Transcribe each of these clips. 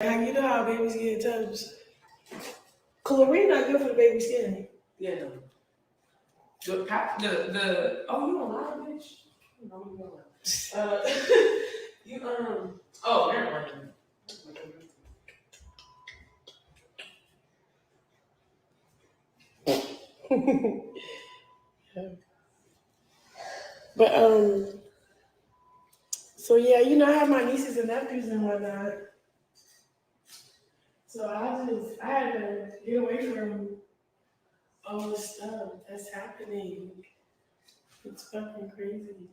You know how babies get tubs. Chlorine not good for the baby's skin. Yeah, no. Oh, you don't lie, bitch. No, you don't lie. Oh, never mind. But so yeah, you know, I have my nieces and nephews and whatnot. So I had to get away from all this stuff that's happening. It's fucking crazy.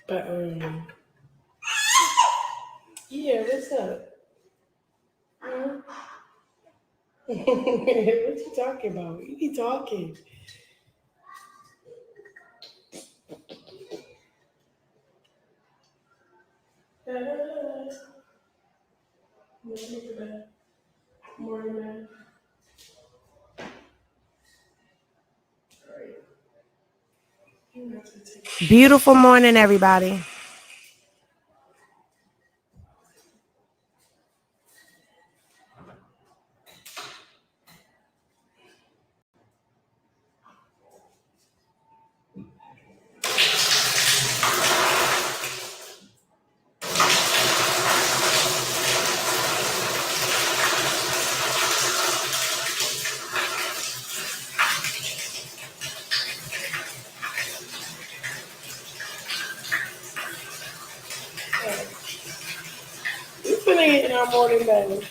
But yeah, what's up? What you talking about? You be talking. Morning, man. Beautiful morning, everybody. We finna get in our morning bed.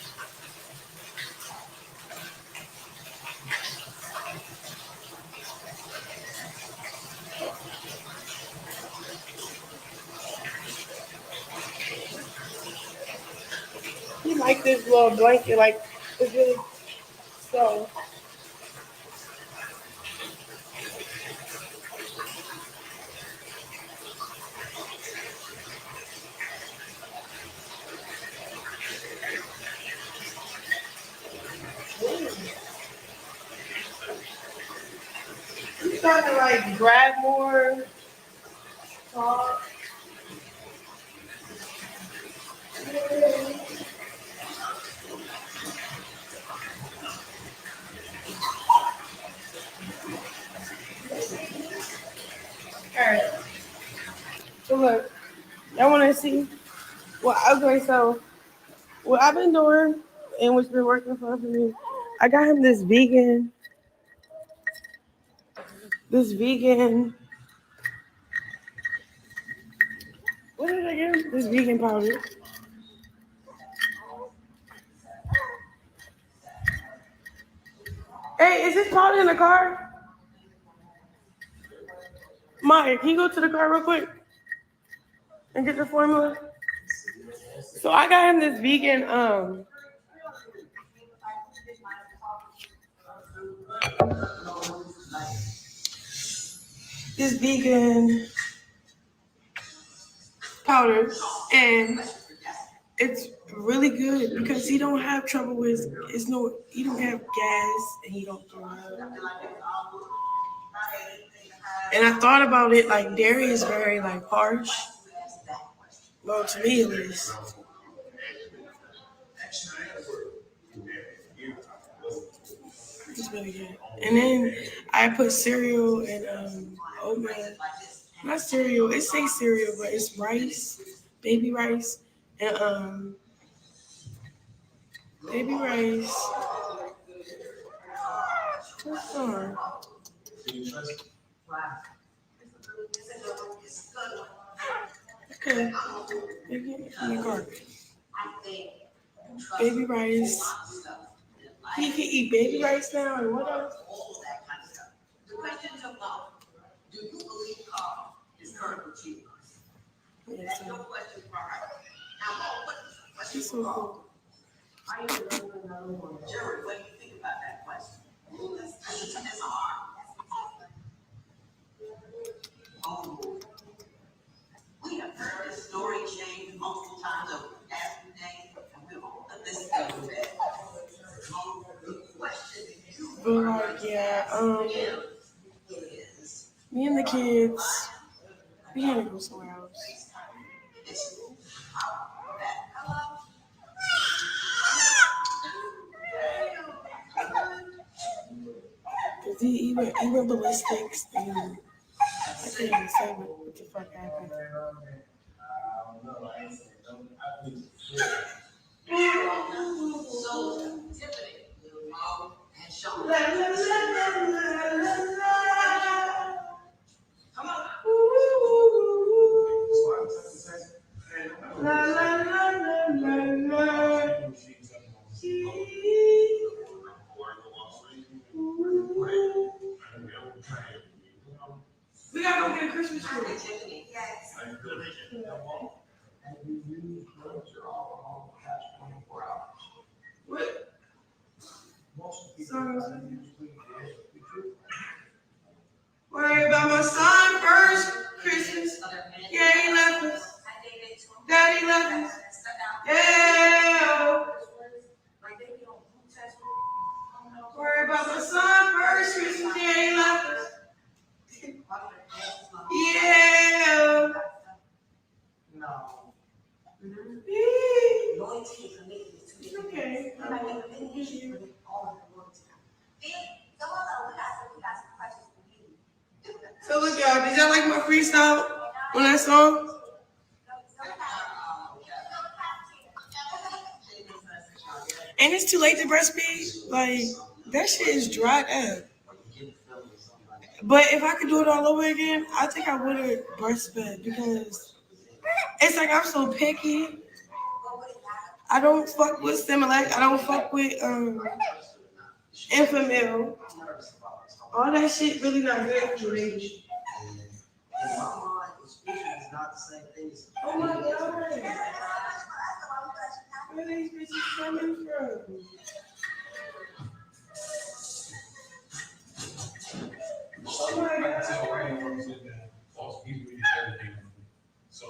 You like this little blanket, like it's really so. You trying to like grab more, talk. Alright. So look, y'all wanna see? Well, okay, so what I've been doing and what's been working for me, I got him this vegan, what did I get him? This vegan powder. Hey, is this powder in the car? Maya, can you go to the car real quick and get the formula? So I got him this vegan, powder, and it's really good because he don't have trouble with he don't have gas and he don't throw up. And I thought about it, like dairy is very like harsh. Well, to me at least. It's really good. And then I put cereal and oatmeal. Not cereal. It says cereal, but it's rice, baby rice, and baby rice. What's on? Okay. Maybe in the car. Baby rice. He can eat baby rice now, and what else? The question is about, do you believe God is currently cheating us? That's your question for her. Now, what's your so I even know another one. Jerry, what do you think about that question? It's hard. Oh, we have heard this story change multiple times over the past few days, and we're all listening to it. But like, yeah, me and the kids, we had to go somewhere else. Cause he went ballistics and I can't even say what the fuck happened. So, Tiffany, and Sean. Come on. La la la la la la. We gotta go get a Christmas tree. Yes. What? Worry about my son first. Christmas. Yeah, he left us. Daddy left us. Yeah. Worry about my son first. Christmas. Yeah, he left us. Yeah. No. Okay. So look, y'all, did y'all like my freestyle on that song? And it's too late to breastfeed. Like, that shit is dried up. But if I could do it all over again, I think I would have breastfed because it's like I'm so picky. I don't fuck with Similac. I don't fuck with Infamil. All that shit really not good for me. Oh my God. Where are these bitches coming from? Oh my God. So,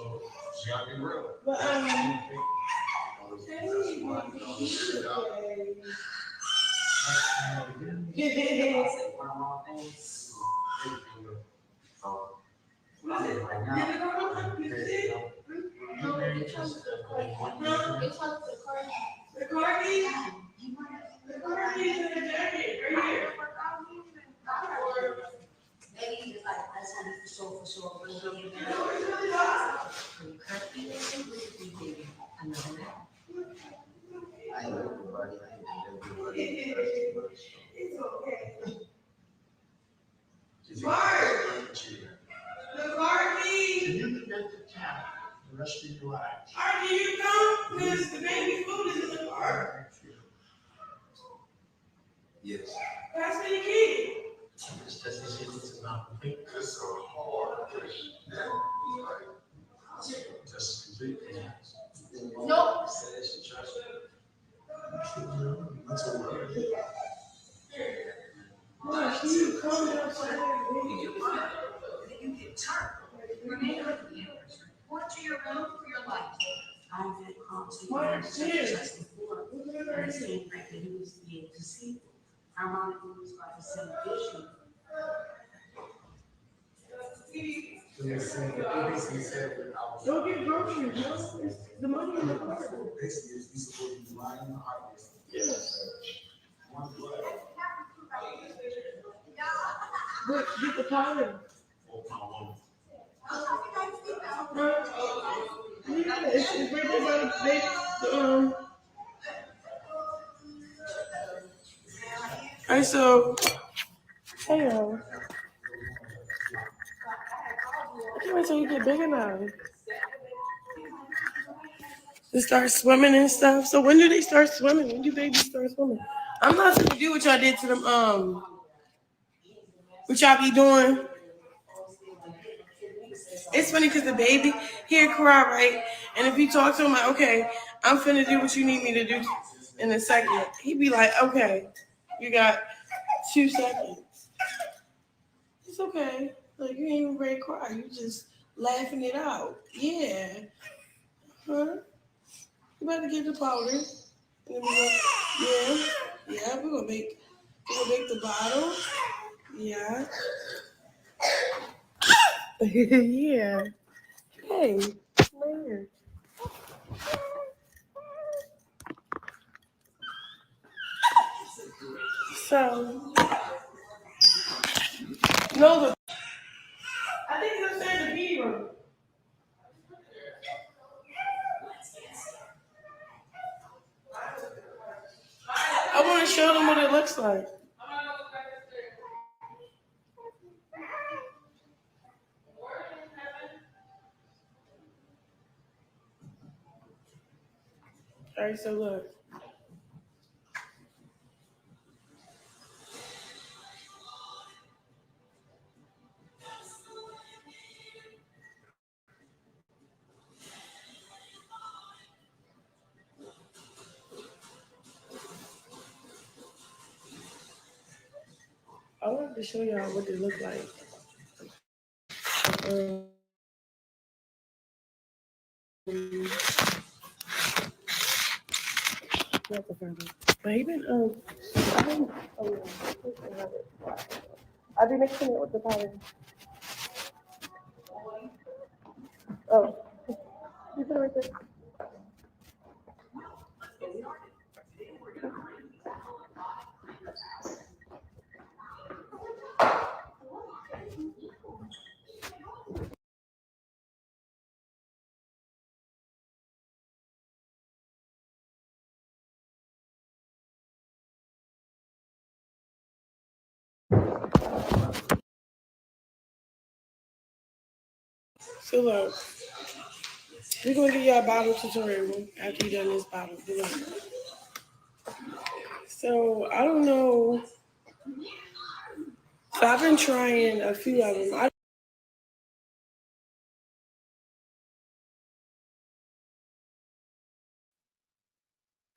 she got to be real. But, the car keys in the jacket, right here. Maybe it's like, that's what it's for sure. It's really hot. I know everybody. It's okay. Mark! The car keys! Can you get the cat the rest of your life? Alright, can you come? Because the baby food is in the car. Yes. Pass me the key. This is not complete. It's so hard. Yeah. Just completely. Nope. That's all right. Well, you come outside and you get turned. Remain on the campus. Report to your room for your life. I've had conversations before. And saying that he was being deceived. Ironically, he was about to send a vision. Don't get groceries, yo. It's the money in the car. Basically, you're supposed to be lying in the heart. Yes. Get the powder. Yeah, it's right there by the Alright, so hey y'all. I can't wait till you get bigger now. They start swimming and stuff. So when do they start swimming? When do babies start swimming? I'm not gonna do what y'all did to them. What y'all be doing? It's funny because the baby he'll cry, right? And if you talk to him like, okay, I'm finna do what you need me to do in a second, he'd be like, okay, you got 2 seconds. It's okay. Like you ain't even ready to cry. You just laughing it out. Yeah. Huh? You better get the powder. And then we go, yeah, we're gonna make You'll make the bottle? Yeah. Yeah. Hey, right here. So, no, I think it's upstairs in the meeting room. I want to show them what it looks like. All right, so look. I wanted to show y'all what they look like. Um, But even I've been mixing it with the powder. Oh, you put it right there. So look, we're gonna do y'all bottle tutorial after you done this bottle. So I don't know. So I've been trying a few of them.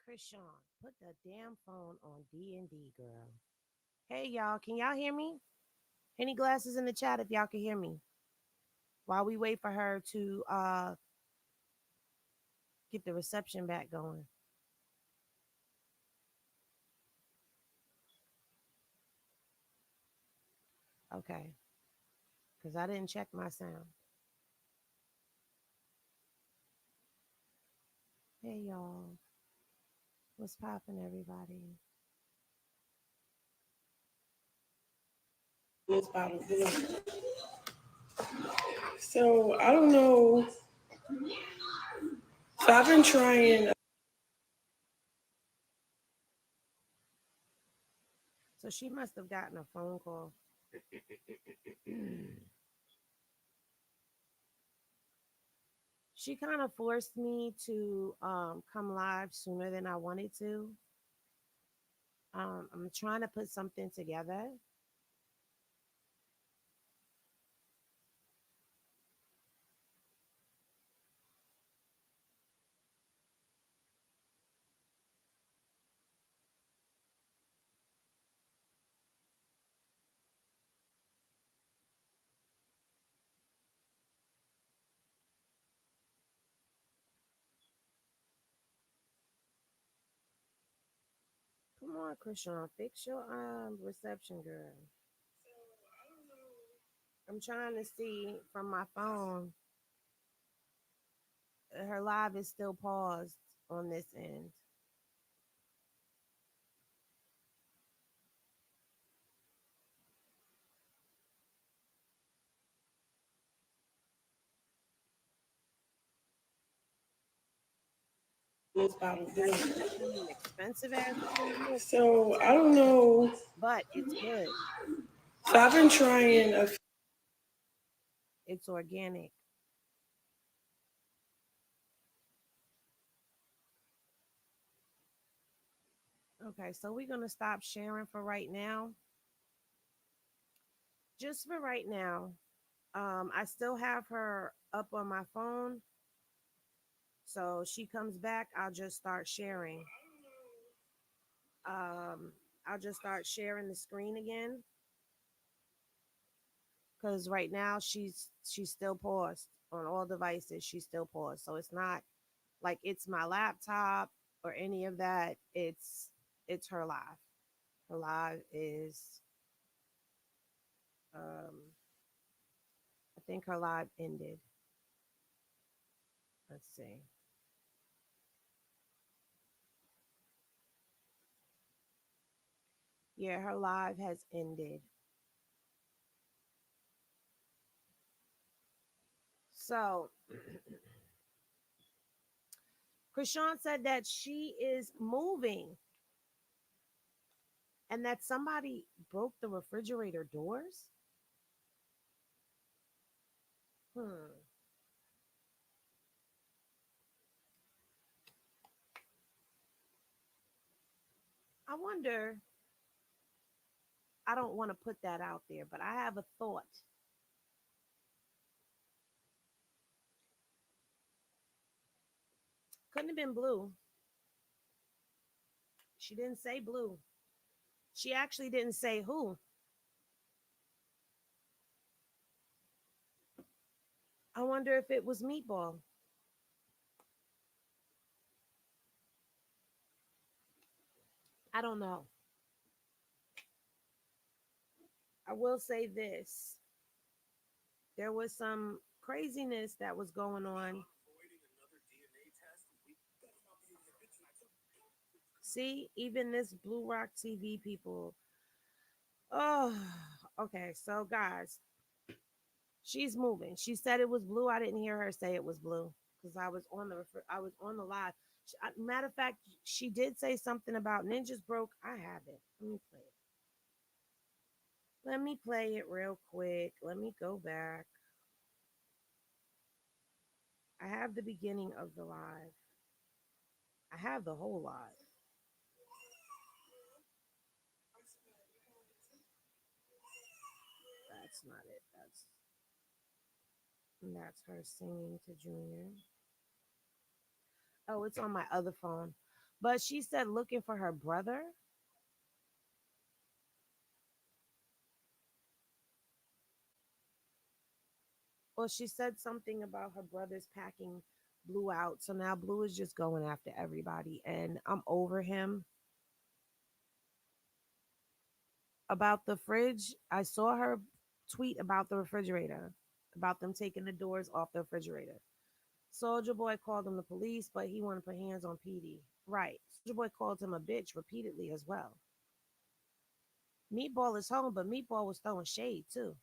Chrisean, put the damn phone on D&D, girl. Hey, y'all, can y'all hear me? Any glasses in the chat if y'all can hear me? While we wait for her to get the reception back going. Okay, because I didn't check my sound. Hey, y'all. What's poppin', everybody? This bottle. So I don't know. So I've been trying. So she must have gotten a phone call. She kind of forced me to come live sooner than I wanted to. I'm trying to put something together. Come on, Chrisean, fix your reception, girl. I'm trying to see from my phone. Her live is still paused on this end. This bottle. Expensive ass. So I don't know. But it's good. So I've been trying. It's organic. Okay, so we're gonna stop sharing for right now. Just for right now. I still have her up on my phone. So she comes back, I'll just start sharing. I'll just start sharing the screen again. Because right now she's still paused on all devices. She's still paused. So it's not like it's my laptop or any of that. It's her live. Her live is, I think her live ended. Let's see. Yeah, her live has ended. So, Chrisean said that she is moving and that somebody broke the refrigerator doors. Hmm. I wonder, I don't want to put that out there, but I have a thought. Couldn't have been Blue. She didn't say Blue. She actually didn't say who. I wonder if it was Meatball. I don't know. I will say this. There was some craziness that was going on. See, even this Blue Rock TV people. Oh, okay. So, guys, she's moving. She said it was Blue. I didn't hear her say it was Blue because I was on the live. Matter of fact, she did say something about ninjas broke. I have it. Let me play it. Let me play it real quick. Let me go back. I have the beginning of the live. I have the whole live. That's not it. That's her singing to Junior. Oh, it's on my other phone. But she said looking for her brother. Well, she said something about her brother's packing Blue out. So now Blue is just going after everybody. And I'm over him. About the fridge, I saw her tweet about the refrigerator, about them taking the doors off the refrigerator. Soldier Boy called him the police, but he wanted to put hands on PD. Right. Soldier Boy called him a bitch repeatedly as well. Meatball is home, but Meatball was throwing shade too.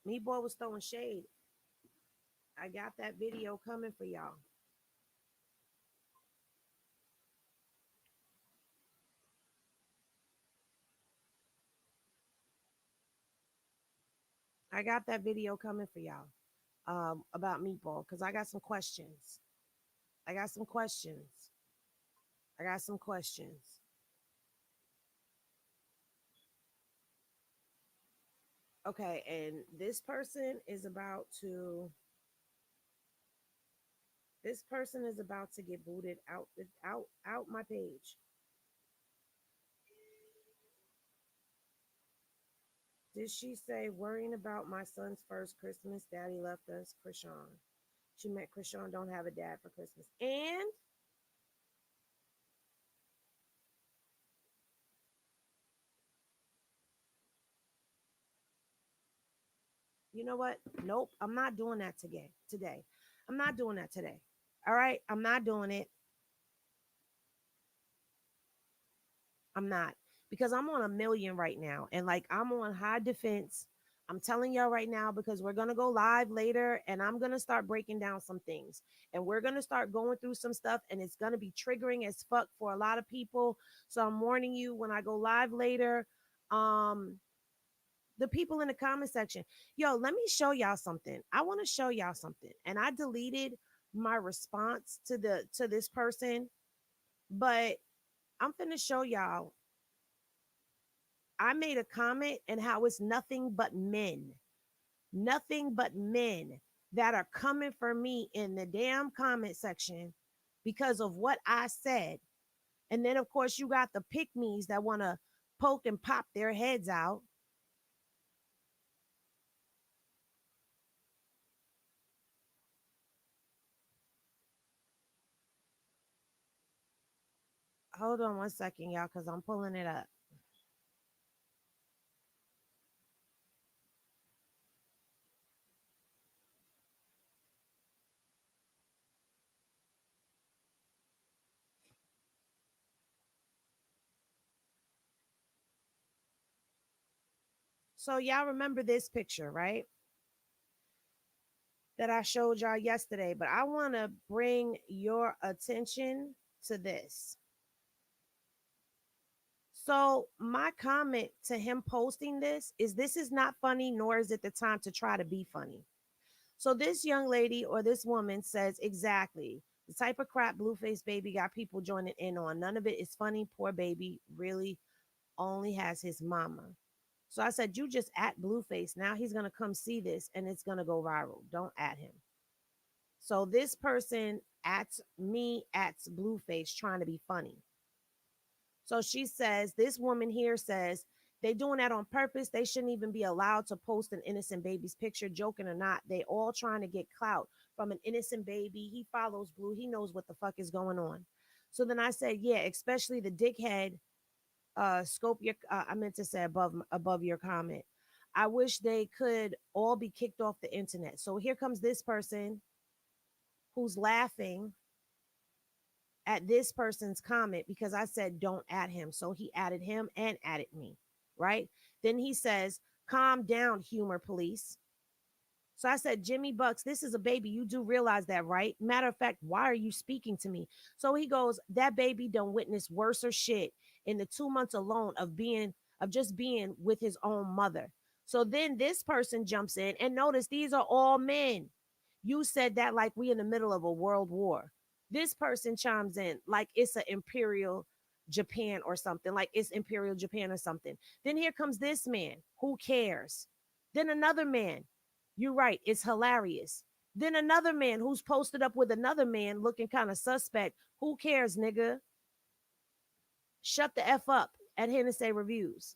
Meatball was throwing shade. I got that video coming for y'all. I got that video coming for y'all about Meatball because I got some questions. I got some questions. I got some questions. Okay, and this person is about to get booted out my page. Did she say worrying about my son's first Christmas? Daddy left us, Chrisean. She met Chrisean don't have a dad for Christmas. And you know what? Nope, I'm not doing that today. Today. I'm not doing that today. All right? I'm not doing it. I'm not because I'm on a million right now and like I'm on high defense. I'm telling y'all right now because we're going to go live later and I'm going to start breaking down some things and we're going to start going through some stuff and it's going to be triggering as fuck for a lot of people. So I'm warning you when I go live later. Um the people in the comment section, yo, let me show y'all something. I want to show y'all something. And I deleted my response to this person, but I'm finna show y'all I made a comment and how it's nothing but men that are coming for me in the damn comment section because of what I said. And then, of course, you got the pick me's that want to poke and pop their heads out. Hold on 1 second, y'all, because I'm pulling it up. So y'all remember this picture, right? That I showed y'all yesterday, but I want to bring your attention to this. So my comment to him posting this is not funny, nor is it the time to try to be funny. So this young lady or this woman says exactly the type of crap Blueface baby got people joining in on. None of it is funny. Poor baby really only has his mama. So I said, you just at Blueface. Now he's gonna come see this and it's gonna go viral. Don't at him. So this person at me at Blueface trying to be funny. So she says, this woman here says, they doing that on purpose. They shouldn't even be allowed to post an innocent baby's picture, joking or not. They all trying to get clout from an innocent baby. He follows Blue. He knows what the fuck is going on. So then I said, yeah, especially the dickhead. Scope your. I meant to say above your comment. I wish they could all be kicked off the internet. So here comes this person who's laughing at this person's comment because I said don't add him. So he added him and added me, right? Then he says, calm down, humor police. So I said, Jimmy Bucks, this is a baby. You do realize that, right? Matter of fact, why are you speaking to me? So he goes, that baby done witness worse or shit in the 2 months alone of just being with his own mother. So then this person jumps in and notice these are all men. You said that like we in the middle of a world war. This person chimes in like it's an imperial Japan or something, like it's imperial Japan or something. Then here comes this man. Who cares? Then another man. You're right. It's hilarious. Then another man who's posted up with another man looking kind of suspect. Who cares, nigga? Shut the F up at Hennessy Reviews.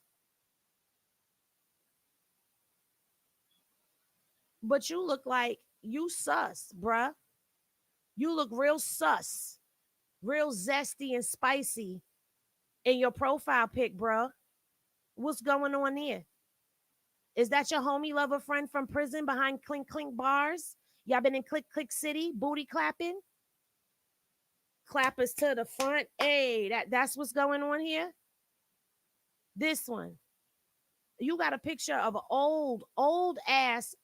But you look like you sus, bruh. You look real sus, real zesty and spicy in your profile pic, bruh. What's going on here? Is that your homie lover friend from prison behind clink clink bars? Y'all been in click click city, booty clapping? Clappers to the front. Hey, that's what's going on here. This one. You got a picture of an old ass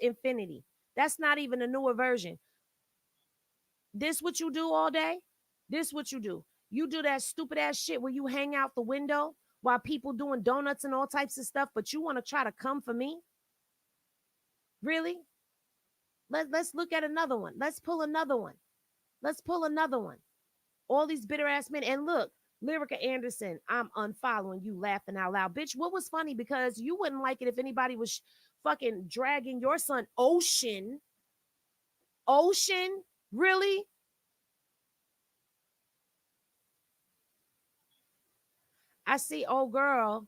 Infinity. That's not even a newer version. This what you do all day? This what you do. You do that stupid ass shit where you hang out the window while people doing donuts and all types of stuff, but you want to try to come for me? Really? Let's look at another one. Let's pull another one. Let's pull another one. All these bitter ass men. And look, Lyrica Anderson, I'm unfollowing you laughing out loud. Bitch, what was funny? Because you wouldn't like it if anybody was fucking dragging your son, Ocean. Ocean? Really? I see old girl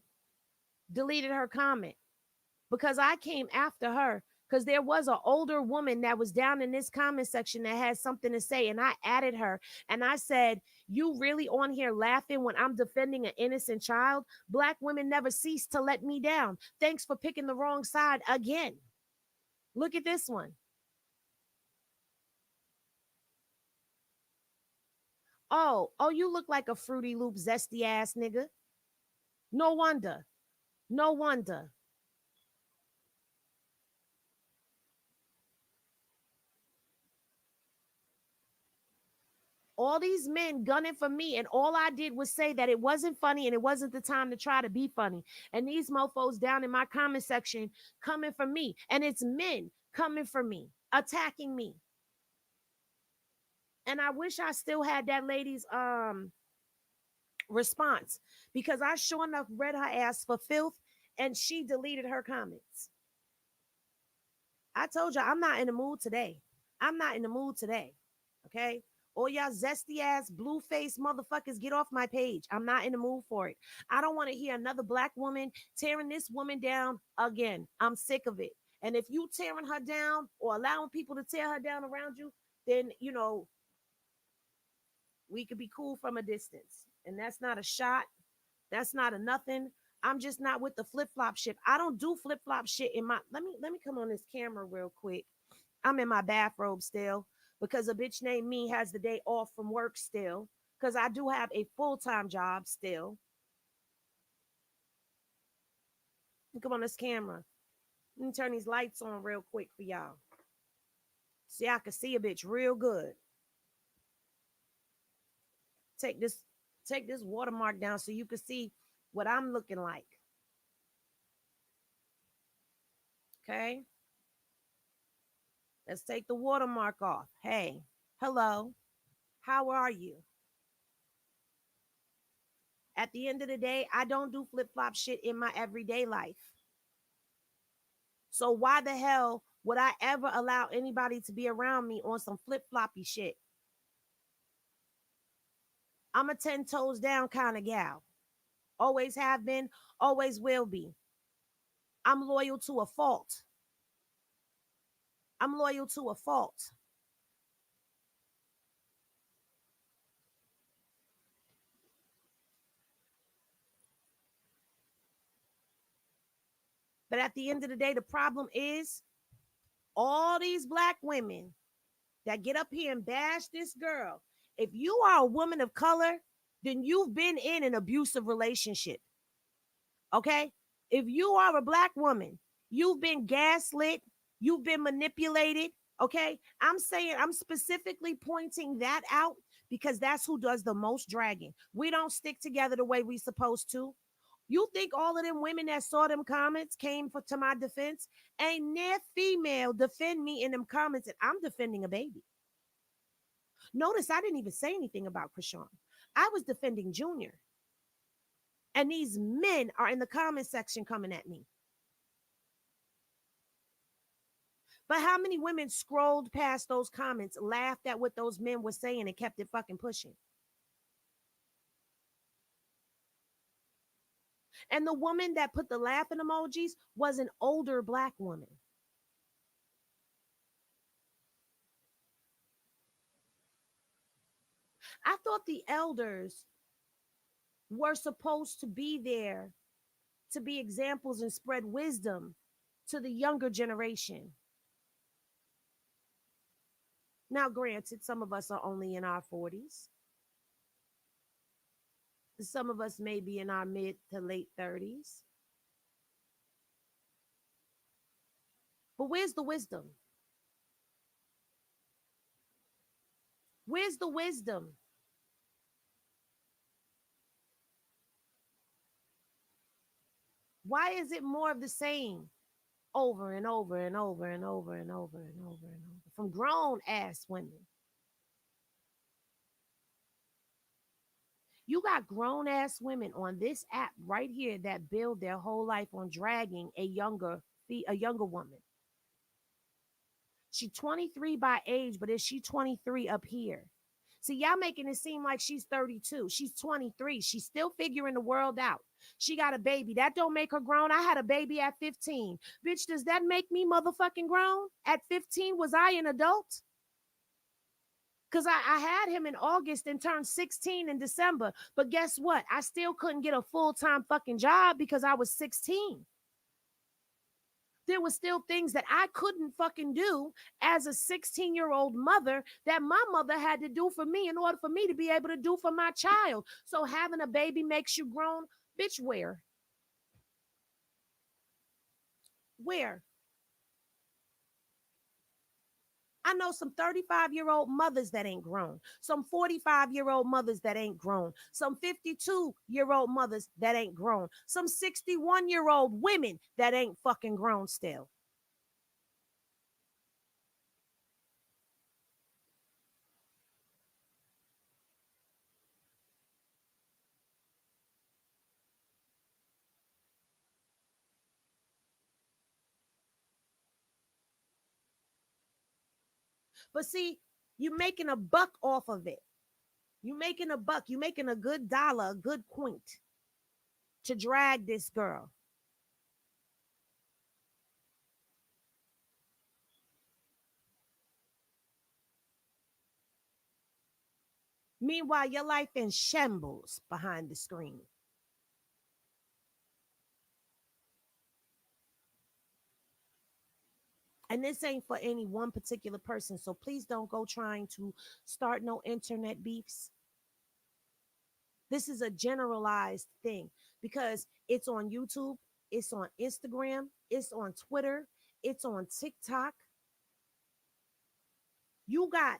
deleted her comment because I came after her because there was an older woman that was down in this comment section that had something to say, and I added her and I said, you really on here laughing when I'm defending an innocent child? Black women never cease to let me down. Thanks for picking the wrong side again. Look at this one. Oh, you look like a Fruity Loop zesty ass nigga. No wonder. No wonder. All these men gunning for me, and all I did was say that it wasn't funny and it wasn't the time to try to be funny. And these mofos down in my comment section coming for me, and it's men coming for me, attacking me. And I wish I still had that lady's response because I sure enough read her ass for filth, and she deleted her comments. I told you I'm not in the mood today. I'm not in the mood today. Okay. All y'all zesty ass blue face motherfuckers, get off my page. I'm not in the mood for it. I don't want to hear another black woman tearing this woman down again. I'm sick of it. And if you tearing her down or allowing people to tear her down around you, then We could be cool from a distance. And that's not a shot. That's not a nothing. I'm just not with the flip-flop shit. I don't do flip-flop shit in my let me come on this camera real quick. I'm in my bathrobe still because a bitch named me has the day off from work still. Because I do have a full-time job still. Come on this camera. Let me turn these lights on real quick for y'all. See, I can see a bitch real good. Take this, take this watermark down so you can see what I'm looking like. Okay. Let's take the watermark off. Hey, hello. How are you? At the end of the day, I don't do flip flop shit in my everyday life. So why the hell would I ever allow anybody to be around me on some flip floppy shit? I'm a 10 toes down kind of gal. Always have been, always will be. I'm loyal to a fault. I'm loyal to a fault. But at the end of the day, the problem is all these black women that get up here and bash this girl. If you are a woman of color, then you've been in an abusive relationship. Okay? If you are a black woman, you've been gaslit, you've been manipulated. Okay? I'm saying, I'm specifically pointing that out because that's who does the most dragging. We don't stick together the way we supposed to. You think all of them women that saw them comments came to my defense? Ain't near female defend me in them comments, and I'm defending a baby. Notice I didn't even say anything about Chrisean. I was defending Junior. And these men are in the comment section coming at me. But how many women scrolled past those comments, laughed at what those men were saying, and kept it fucking pushing? And the woman that put the laughing emojis was an older black woman. I thought the elders were supposed to be there to be examples and spread wisdom to the younger generation. Now, granted, some of us are only in our 40s. Some of us may be in our mid to late 30s. But where's the wisdom? Where's the wisdom? Why is it more of the same over and over and over and over and over and over and over from grown ass women? You got grown ass women on this app right here that build their whole life on dragging a younger woman. She 23 by age, but is she 23 up here? See, y'all making it seem like she's 32. She's 23. She's still figuring the world out. She got a baby. That don't make her grown. I had a baby at 15. Bitch, does that make me motherfucking grown? At 15, was I an adult? Because I had him in August and turned 16 in December. But guess what? I still couldn't get a full-time fucking job because I was 16. There were still things that I couldn't fucking do as a 16-year-old mother that my mother had to do for me in order for me to be able to do for my child. So having a baby makes you grown. Bitch, where? Where? I know some 35-year-old mothers that ain't grown, some 45-year-old mothers that ain't grown, some 52-year-old mothers that ain't grown, some 61-year-old women that ain't fucking grown still. But see, you're making a buck off of it. You're making a buck. You're making a good dollar, a good point to drag this girl. Meanwhile, your life in shambles behind the screen. And this ain't for any one particular person. So please don't go trying to start no internet beefs. This is a generalized thing because it's on YouTube, it's on Instagram, it's on Twitter, it's on TikTok. You got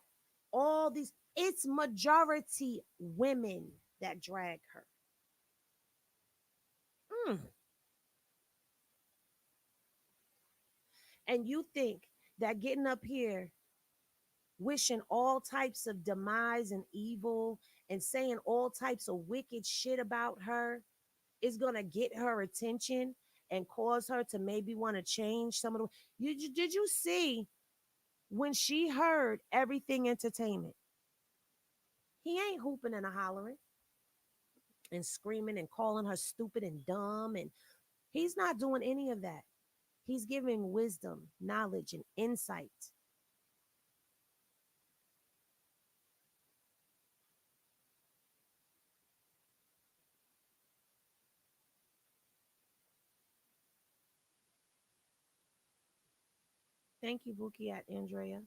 all these, it's majority women that drag her. Mm. And you think that getting up here wishing all types of demise and evil and saying all types of wicked shit about her is going to get her attention and cause her to maybe want to change some of the did you see when she heard everything entertainment? He ain't hooping and a hollering and screaming and calling her stupid and dumb, and he's not doing any of that. He's giving wisdom, knowledge, and insight. Thank you, Buki at Andrea.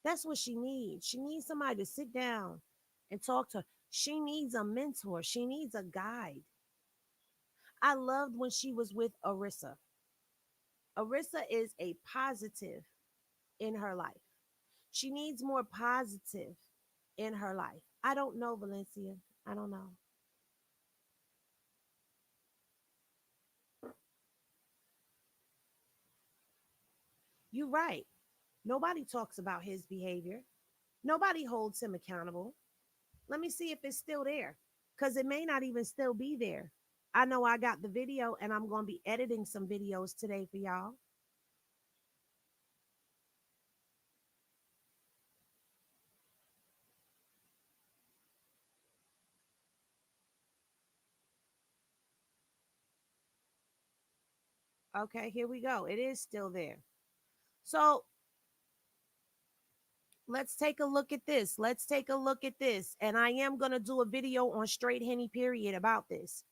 That's what she needs. She needs somebody to sit down and talk to her. She needs a mentor. She needs a guide. I loved when she was with Arissa. Arissa is a positive in her life. She needs more positive in her life. I don't know, Valencia. I don't know. You're right. Nobody talks about his behavior. Nobody holds him accountable. Let me see if it's still there because it may not even still be there. I know I got the video and I'm going to be editing some videos today for y'all. Okay, here we go. It is still there. So let's take a look at this. Let's take a look at this. And I am going to do a video on straight henny period about this.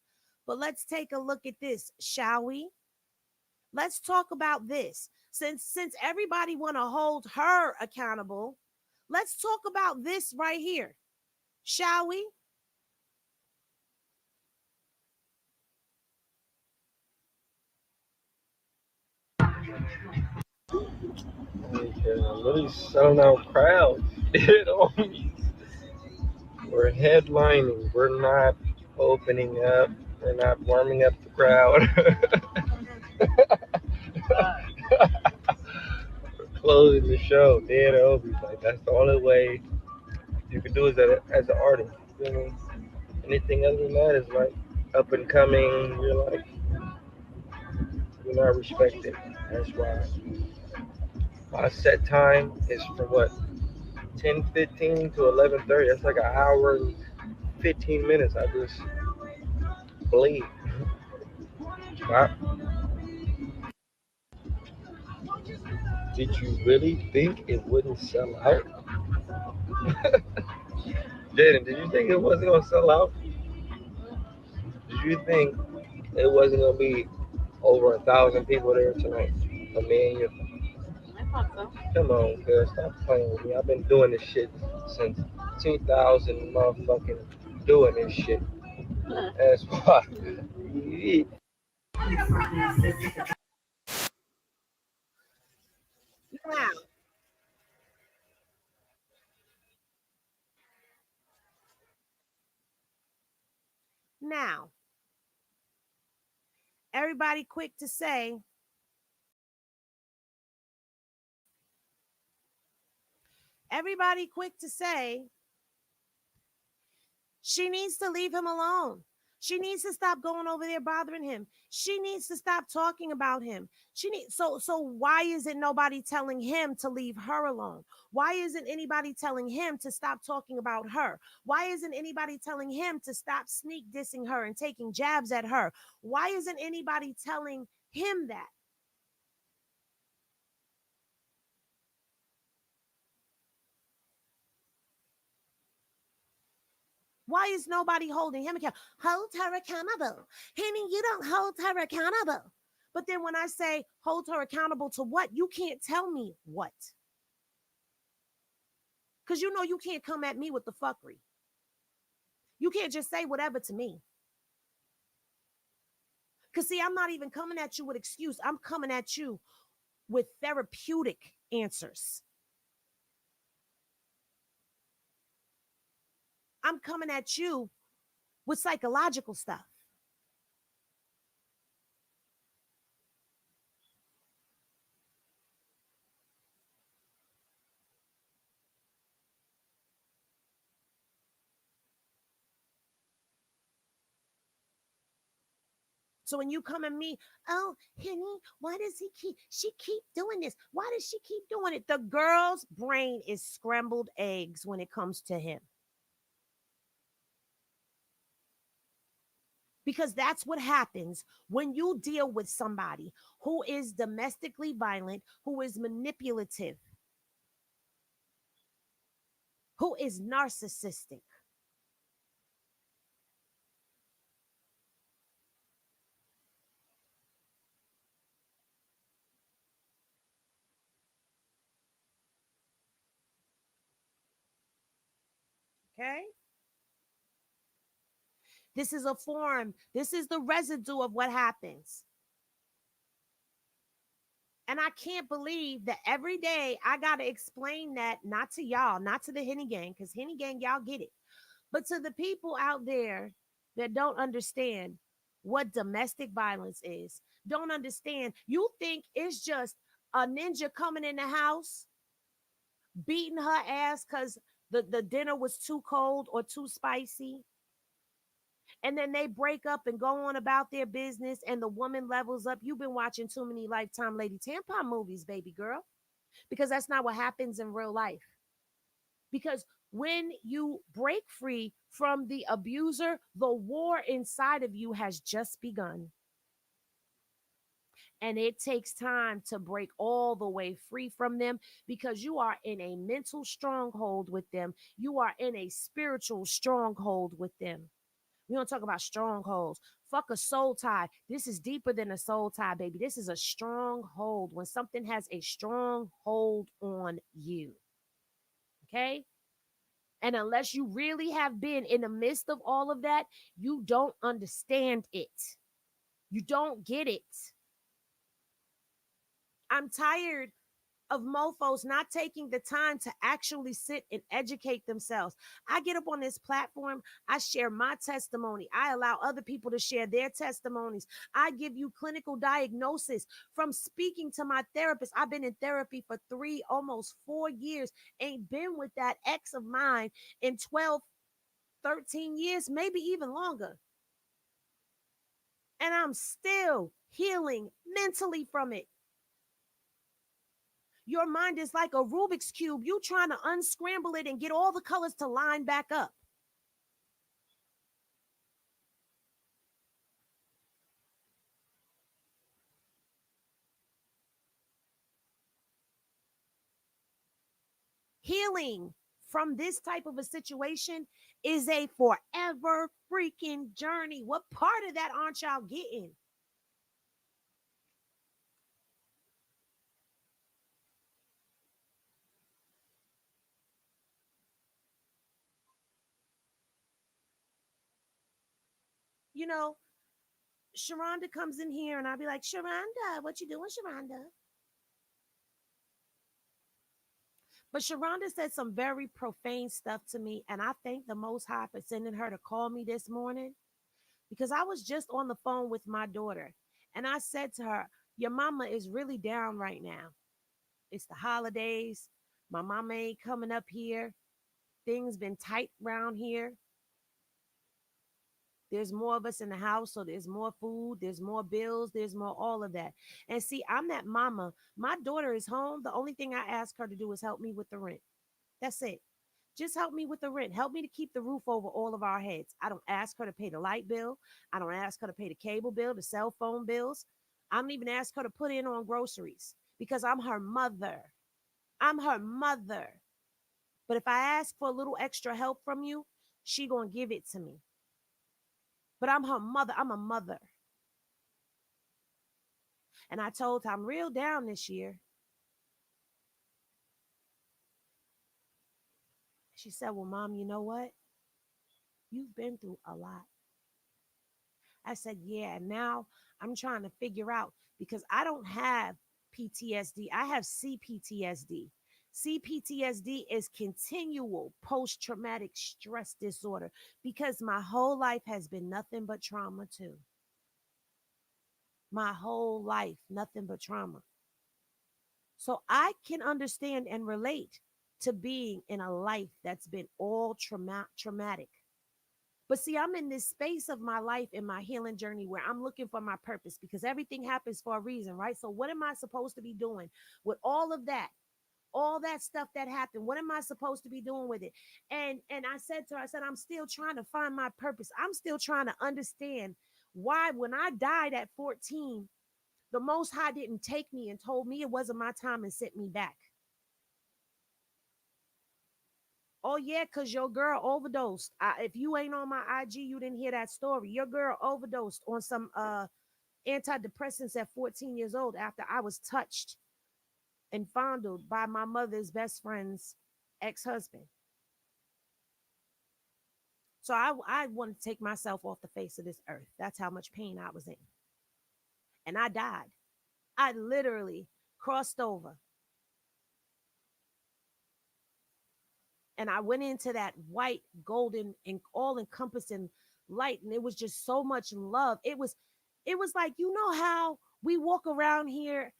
But let's take a look at this, shall we? Let's talk about this. Since everybody want to hold her accountable, let's talk about this right here. Shall we? I'm really selling out crowds. We're headlining. We're not opening up. We're not warming up the crowd. We're closing the show. Dead Obies. Like that's the only way you can do it as an artist. You know? Anything other than that is like up and coming. You're not respected. That's why my set time is from what 10:15 to 11:30. That's like an hour and 15 minutes. I just bleed. Wow. Did you really think it wouldn't sell out? Jaden, did you think it wasn't gonna sell out? Did you think it wasn't gonna be over 1,000 people there tonight? A million. I thought so. Come on, girl, stop playing with me. I've been doing this shit since 2000, motherfucking doing this shit. That's why. Now, now, everybody quick to say, everybody quick to say she needs to leave him alone. She needs to stop going over there bothering him. She needs to stop talking about him. So why isn't nobody telling him to leave her alone? Why isn't anybody telling him to stop talking about her? Why isn't anybody telling him to stop sneak dissing her and taking jabs at her? Why isn't anybody telling him that? Why is nobody holding him accountable? Hold her accountable. Henny, you don't hold her accountable. But then when I say hold her accountable to what, you can't tell me what. Because you know you can't come at me with the fuckery. You can't just say whatever to me. Because see, I'm not even coming at you with excuse. I'm coming at you with therapeutic answers. I'm coming at you with psychological stuff. So when you come at me, oh, Henny, why does she keep doing this? Why does she keep doing it? The girl's brain is scrambled eggs when it comes to him. Because that's what happens when you deal with somebody who is domestically violent, who is manipulative, who is narcissistic. Okay? This is a form, this is the residue of what happens. And I can't believe that every day I got to explain that, not to y'all, not to the Henny Gang, because Henny Gang, y'all get it. But to the people out there that don't understand what domestic violence is, don't understand, you think it's just a ninja coming in the house, beating her ass because the dinner was too cold or too spicy. And then they break up and go on about their business, and the woman levels up. You've been watching too many Lifetime Lady Tampon movies, baby girl, because that's not what happens in real life. Because when you break free from the abuser, the war inside of you has just begun. And it takes time to break all the way free from them because you are in a mental stronghold with them. You are in a spiritual stronghold with them. We don't talk about strongholds. Fuck a soul tie. This is deeper than a soul tie, baby. This is a stronghold when something has a strong hold on you. Okay? And unless you really have been in the midst of all of that, you don't understand it. You don't get it. I'm tired of mofos not taking the time to actually sit and educate themselves. I get up on this platform, I share my testimony. I allow other people to share their testimonies. I give you clinical diagnosis from speaking to my therapist. I've been in therapy for 3, almost 4 years. Ain't been with that ex of mine in 12, 13 years, maybe even longer. And I'm still healing mentally from it. Your mind is like a Rubik's Cube. You trying to unscramble it and get all the colors to line back up. Healing from this type of a situation is a forever freaking journey. What part of that aren't y'all getting? You know, Sharonda comes in here and I'll be like, Sharonda, what you doing, Sharonda? But Sharonda said some very profane stuff to me, and I thank the Most High for sending her to call me this morning because I was just on the phone with my daughter, and I said to her, your mama is really down right now. It's the holidays. My mama ain't coming up here. Things been tight around here. There's more of us in the house, so there's more food, there's more bills, there's more all of that. And see, I'm that mama. My daughter is home. The only thing I ask her to do is help me with the rent. That's it. Just help me with the rent. Help me to keep the roof over all of our heads. I don't ask her to pay the light bill. I don't ask her to pay the cable bill, the cell phone bills. I don't even ask her to put in on groceries because I'm her mother. I'm her mother. But if I ask for a little extra help from you, she gonna give it to me. But I'm her mother. I'm a mother. And I told her I'm real down this year. She said, well, Mom, you know what? You've been through a lot. I said, yeah. And now I'm trying to figure out because I don't have PTSD. I have CPTSD. CPTSD is continual post traumatic stress disorder because my whole life has been nothing but trauma, too. My whole life, nothing but trauma. So I can understand and relate to being in a life that's been all traumatic. But see, I'm in this space of my life in my healing journey where I'm looking for my purpose because everything happens for a reason, right? So what am I supposed to be doing with all of that? All that stuff that happened, what am I supposed to be doing with it? And I said to her, I said, I'm still trying to find my purpose. I'm still trying to understand why when I died at 14, the Most High didn't take me and told me it wasn't my time and sent me back. Oh yeah, because your girl overdosed. If you ain't on my IG, you didn't hear that story. Your girl overdosed on some antidepressants at 14 years old after I was touched and fondled by my mother's best friend's ex-husband. So I wanted to take myself off the face of this earth. That's how much pain I was in. And I died. I literally crossed over and I went into that white, golden, and all encompassing light. And it was just so much love. It was like, you know how we walk around here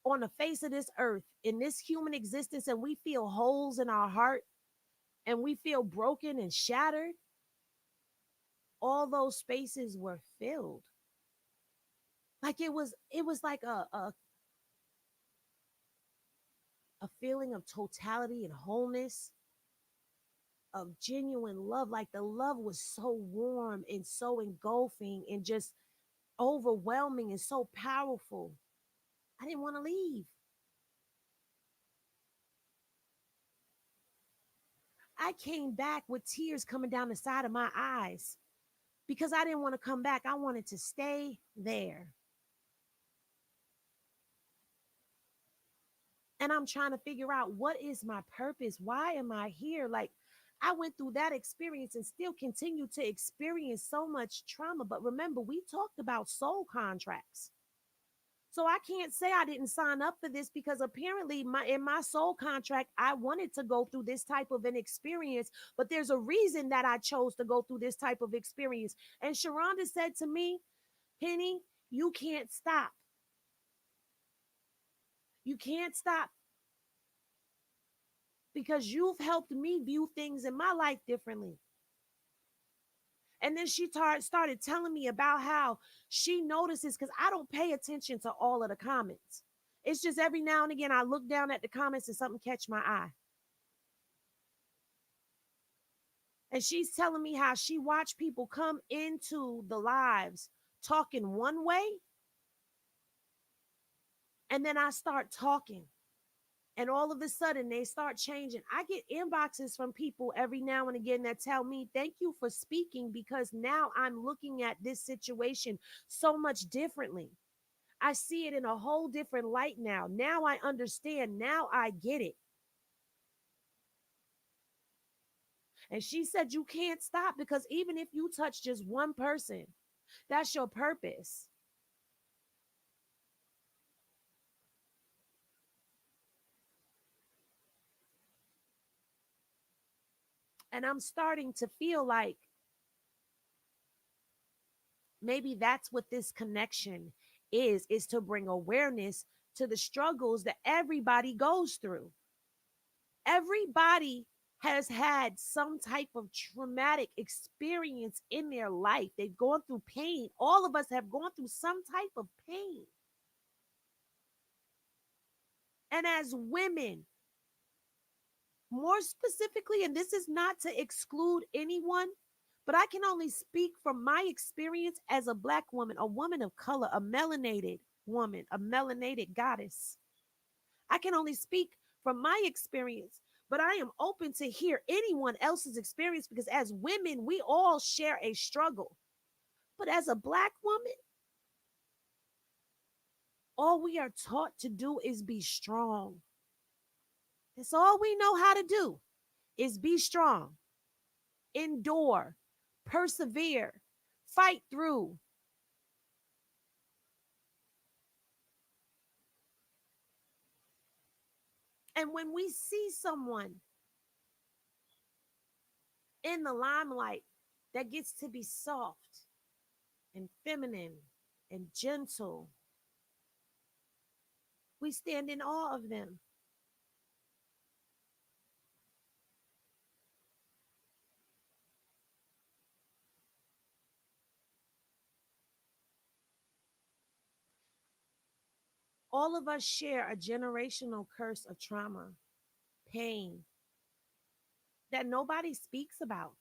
on the face of this earth in this human existence and we feel holes in our heart and we feel broken and shattered. All those spaces were filled. Like it was like a feeling of totality and wholeness, of genuine love. Like the love was so warm and so engulfing and just overwhelming and so powerful. I didn't want to leave. I came back with tears coming down the side of my eyes because I didn't want to come back. I wanted to stay there. And I'm trying to figure out what is my purpose? Why am I here? Like, I went through that experience and still continue to experience so much trauma. But remember, we talked about soul contracts. So I can't say I didn't sign up for this because apparently in my soul contract, I wanted to go through this type of an experience, but there's a reason that I chose to go through this type of experience. And Sharonda said to me, Penny, you can't stop. You can't stop because you've helped me view things in my life differently. And then she started telling me about how she notices because I don't pay attention to all of the comments. It's just every now and again I look down at the comments and something catch my eye. And she's telling me how she watched people come into the lives talking one way, and then I start talking. And all of a sudden they start changing. I get inboxes from people every now and again that tell me, thank you for speaking because now I'm looking at this situation so much differently. I see it in a whole different light now. Now I understand. Now I get it. And she said, you can't stop because even if you touch just one person, that's your purpose. And I'm starting to feel like maybe that's what this connection is to bring awareness to the struggles that everybody goes through. Everybody has had some type of traumatic experience in their life. They've gone through pain. All of us have gone through some type of pain. And as women, more specifically, and this is not to exclude anyone, but I can only speak from my experience as a Black woman, a woman of color, a melanated woman, a melanated goddess. I can only speak from my experience, but I am open to hear anyone else's experience because as women, we all share a struggle. But as a Black woman, all we are taught to do is be strong. That's all we know how to do is be strong, endure, persevere, fight through. And when we see someone in the limelight that gets to be soft and feminine and gentle, we stand in awe of them. All of us share a generational curse of trauma, pain that nobody speaks about.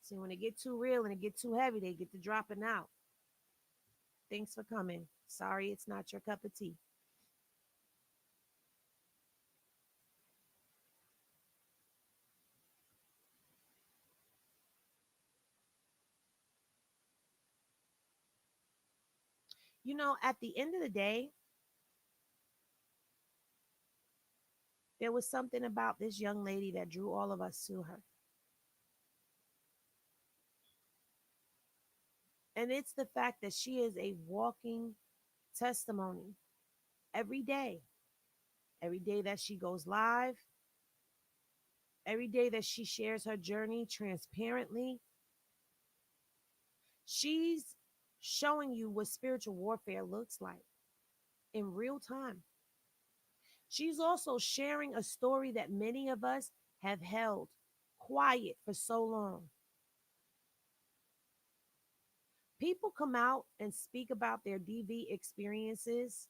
See, when it get too real and it get too heavy, they get to dropping out. Thanks for coming. Sorry, it's not your cup of tea. You know, at the end of the day, there was something about this young lady that drew all of us to her. And it's the fact that she is a walking testimony every day. Every day that she goes live, every day that she shares her journey transparently, she's showing you what spiritual warfare looks like in real time. She's also sharing a story that many of us have held quiet for so long. People come out and speak about their DV experiences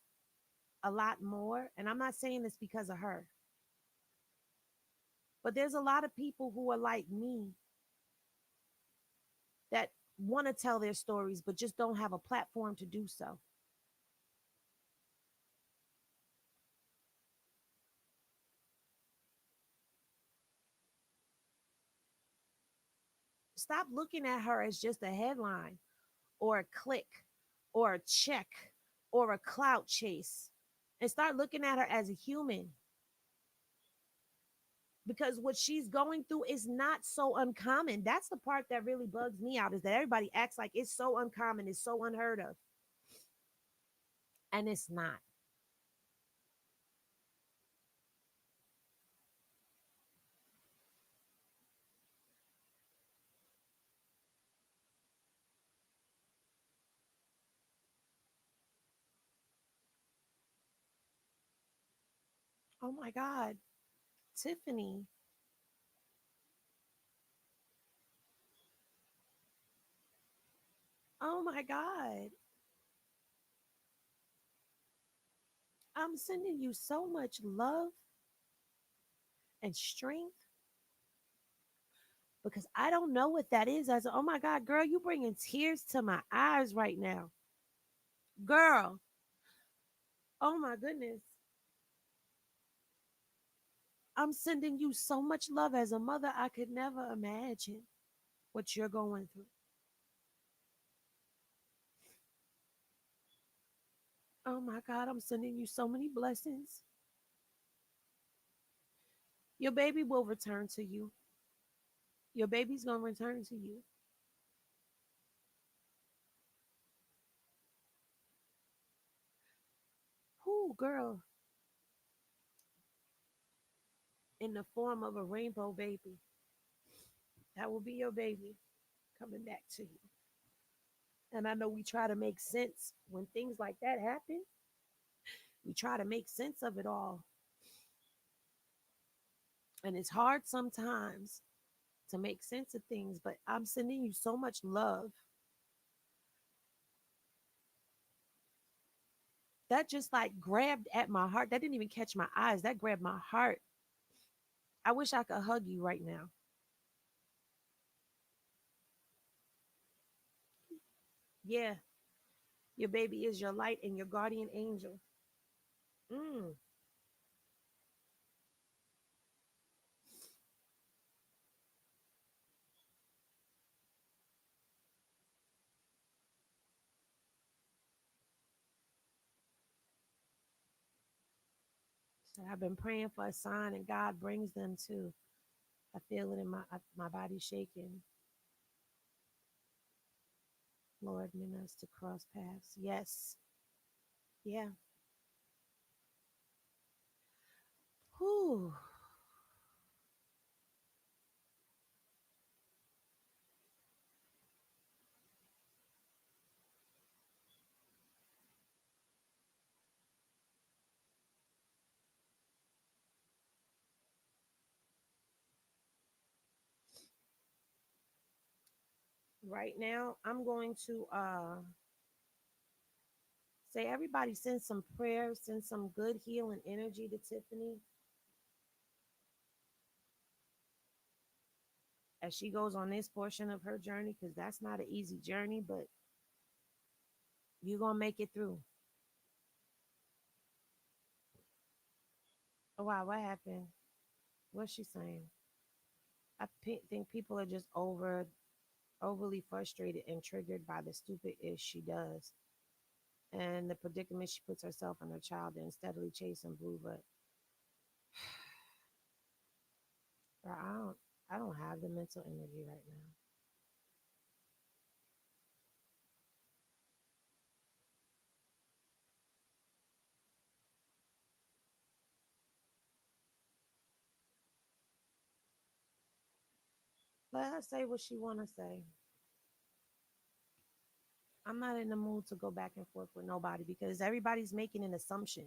a lot more. And I'm not saying this because of her, but there's a lot of people who are like me that want to tell their stories, but just don't have a platform to do so. Stop looking at her as just a headline or a click or a check or a clout chase and start looking at her as a human because what she's going through is not so uncommon. That's the part that really bugs me out is that everybody acts like it's so uncommon, it's so unheard of, and it's not. Oh my God, Tiffany. Oh my God. I'm sending you so much love and strength because I don't know what that is. As oh my God, girl, you bringing tears to my eyes right now. Girl, oh my goodness. I'm sending you so much love as a mother. I could never imagine what you're going through. Oh my God, I'm sending you so many blessings. Your baby will return to you. Your baby's going to return to you. Who, girl, in the form of a rainbow baby. That will be your baby coming back to you. And I know we try to make sense when things like that happen. We try to make sense of it all. And it's hard sometimes to make sense of things, but I'm sending you so much love. That just like grabbed at my heart. That didn't even catch my eyes. That grabbed my heart. I wish I could hug you right now. Yeah, Your baby is your light and your guardian angel. Mm. So I've been praying for a sign, and God brings them too. I feel it in my body shaking. Lord, meant us to cross paths. Yes. Yeah. Whew. Right now, I'm going to say everybody send some prayers, send some good healing energy to Tiffany as she goes on this portion of her journey, because that's not an easy journey, but you're going to make it through. Oh, wow, what happened? What's she saying? Think people are just overly frustrated and triggered by the stupid ish she does and the predicament she puts herself and her child in, steadily chasing blue. But bro, I don't have the mental energy right now. Let her say what she wanna say. I'm not in the mood to go back and forth with nobody because everybody's making an assumption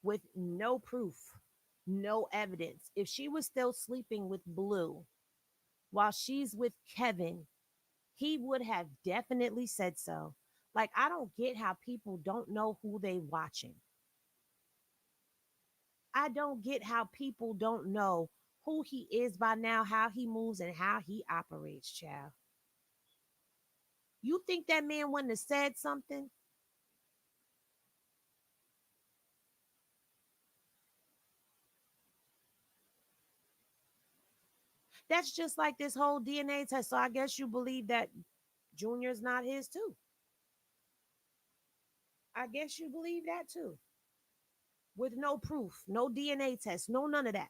with no proof, no evidence. If she was still sleeping with Blue while she's with Kevin, he would have definitely said so. Like, I don't get how people don't know who they watching. I don't get how people don't know who he is by now, how he moves, and how he operates, child. You think that man wouldn't have said something? That's just like this whole DNA test. So I guess you believe that Junior's not his too. I guess you believe that too. With no proof, no DNA test, no none of that.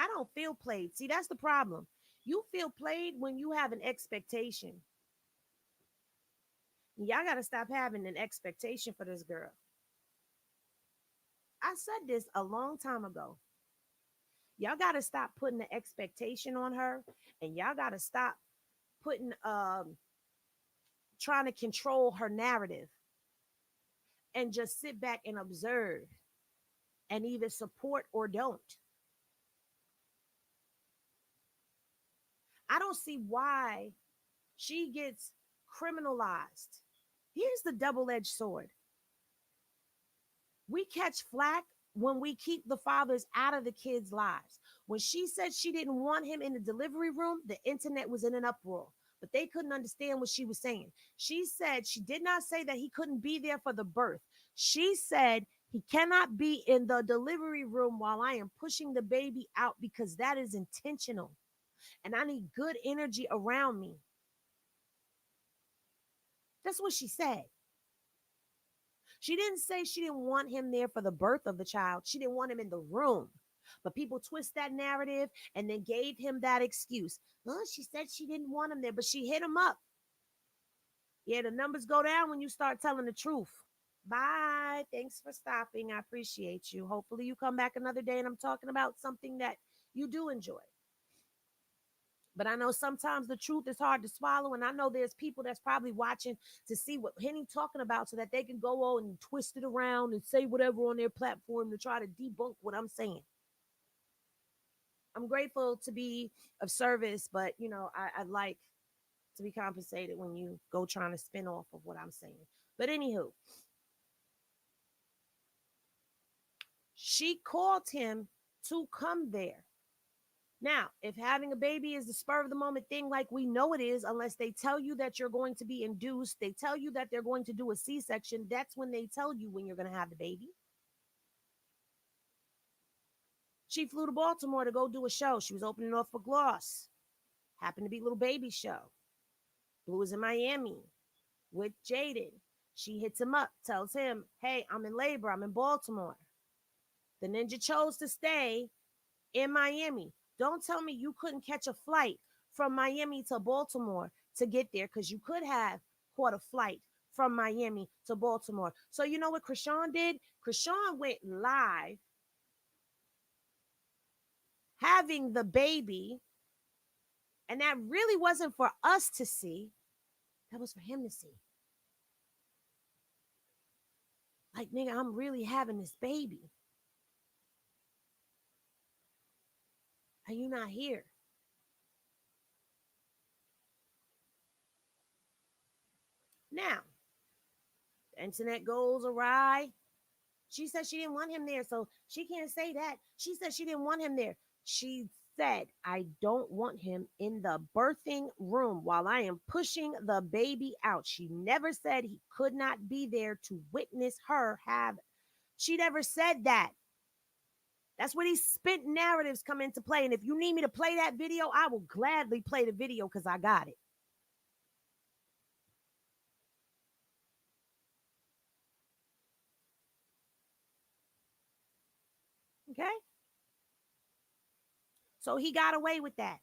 I don't feel played. See, that's the problem. You feel played when you have an expectation. Y'all got to stop having an expectation for this girl. I said this a long time ago. Y'all got to stop putting the expectation on her, and y'all got to stop putting trying to control her narrative and just sit back and observe and either support or don't. I don't see why she gets criminalized. Here's the double-edged sword. We catch flack when we keep the fathers out of the kids' lives. When she said she didn't want him in the delivery room, the internet was in an uproar, but they couldn't understand what she was saying. She said she did not say that he couldn't be there for the birth. She said he cannot be in the delivery room while I am pushing the baby out because that is intentional and I need good energy around me. That's what she said. She didn't say she didn't want him there for the birth of the child. She didn't want him in the room. But people twist that narrative and then gave him that excuse. Oh, she said she didn't want him there, but she hit him up. Yeah, the numbers go down when you start telling the truth. Bye. Thanks for stopping. I appreciate you. Hopefully, you come back another day and I'm talking about something that you do enjoy. But I know sometimes the truth is hard to swallow. And I know there's people that's probably watching to see what Henny talking about so that they can go on and twist it around and say whatever on their platform to try to debunk what I'm saying. I'm grateful to be of service, but I like to be compensated when you go trying to spin off of what I'm saying. But anywho, she called him to come there. Now, if having a baby is the spur of the moment thing, like we know it is, unless they tell you that you're going to be induced, they tell you that they're going to do a C section, that's when they tell you when you're going to have the baby. She flew to Baltimore to go do a show. She was opening off for Gloss. Happened to be a little baby show. Blue is in Miami with Jaden. She hits him up, tells him, hey, I'm in labor. I'm in Baltimore. The ninja chose to stay in Miami. Don't tell me you couldn't catch a flight from Miami to Baltimore to get there, because you could have caught a flight from Miami to Baltimore. So you know what Chrisean did? Chrisean went live having the baby, and that really wasn't for us to see. That was for him to see. Like, nigga, I'm really having this baby. Are you not here? Now, the internet goes awry. She said she didn't want him there, so she can't say that. She said she didn't want him there. She said, I don't want him in the birthing room while I am pushing the baby out. She never said he could not be there to witness her have. She never said that. That's where these spent narratives come into play. And if you need me to play that video, I will gladly play the video because I got it. Okay? So he got away with that.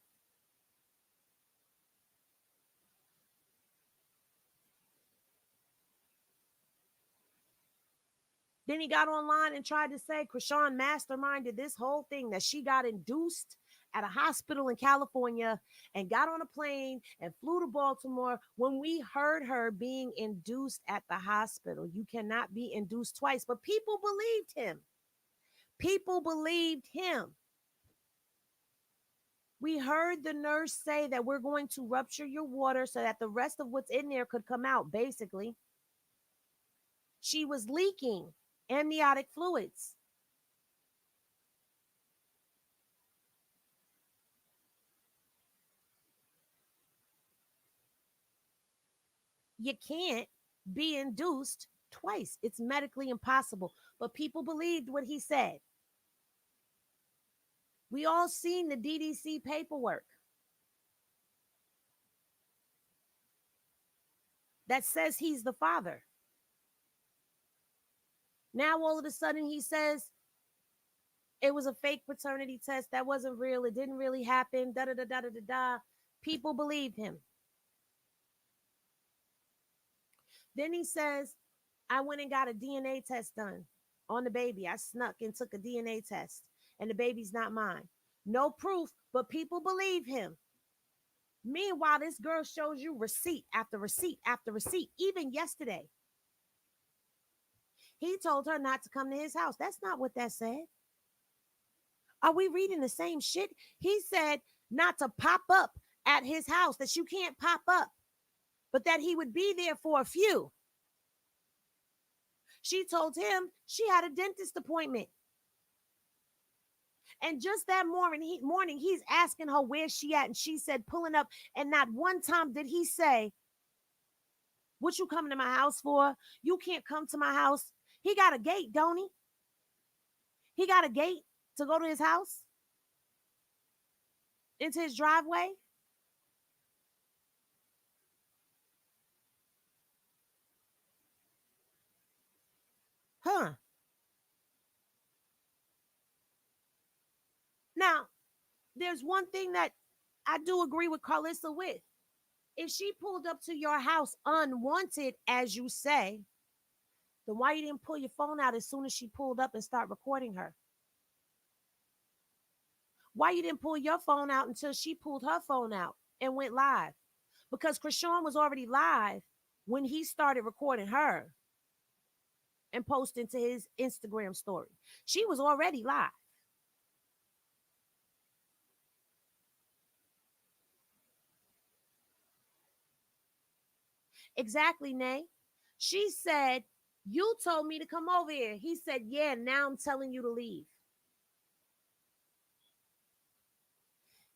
Then he got online and tried to say Chrisean masterminded this whole thing, that she got induced at a hospital in California and got on a plane and flew to Baltimore when we heard her being induced at the hospital. You cannot be induced twice, but people believed him. People believed him. We heard the nurse say that we're going to rupture your water so that the rest of what's in there could come out, basically. She was leaking amniotic fluids. You can't be induced twice. It's medically impossible. But people believed what he said. We all seen the DDC paperwork that says he's the father. Now all of a sudden he says it was a fake paternity test. That wasn't real. It didn't really happen. Da da da da da da da. People believed him. Then he says, I went and got a DNA test done on the baby. I snuck and took a DNA test, and the baby's not mine. No proof, but people believe him. Meanwhile, this girl shows you receipt after receipt after receipt. Even yesterday, he told her not to come to his house. That's not what that said. Are we reading the same shit? He said not to pop up at his house, that you can't pop up, but that he would be there for a few. She told him she had a dentist appointment. And just that morning, he's asking her where she at. And she said, pulling up. And not one time did he say, what you coming to my house for? You can't come to my house. He got a gate, don't he? He got a gate to go to his house? Into his driveway? Huh. Now, there's one thing that I do agree with Carlissa with. If she pulled up to your house unwanted, as you say, then why you didn't pull your phone out as soon as she pulled up and start recording her? Why you didn't pull your phone out until she pulled her phone out and went live? Because Chrisean was already live when he started recording her and posting to his Instagram story. She was already live. Exactly, Nay. She said, you told me to come over here. He said, yeah, now I'm telling you to leave.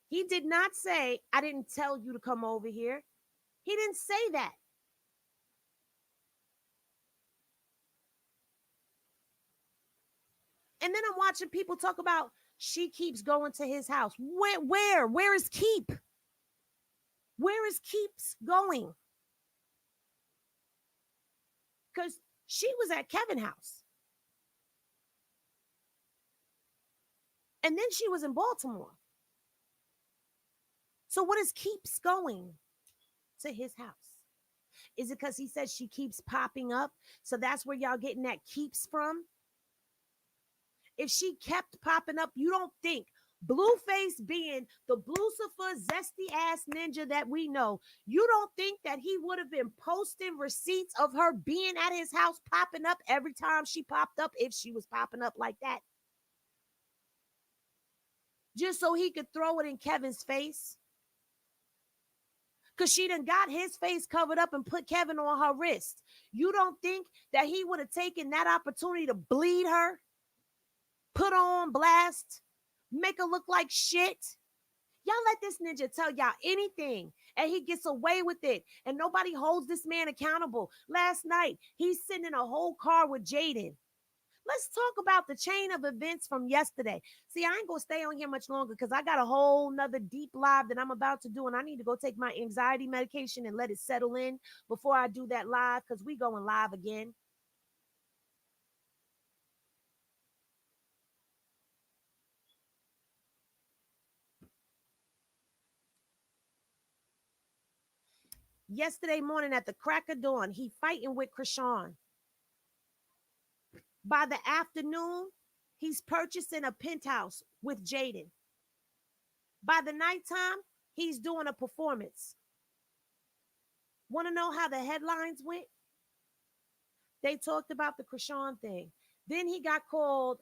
He did not say, I didn't tell you to come over here. He didn't say that. And then I'm watching people talk about she keeps going to his house. Where is Keep? Where is Keeps going? Because she was at Kevin's house. And then she was in Baltimore. So what is Keeps going to his house? Is it because he says she keeps popping up? So that's where y'all getting that Keeps from? If she kept popping up, you don't think Bluface being the Blucifer zesty ass ninja that we know, you don't think that he would have been posting receipts of her being at his house popping up every time she popped up if she was popping up like that? Just so he could throw it in Kevin's face? Because she done got his face covered up and put Kevin on her wrist. You don't think that he would have taken that opportunity to bleed her? Put on blast? Make her look like shit? Y'all let this ninja tell y'all anything and he gets away with it and nobody holds this man accountable. Last night, he's sitting in a whole car with Jaden. Let's talk about the chain of events from yesterday. See, I ain't gonna stay on here much longer because I got a whole nother deep live that I'm about to do, and I need to go take my anxiety medication and let it settle in before I do that live because we going live again. Yesterday morning at the crack of dawn, he fighting with Chrisean. By the afternoon, he's purchasing a penthouse with Jaden. By the nighttime, he's doing a performance. Want to know how the headlines went? They talked about the Chrisean thing. Then he got called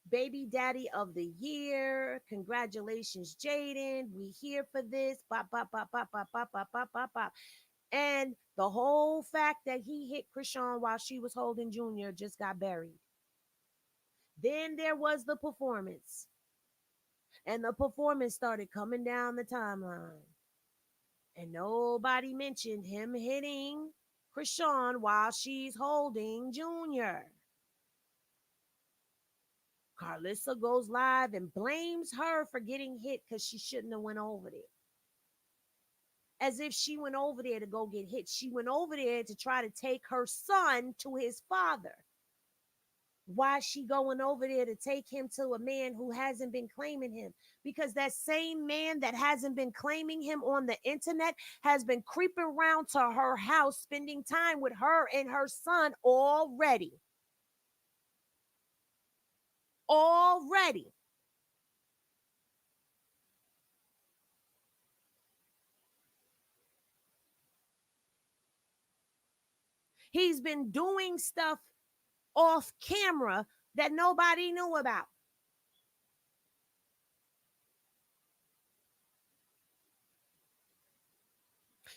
Baby Daddy of the Year. Congratulations, Jaden. We here for this. Bop, bop, bop, bop, bop, bop, bop, bop, bop, bop. And the whole fact that he hit Chrisean while she was holding Junior just got buried. Then there was the performance. And the performance started coming down the timeline. And nobody mentioned him hitting Chrisean while she's holding Junior. Carlissa goes live and blames her for getting hit because she shouldn't have went over there. As if she went over there to go get hit. She went over there to try to take her son to his father. Why is she going over there to take him to a man who hasn't been claiming him? Because that same man that hasn't been claiming him on the internet has been creeping around to her house, spending time with her and her son already. Already. He's been doing stuff off camera that nobody knew about.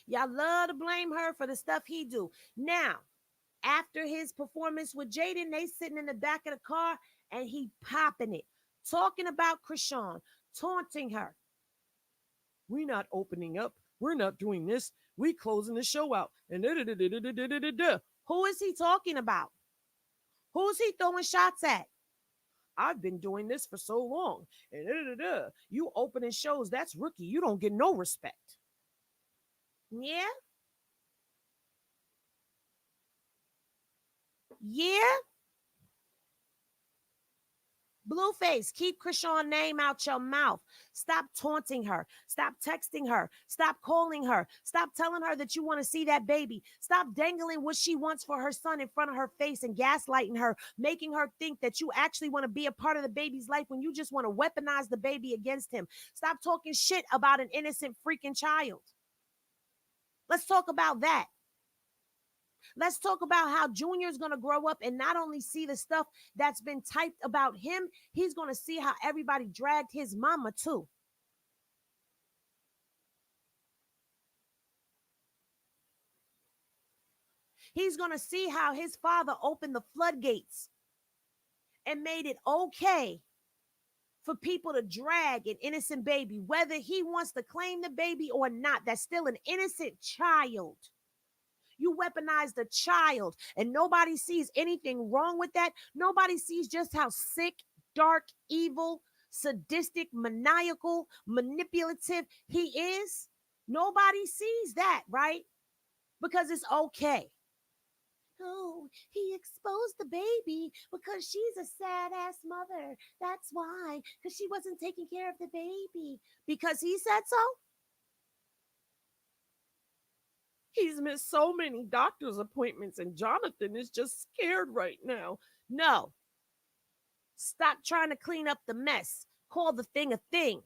Y'all love to blame her for the stuff he do. Now, after his performance with Jaden, they sitting in the back of the car and he popping it, talking about Chrisean, taunting her. We're not opening up. We're not doing this. We closing the show out. And who is he talking about? Who's he throwing shots at? I've been doing this for so long. And you opening shows, that's rookie. You don't get no respect. Yeah? Yeah? Bluface, keep Chrisean's name out your mouth. Stop taunting her. Stop texting her. Stop calling her. Stop telling her that you want to see that baby. Stop dangling what she wants for her son in front of her face and gaslighting her, making her think that you actually want to be a part of the baby's life when you just want to weaponize the baby against him. Stop talking shit about an innocent freaking child. Let's talk about that. Let's talk about how Junior's going to grow up and not only see the stuff that's been typed about him, he's going to see how everybody dragged his mama too. He's going to see how his father opened the floodgates and made it okay for people to drag an innocent baby, whether he wants to claim the baby or not. That's still an innocent child. You weaponize the child, and nobody sees anything wrong with that. Nobody sees just how sick, dark, evil, sadistic, maniacal, manipulative he is. Nobody sees that, right? Because it's okay. Oh, he exposed the baby because she's a sad ass mother. That's why, because she wasn't taking care of the baby. Because he said so? He's missed so many doctor's appointments, and Jonathan is just scared right now. No. Stop trying to clean up the mess. Call the thing a thing.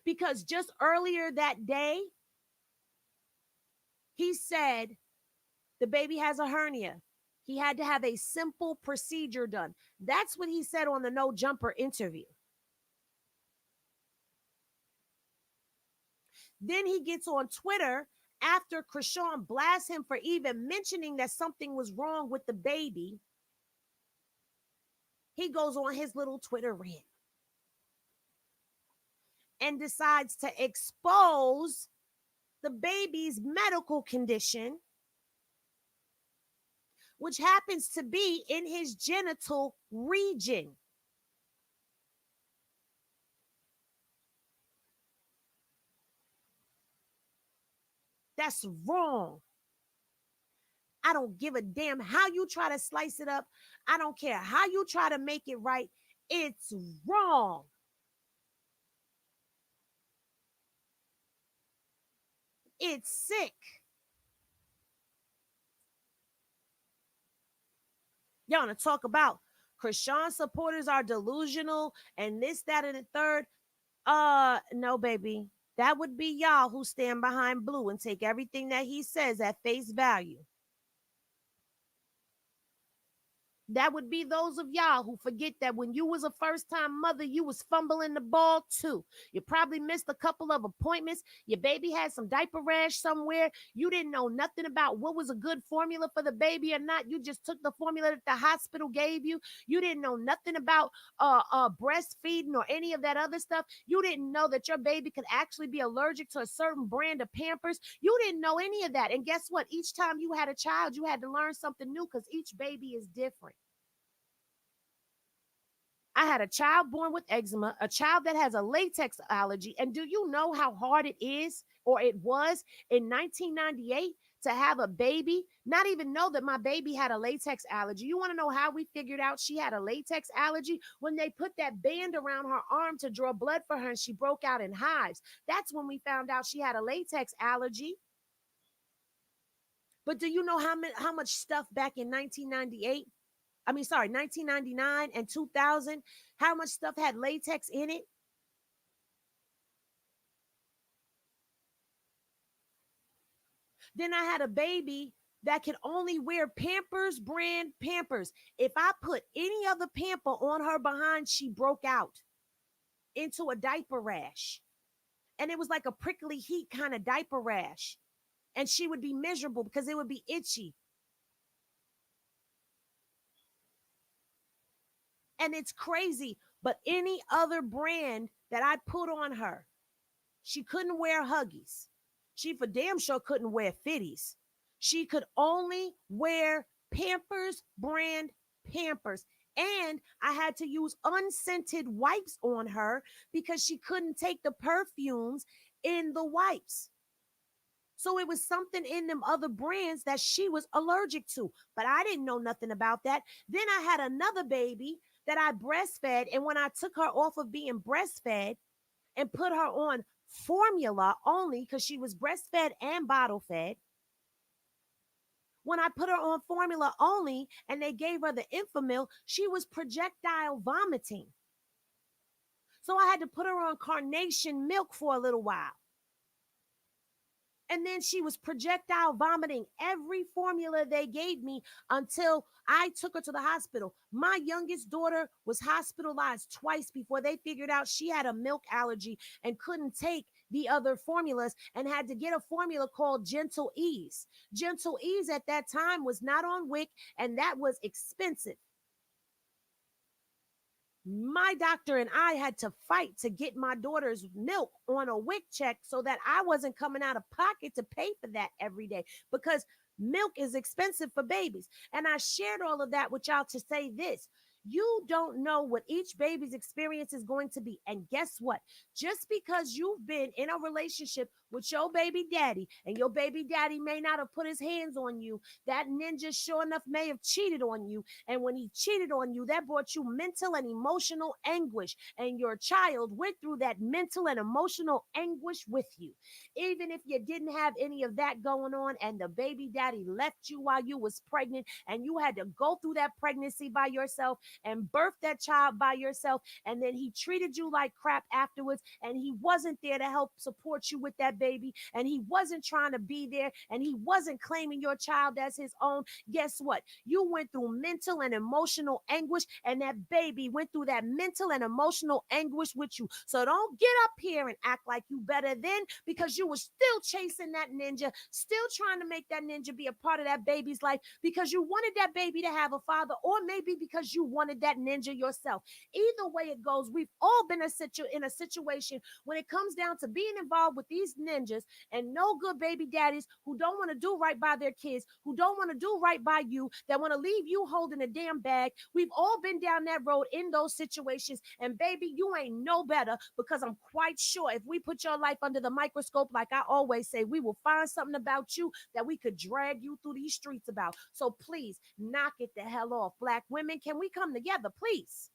Because just earlier that day, he said the baby has a hernia. He had to have a simple procedure done. That's what he said on the No Jumper interview. Then he gets on Twitter after Chrisean blasts him for even mentioning that something was wrong with the baby. He goes on his little Twitter rant and decides to expose the baby's medical condition, which happens to be in his genital region. That's wrong. I don't give a damn how you try to slice it up. I don't care how you try to make it right. It's wrong. It's sick. Y'all want to talk about Chrisean supporters are delusional and this, that, and the third? No, baby. That would be y'all who stand behind Blue and take everything that he says at face value. That would be those of y'all who forget that when you was a first-time mother, you was fumbling the ball too. You probably missed a couple of appointments. Your baby had some diaper rash somewhere. You didn't know nothing about what was a good formula for the baby or not. You just took the formula that the hospital gave you. You didn't know nothing about breastfeeding or any of that other stuff. You didn't know that your baby could actually be allergic to a certain brand of Pampers. You didn't know any of that. And guess what? Each time you had a child, you had to learn something new because each baby is different. I had a child born with eczema, a child that has a latex allergy. And do you know how hard it is, or it was in 1998 to have a baby, not even know that my baby had a latex allergy? You want to know how we figured out she had a latex allergy? When they put that band around her arm to draw blood for her and she broke out in hives. That's when we found out she had a latex allergy. But do you know how much stuff back in 1999 and 2000, how much stuff had latex in it? Then I had a baby that could only wear Pampers brand Pampers. If I put any other pamper on her behind, she broke out into a diaper rash. And it was like a prickly heat kind of diaper rash. And she would be miserable because it would be itchy. And it's crazy. But any other brand that I put on her, she couldn't wear Huggies. She for damn sure couldn't wear Fitties. She could only wear Pampers brand Pampers. And I had to use unscented wipes on her because she couldn't take the perfumes in the wipes. So it was something in them other brands that she was allergic to. But I didn't know nothing about that. Then I had another baby that I breastfed. And when I took her off of being breastfed and put her on formula only, because she was breastfed and bottle fed, when I put her on formula only and they gave her the Infamil, she was projectile vomiting. So I had to put her on carnation milk for a little while. And then she was projectile vomiting every formula they gave me until I took her to the hospital. My youngest daughter was hospitalized twice before they figured out she had a milk allergy and couldn't take the other formulas and had to get a formula called Gentle Ease. Gentle Ease at that time was not on WIC, and that was expensive. My doctor and I had to fight to get my daughter's milk on a WIC check so that I wasn't coming out of pocket to pay for that every day because milk is expensive for babies. And I shared all of that with y'all to say this. You don't know what each baby's experience is going to be. And guess what? Just because you've been in a relationship with your baby daddy and your baby daddy may not have put his hands on you, that ninja sure enough may have cheated on you. And when he cheated on you, that brought you mental and emotional anguish. And your child went through that mental and emotional anguish with you. Even if you didn't have any of that going on and the baby daddy left you while you was pregnant and you had to go through that pregnancy by yourself and birth that child by yourself, and then he treated you like crap afterwards, and he wasn't there to help support you with that baby, and he wasn't trying to be there, and he wasn't claiming your child as his own. Guess what? You went through mental and emotional anguish, and that baby went through that mental and emotional anguish with you. So don't get up here and act like you better than, because you were still chasing that ninja, still trying to make that ninja be a part of that baby's life because you wanted that baby to have a father, or maybe because you wanted that ninja yourself. Either way it goes, we've all been in a situation when it comes down to being involved with these ninjas and no good baby daddies who don't want to do right by their kids, who don't want to do right by you, that want to leave you holding a damn bag. We've all been down that road in those situations. And baby, you ain't no better, because I'm quite sure if we put your life under the microscope, like I always say, we will find something about you that we could drag you through these streets about. So please knock it the hell off. Black women, can we come together, please?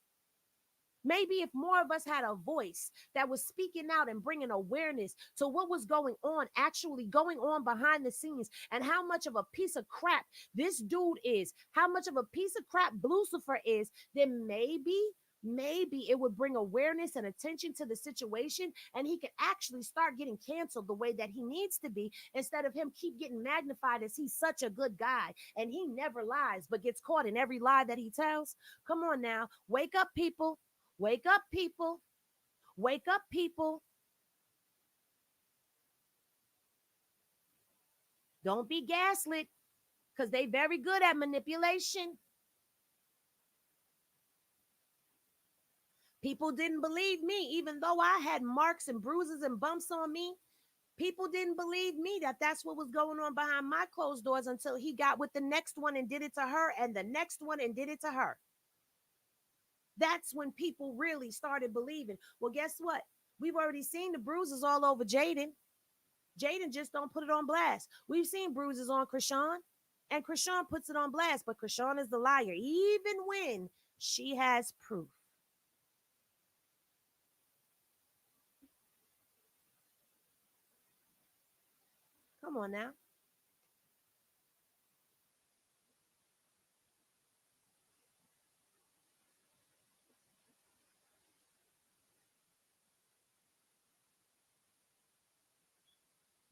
Maybe if more of us had a voice that was speaking out and bringing awareness to what was going on, actually going on behind the scenes, and how much of a piece of crap this dude is, how much of a piece of crap Blucifer is, then maybe it would bring awareness and attention to the situation, and he could actually start getting canceled the way that he needs to be, instead of him keep getting magnified as he's such a good guy and he never lies but gets caught in every lie that he tells. Come on now, wake up, people. Wake up, people. Wake up, people. Don't be gaslit, because they very good at manipulation. People didn't believe me, even though I had marks and bruises and bumps on me. People didn't believe me that that's what was going on behind my closed doors, until he got with the next one and did it to her, and the next one and did it to her. That's when people really started believing. Well, guess what? We've already seen the bruises all over Jaden. Jaden just don't put it on blast. We've seen bruises on Chrisean, and Chrisean puts it on blast, but Chrisean is the liar, even when she has proof. Come on now.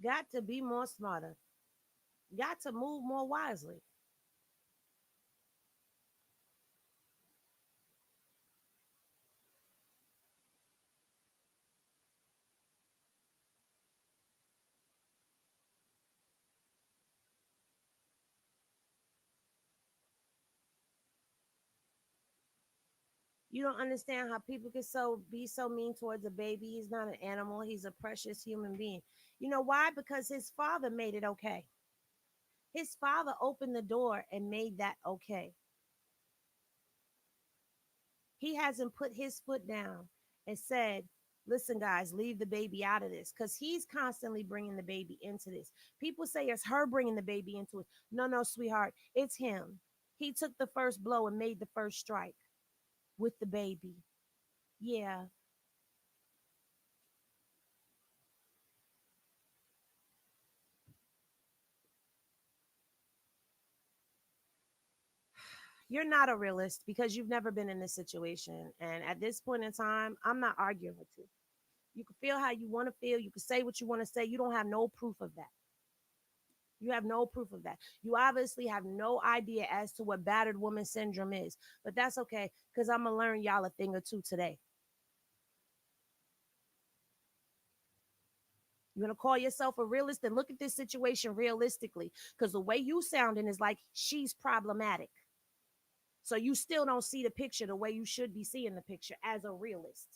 Got to be more smarter. Got to move more wisely. You don't understand how people can be so mean towards a baby. He's not an animal. He's a precious human being. You know why? Because his father made it okay. His father opened the door and made that okay. He hasn't put his foot down and said, listen, guys, leave the baby out of this, because he's constantly bringing the baby into this. People say it's her bringing the baby into it. No, no, sweetheart, it's him. He took the first blow and made the first strike with the baby. Yeah, you're not a realist because you've never been in this situation. And at this point in time, I'm not arguing with you. You can feel how you want to feel. You can say what you want to say. You don't have no proof of that. You have no proof of that. You obviously have no idea as to what battered woman syndrome is, but that's okay, because I'm going to learn y'all a thing or two today. You're going to call yourself a realist and look at this situation realistically, because the way you sounding is like she's problematic. So you still don't see the picture the way you should be seeing the picture as a realist.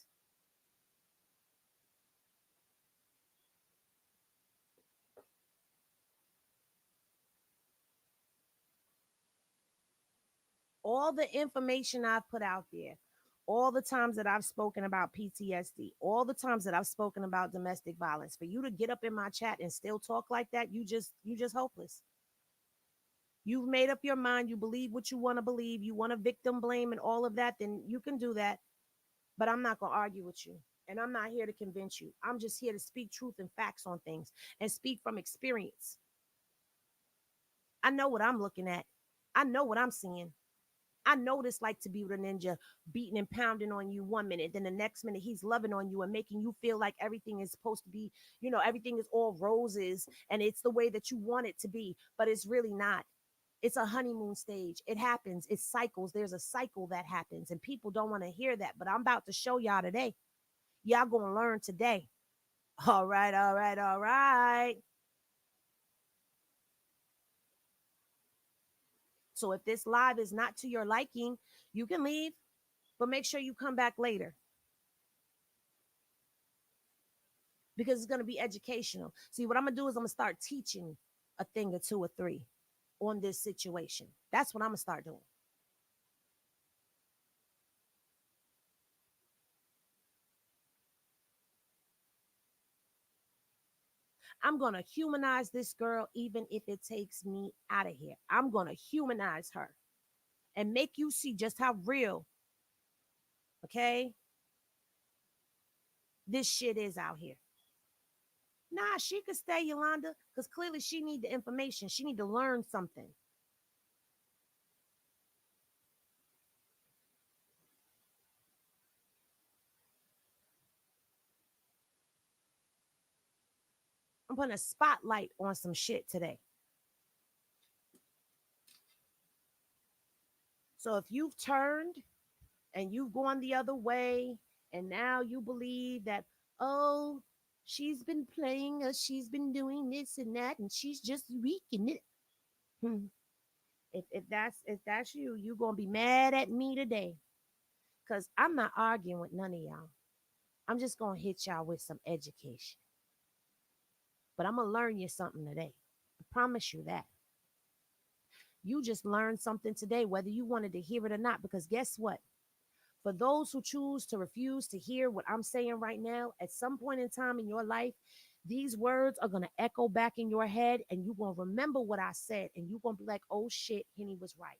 All the information I've put out there, all the times that I've spoken about PTSD, all the times that I've spoken about domestic violence, for you to get up in my chat and still talk like that, you just hopeless. You've made up your mind, you believe what you want to believe, you want to victim blame and all of that, then you can do that. But I'm not going to argue with you. And I'm not here to convince you. I'm just here to speak truth and facts on things and speak from experience. I know what I'm looking at. I know what I'm seeing. I know what it's like to be with a ninja beating and pounding on you 1 minute. Then the next minute he's loving on you and making you feel like everything is supposed to be, everything is all roses and it's the way that you want it to be. But it's really not. It's a honeymoon stage. It happens. It cycles. There's a cycle that happens. And people don't want to hear that. But I'm about to show y'all today. Y'all gonna learn today. All right, all right, all right. So if this live is not to your liking, you can leave, but make sure you come back later because it's gonna be educational. See, what I'm gonna do is I'm gonna start teaching a thing or two or three on this situation. That's what I'm gonna start doing. I'm gonna humanize this girl, even if it takes me out of here. I'm gonna humanize her and make you see just how real, okay, this shit is out here. Nah, she could stay, Yolanda, because clearly she need the information. She need to learn something. I'm putting a spotlight on some shit today. So if you've turned and you've gone the other way, and now you believe that, oh, she's been playing us, she's been doing this and that, and she's just weak in it. Hmm. If that's you, you're gonna be mad at me today. Cause I'm not arguing with none of y'all. I'm just gonna hit y'all with some education. But I'm gonna learn you something today. I promise you that. You just learned something today, whether you wanted to hear it or not. Because guess what? For those who choose to refuse to hear what I'm saying right now, at some point in time in your life, these words are going to echo back in your head and you're going to remember what I said and you're going to be like, oh shit, Henny was right.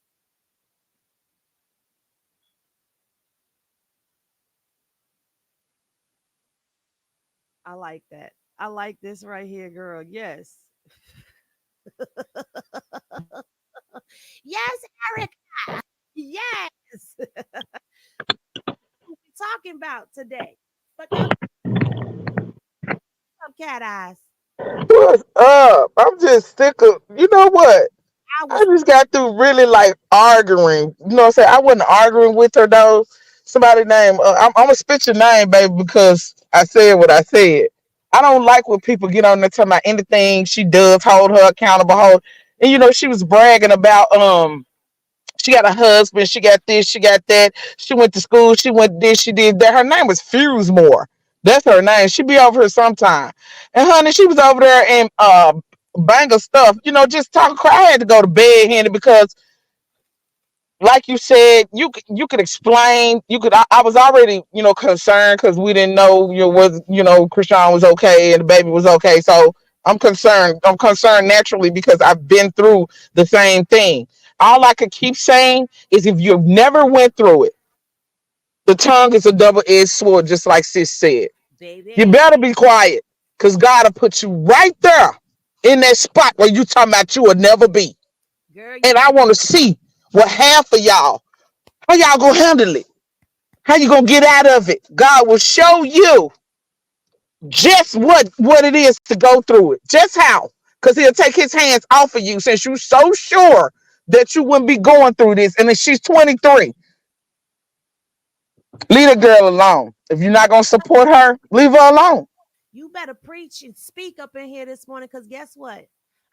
I like that. I like this right here, girl. Yes. Yes, Eric. Yes. What we talking about today? But up, cat eyes. What's up? I'm just sick of, you know what? I I was just got through really like arguing. You know what I'm saying? I wasn't arguing with her though. Somebody named, I'm gonna spit your name, baby, because I said what I said. I don't like when people get on there talking about anything she does, hold her accountable, and she was bragging about, she got a husband. She got this. She got that. She went to school. She went this. She did that. Her name was Fusemore. That's her name. She be over here sometime. And honey, she was over there and bang stuff. Just talking. I had to go to bed, Henny, because like you said, you could explain. I was already concerned because we didn't know was Chrisean was okay and the baby was okay. So I'm concerned. I'm concerned naturally because I've been through the same thing. All I could keep saying is if you've never went through it, the tongue is a double-edged sword, just like sis said. You baby. better be quiet because God will put you right there in that spot where you talking about you will never be. Girl, you And I want to see what half of y'all, how y'all gonna handle it. How you gonna get out of it? God will show you just what it is to go through it. Just how. Because he'll take his hands off of you since you're so sure that you wouldn't be going through this. And if she's 23, leave the girl alone. If you're not gonna support her, leave her alone. better preach and speak up in here this morning because guess what?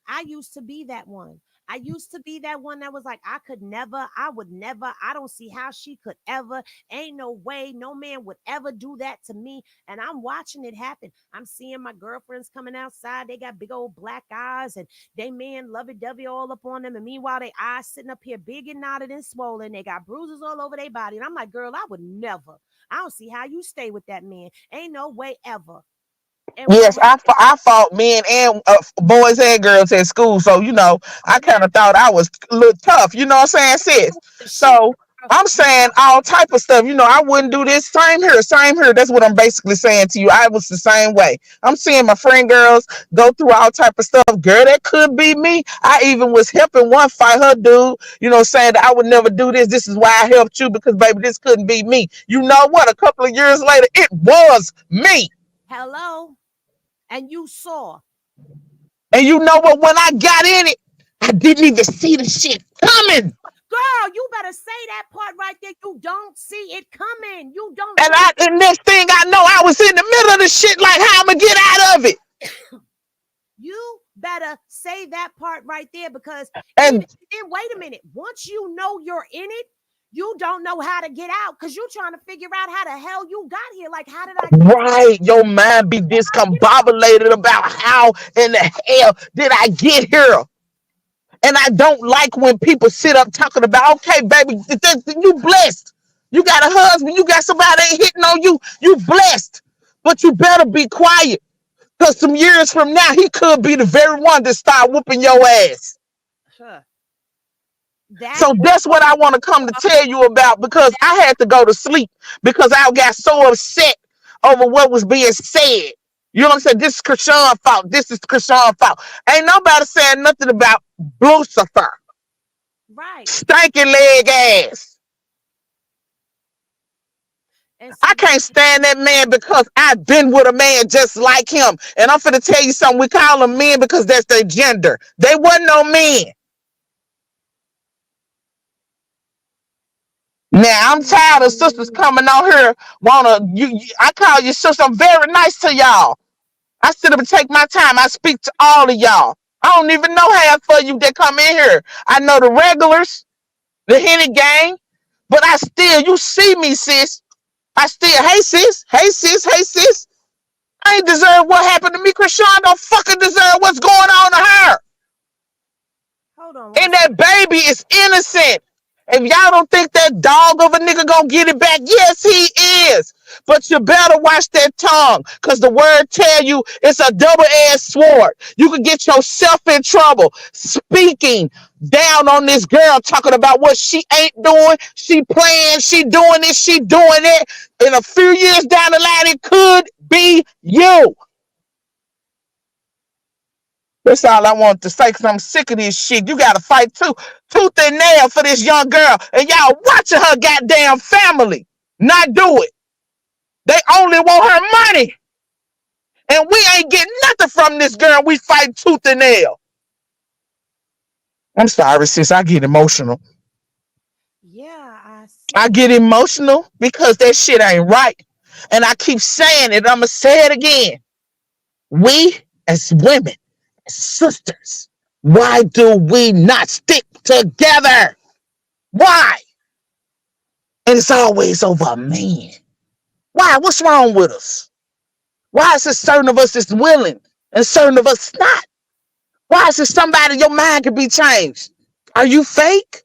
I used to be that one. I used to be that one that was like, I could never, I would never, I don't see how she could ever, ain't no way, no man would ever do that to me. And I'm watching it happen. I'm seeing my girlfriends coming outside. They got big old black eyes and they man lovey dovey all up on them. And meanwhile, they eyes sitting up here big and knotted and swollen. They got bruises all over their body. And I'm like, girl, I would never. I don't see how you stay with that man. Ain't no way ever. And what Yes, happened? I fought men and boys and girls at school. So, I Oh, yeah. kind of thought I was a little tough. You know what I'm saying, sis? The shit. So Girl. I'm saying all type of stuff. I wouldn't do this. Same here, same here. That's what I'm basically saying to you. I was the same way. I'm seeing my friend girls go through all type of stuff. Girl, that could be me. I even was helping one fight her dude, saying that I would never do this. This is why I helped you because, baby, this couldn't be me. You know what? A couple of years later, it was me. Hello. And you saw. And you know what? When I got in it, I didn't even see the shit coming. Girl, you better say that part right there. You don't see it coming. You don't And know. next thing I know, I was in the middle of the shit like how I'm gonna get out of it. You better say that part right there because even And then, wait a minute. Once you know you're in it, you don't know how to get out because you're trying to figure out how the hell you got here. Like, how did I get right, your mind be discombobulated about how in the hell did I get here? And I don't like when people sit up talking about, okay, baby, you blessed. You got a husband, you got somebody ain't hitting on you, you blessed. But you better be quiet. Because some years from now, he could be the very one that start whooping your ass. Huh. That So that's what I want to come to tell you about because I had to go to sleep because I got so upset over what was being said. You know what I'm saying? This is Chrisean's fault. This is Chrisean's fault. Ain't nobody saying nothing about Bluface. right. Stanky leg ass. And I see that can't stand that man because I've been with a man just like him. And I'm finna tell you something. We call them men because that's their gender. They wasn't no men. Now I'm tired of sisters coming on here. I call you sister. I'm very nice to y'all. I sit up and take my time. I speak to all of y'all. I don't even know half of you that come in here. I know the regulars, the Henny gang, but I still, you see me, sis. I still, hey sis, hey sis, hey sis. I ain't deserve what happened to me. Chrisean don't fucking deserve what's going on to her. hold on one And second. that baby is innocent. If y'all don't think that dog of a nigga gonna get it back, yes, he is. But you better watch that tongue, because the word tell you it's a double-edged sword. You could get yourself in trouble speaking down on this girl, talking about what she ain't doing, she playing, she doing this, she doing it. In a few years down the line, it could be you. That's all I want to say because I'm sick of this shit. You got to fight tooth and nail for this young girl. And y'all watching her goddamn family not do it. They only want her money. And we ain't getting nothing from this girl. We fight tooth and nail. I'm sorry, sis. I get emotional. Yeah, I I see. get emotional because that shit ain't right. And I keep saying it. I'm going to say it again. We as women, as sisters, why do we not stick together? Why? And it's always over a man. Why? What's wrong with us? Why is it certain of us is willing and certain of us not? Why is it somebody your mind can be changed? Are you fake?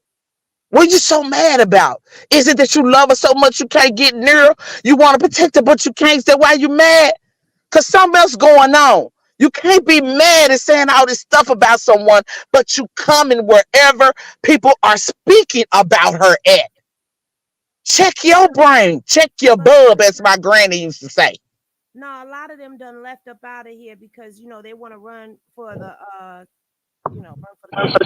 What are you so mad about? Is it that you love her so much you can't get near her? You want to protect her, but you can't. Is that why you mad? Because something else going on. You can't be mad and saying all this stuff about someone, but you coming wherever people are speaking about her at. Check your brain. Check your But bub, as my granny used to say. no, a lot of them done left up out of here because they want to run for the run for the queen.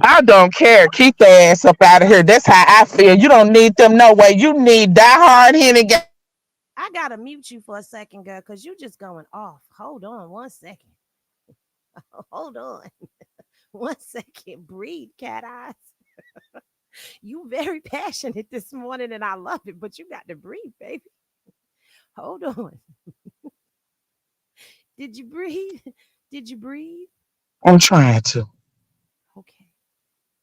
I don't care. Keep their ass up out of here. That's how I feel. You don't need them no way. You need diehard Henny. I gotta mute you for a second, girl, because you just going off. Hold on one second. Hold on. One second. Breathe, cat eyes. You very passionate this morning and I love it, but you got to breathe, baby. Hold on. Did you breathe? Did you breathe? I'm trying to. Okay.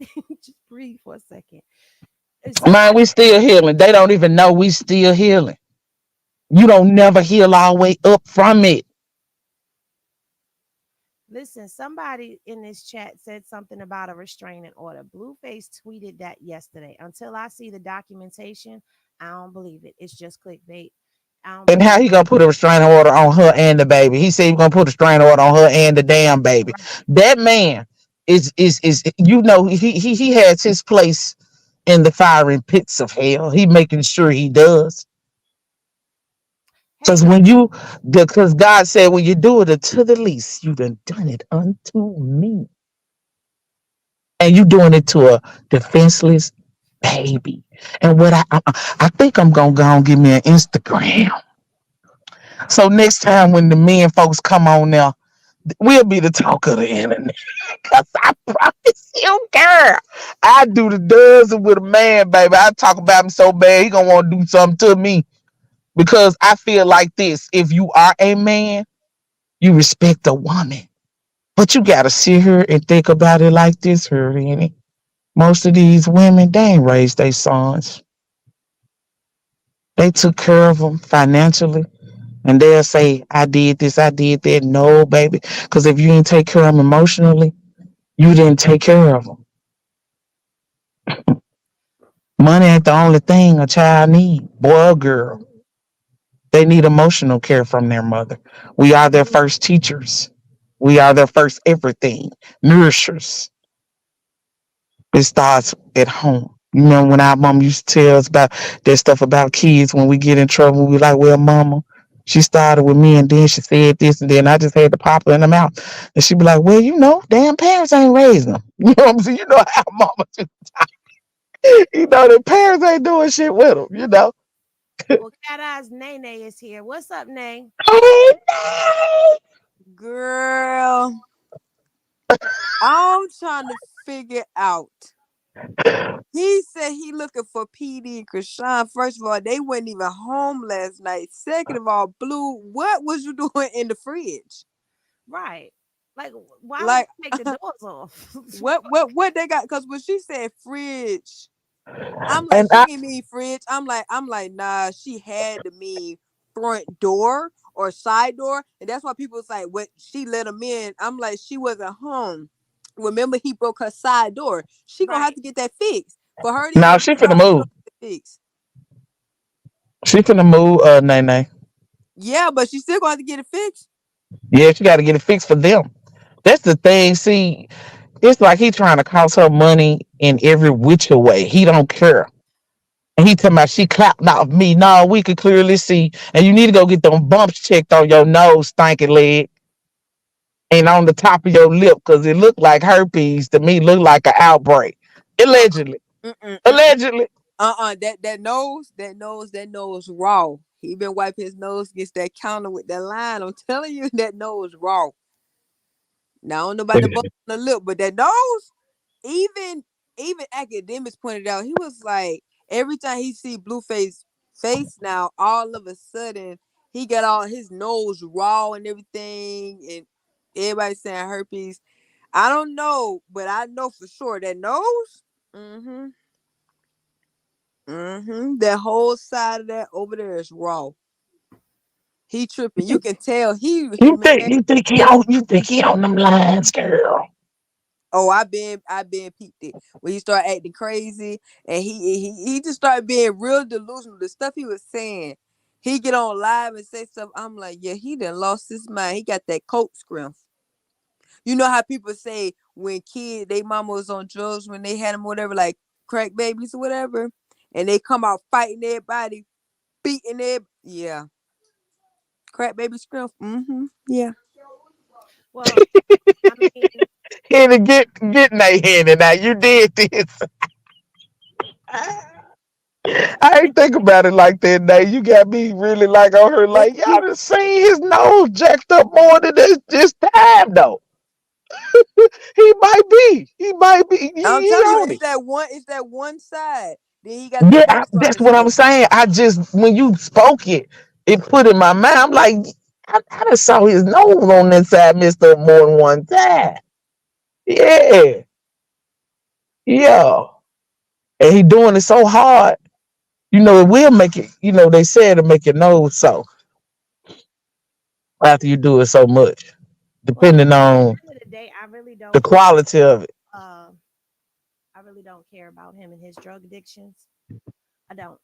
Just breathe for a second. Somebody Man, we still healing. They don't even know we still healing. You don't never heal all the way up from it. Listen, somebody in this chat said something about a restraining order. Blueface tweeted that yesterday. Until I see the documentation, I don't believe it. It's just clickbait. I don't And believe how he gonna put a restraining order on her and the baby? He said he gonna put a restraining order on her and the damn baby. it. That man is he has his place in the firing pits of hell. He making sure he does. Hey, Because because God said, when you do it to the least, you done it unto me. And you doing it to a defenseless baby. And I think I'm gonna go and give me an Instagram. So next time when the men folks come on there, we'll be the talk of the internet. Cause I promise you, girl, I do the dozen with a man, baby. I talk about him so bad, he gonna want to do something to me. Because I feel like this: if you are a man, you respect a woman. But you gotta sit here and think about it like this, Henry. Most of these women, they ain't raised their sons. They took care of them financially. And they'll say, I did this, I did that. No, baby. Because if you didn't take care of them emotionally, you didn't take care of them. Money ain't the only thing a child need, boy or girl. They need emotional care from their mother. We are their first teachers. We are their first everything, nourishers. It starts at home. You remember when our mom used to tell us about that stuff about kids when we get in trouble, we like, well, mama, she started with me and then she said this and then I just had to pop her in the mouth. And she'd be like, well, damn parents ain't raising them. You know what I'm saying? You know how mama, the parents ain't doing shit with them. well, Cat Eyes Nene is here. What's up, Nay? Oh, Girl, I'm trying to figure out. He said he looking for PD and Chrisean. First of all, they weren't even home last night. Second of all, Blue, what was you doing in the fridge? Right. Like, why would Like, you take the doors off? what they got? Because when she said fridge, I'm like, and she didn't mean fridge. I'm like, nah, she had to mean front door or side door. And that's why people was like, what, she let him in. I'm like, she wasn't home. Remember, he broke her side door. She gonna have Right. to get that fixed. For her to now even she be finna home, she move. gonna get it fixed. She finna move, Nene. Yeah, but she still gonna have to get it fixed. Yeah, she got to get it fixed for them. That's the thing. See, it's like he trying to cost her money in every which way. He don't care. And he talking about she clapped off me. No, we could clearly see. And you need to go get them bumps checked on your nose, stinky leg, and on the top of your lip, because it looked like herpes to me. Looked like an outbreak. Allegedly. Mm-mm, mm-mm. Allegedly. That nose raw. He been wiping his nose against that counter with that line. I'm telling you, that nose raw. Now I don't know about the bump on the lip, but that nose, even even academics pointed out, he was like, every time he see Blueface face now, all of a sudden he got all his nose raw and everything, and everybody saying herpes. I don't know, but I know for sure that nose. Mm-hmm. Mm-hmm. That whole side of that over there is raw. He tripping. You can tell man. You think he on them lines, girl? Oh, I been peeped it when he started acting crazy, and he just started being real delusional. The stuff he was saying, he get on live and say stuff. I'm like, yeah, he done lost his mind. He got that coke scrim. You know how people say when they mama was on drugs when they had them whatever, like crack babies or whatever, and they come out fighting everybody, beating their, yeah, crack baby scrim. Mm-hmm. Yeah. Well, I mean, Henny, get in that Henny now. You did this. I ain't think about it like that. Now you got me really like on her. And Like y'all done seen his nose jacked up more than this time though. He might be. He might be. I'm He telling you, on it's it. that one side. Then he got the Yeah, bumps on that's his what I'm lip. saying. I just when you spoke it, it put in my mind. I'm like, I just saw his nose on that side messed up more than one time. Yeah, Yeah. And he doing it so hard, it will make it, they said to make your nose so after you do it so much, Well, depending at on the end of the day, the quality of it. uh I really don't care about him and his drug addictions. I don't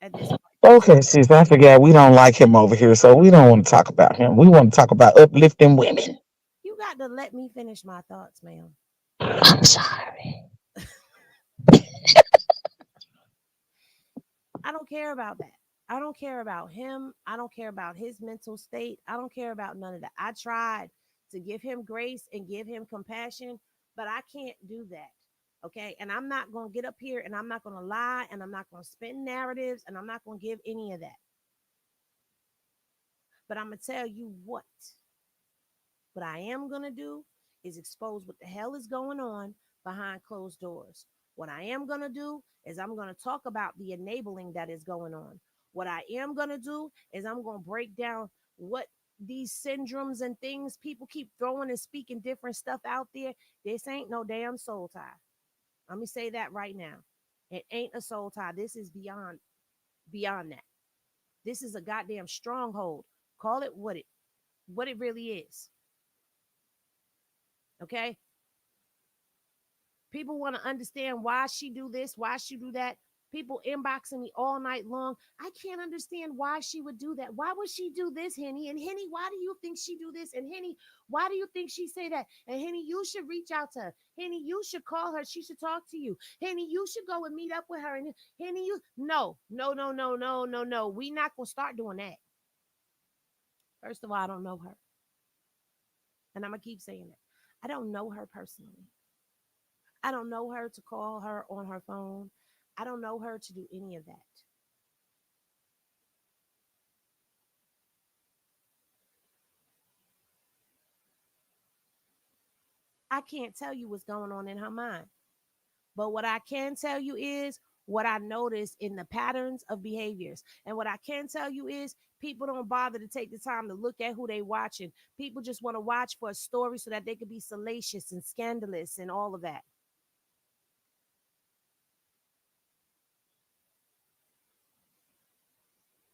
at this point. That's Okay, sis, I forgot we don't like him over here, so we don't want to talk about him. We want to talk about uplifting women. you got to let me finish my thoughts, ma'am. I'm sorry. I don't care about that. I don't care about him. I don't care about his mental state. I don't care about none of that. I tried to give him grace and give him compassion, but I can't do that. Okay. And I'm not going to get up here and I'm not going to lie and I'm not going to spin narratives and I'm not going to give any of that. But I'm going to tell you what I am going to do is expose what the hell is going on behind closed doors. What I am going to do is I'm going to talk about the enabling that is going on. What I am going to do is I'm going to break down what these syndromes and things people keep throwing and speaking different stuff out there. This ain't no damn soul tie. Let me say that right now. It ain't a soul tie. This is beyond that. This is a goddamn stronghold. Call it what it really is. Okay? People want to understand why she do this, why she do that. People inboxing me all night long. I can't understand why she would do that. Why would she do this, Henny? And Henny, why do you think she do this? And Henny, why do you think she say that? And Henny, you should reach out to her. Henny, you should call her. She should talk to you. Henny, you should go and meet up with her. And Henny, you no, no, no, no, no, no, no. We not gonna start doing that. First of all, I don't know her, and I'm gonna keep saying that. I don't know her personally. I don't know her to call her on her phone. I don't know her to do any of that. I can't tell you what's going on in her mind. But what I can tell you is what I notice in the patterns of behaviors. And what I can tell you is people don't bother to take the time to look at who they watching. People just want to watch for a story so that they could be salacious and scandalous and all of that.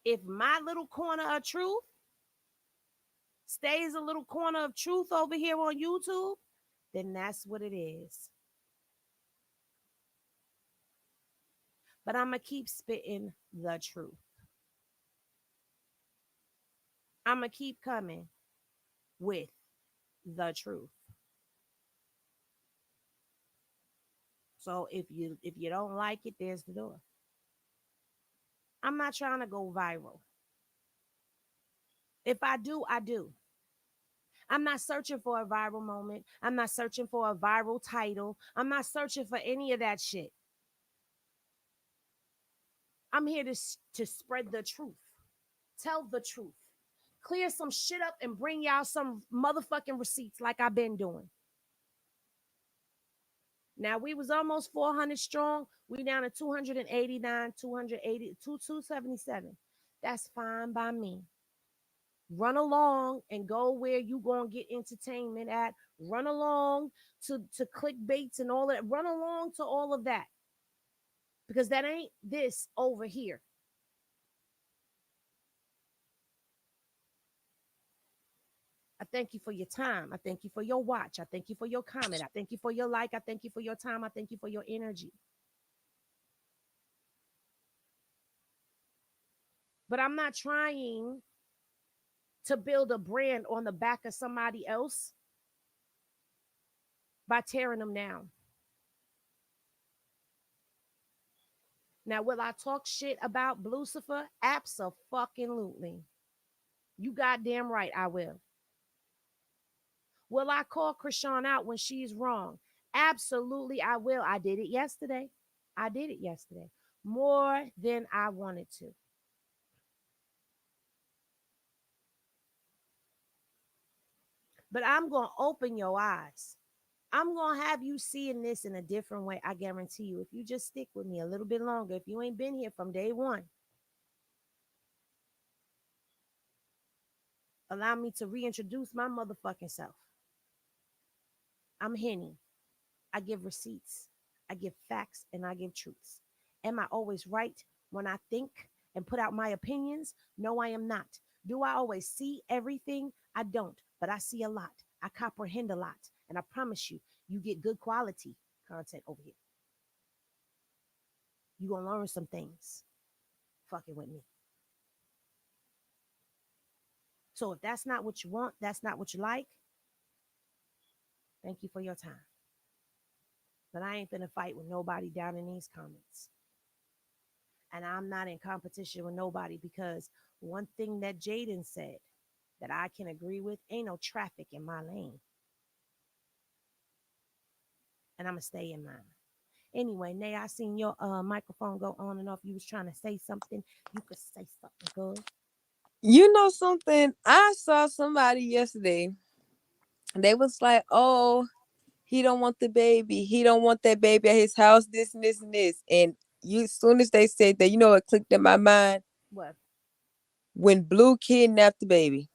If my little corner of truth stays a little corner of truth over here on YouTube, then that's what it is. But I'm going to keep spitting the truth. I'm going to keep coming with the truth. So if you don't like it, there's the door. I'm not trying to go viral. If I do, I do. I'm not searching for a viral moment. I'm not searching for a viral title. I'm not searching for any of that shit. I'm here to spread the truth. Tell the truth. Clear some shit up and bring y'all some motherfucking receipts like I've been doing. Now we was almost 400 strong. We down to 289, 280, 277. That's fine by me. Run along and go where you gonna get entertainment at. Run along to clickbaits and all that. Run along to all of that because that ain't this over here. I thank you for your time. I thank you for your watch. I thank you for your comment. I thank you for your like. I thank you for your time. I thank you for your energy. But I'm not trying to build a brand on the back of somebody else by tearing them down. Now, will I talk shit about Blucifer? Absolutely. You goddamn right I will. Will I call Chrisean out when she's wrong? Absolutely I will. I did it yesterday. I did it yesterday. More than I wanted to. But I'm going to open your eyes. I'm going to have you seeing this in a different way. I guarantee you. If you just stick with me a little bit longer, if you ain't been here from day one, allow me to reintroduce my motherfucking self. I'm Henny. I give receipts. I give facts and I give truths. Am I always right when I think and put out my opinions? No, I am not. Do I always see everything? I don't, but I see a lot. I comprehend a lot. And I promise you, you get good quality content over here. You're going to learn some things fucking with me. So if that's not what you want, that's not what you like, thank you for your time. But I ain't finna fight with nobody down in these comments. And I'm not in competition with nobody because one thing that Jaden said that I can agree with, ain't no traffic in my lane. And I'm gonna stay in mine. Anyway, Nay, I seen your microphone go on and off. You was trying to say something. You could say something, girl. You know something? I saw somebody yesterday. They was like, "Oh, he don't want the baby. He don't want that baby at his house. This and this and this." And you, as soon as they said that, you know, it clicked in my mind What? when Blue kidnapped the baby,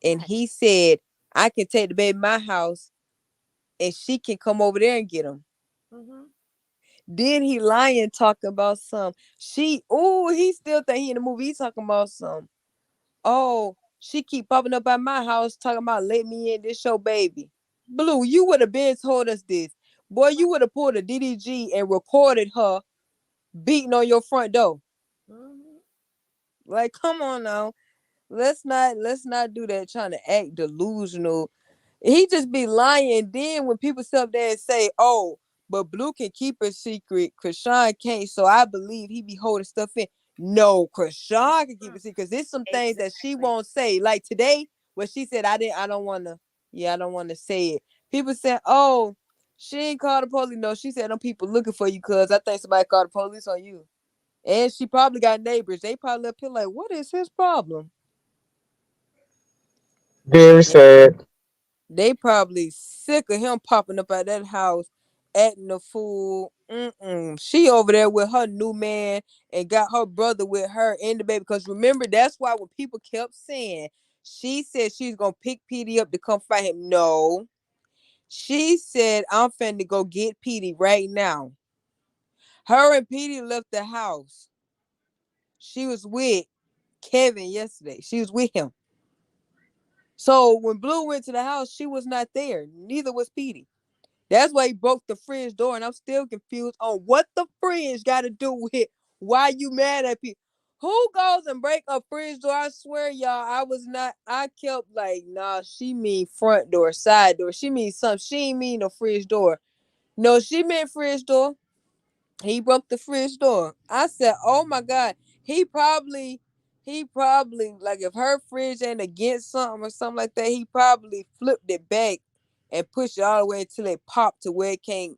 and Right. he said, "I can take the baby to my house, and she can come over there and get him." Mm-hmm. Then he lying talking about some he still think he in the movie. He talking about some, oh, she keep popping up at my house talking about let me in, this your baby. Blue, you would have been told us this. Boy, you would have pulled a DDG and recorded her beating on your front door. Mm-hmm. Like, come on now. Let's not do that trying to act delusional. He just be lying. Then when people sit up there and say, "Oh, but Blue can keep a secret, Chrisean can't," so I believe he be holding stuff in. No, Chrisean can keep a secret because there's some things that she Exactly. won't say. Like today, where she said, I don't wanna, yeah, I don't wanna say it." People said, "Oh, she ain't called the police." No, she said, "Them people looking for you, cuz I think somebody called the police on you." And she probably got neighbors. They probably up here like, what is his problem? Very sad. They probably sick of him popping up at that house acting a fool. She over there with her new man and got her brother with her and the baby. Because remember, that's why when people kept saying, she said she's going to pick Petey up to come fight him. No. She said, I'm finna go get Petey right now. Her and Petey left the house. She was with Kevin yesterday. She was with him. So when Blue went to the house, she was not there. Neither was Petey. That's why he broke the fridge door, and I'm still confused on what the fridge got to do with why you mad at people. Who goes and break a fridge door? I swear, y'all, I was not. I kept like, nah, she mean front door, side door. She mean something. She ain't mean no fridge door. No, she meant fridge door. He broke the fridge door. I said, oh my God. He probably like if her fridge ain't against something or something like that, he probably flipped it back and pushed it all the way until it popped to where it can't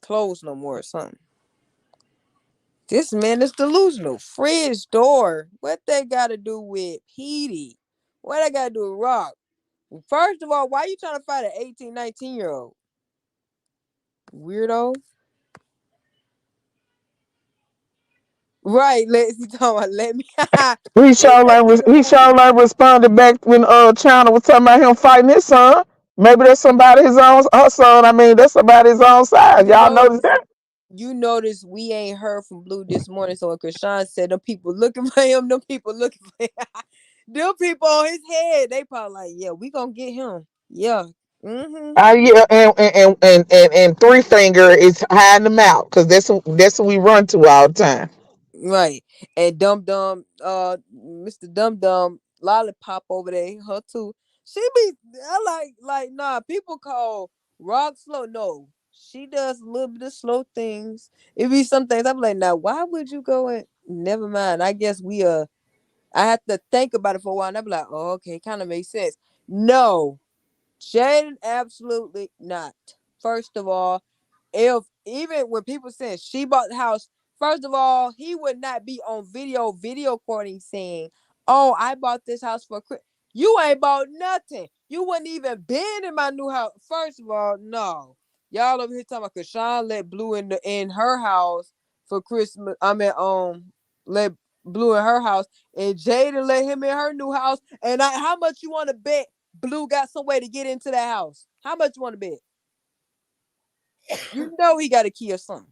close no more or something. This man is delusional. Fridge door. What they got to do with Petey? What they got to do with Rock? First of all, why you trying to fight an 18, 19-year-old? Weirdo. Right, let's you talking about let me. He said, "Get He on me." sure like responded back when China was talking about him fighting his son. Maybe that's somebody his own her son. I mean, that's somebody his own size. You Y'all notice notice, that? you notice we ain't heard from Blue this morning. So when Chrisean said them people looking for him, them people looking for him. Them people on his head, they probably like, yeah, we gonna get him. Yeah. Mm-hmm. Yeah, and Three Finger is hiding them out because that's what we run to all the time. Right. And Dum Dum, Mr. Dum Dum, Lollipop over there, her too. She be I like nah, people call Rock slow. No. She does a little bit of slow things. It be some things I'm like, now why would you go and never mind. I guess I have to think about it for a while and I'm like, oh, okay, kind of makes sense. No, Jaden, absolutely not. First of all, if even when people say she bought the house, first of all, he would not be on video recording saying, "Oh, I bought this house for Chris." You ain't bought nothing. You wouldn't even been in my new house. First of all, no. Y'all over here talking about Chrisean let Blue in her house for Christmas. I mean, let Blue in her house, and Jada let him in her new house. And how much you want to bet Blue got some way to get into that house? How much you want to bet? You know he got a key or something.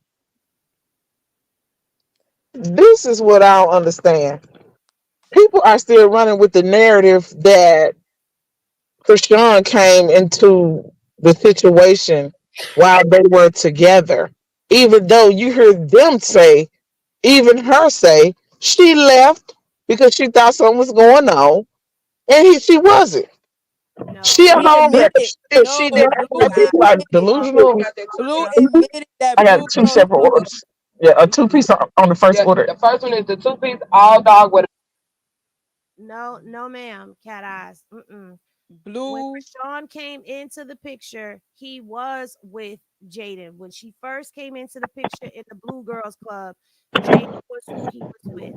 This is what I don't understand. People are still running with the narrative that Chrisean came into the situation while they were together, even though you hear them say, even her say, she left because she thought something was going on, and she wasn't. She No, a She homewrecker. admitted. She No, did. Blue People are admitted. delusional. Blue admitted that I got Blue two Girls separate Club. orders. Yeah, a two piece on the first order. The first one is the two piece all dog with. no, no, ma'am. Cat eyes. Mm-mm. When Blue. Krishan came into the picture, he was with Jaden. When she first came into the picture in the Blue Girls Club, Jaden was who he was with.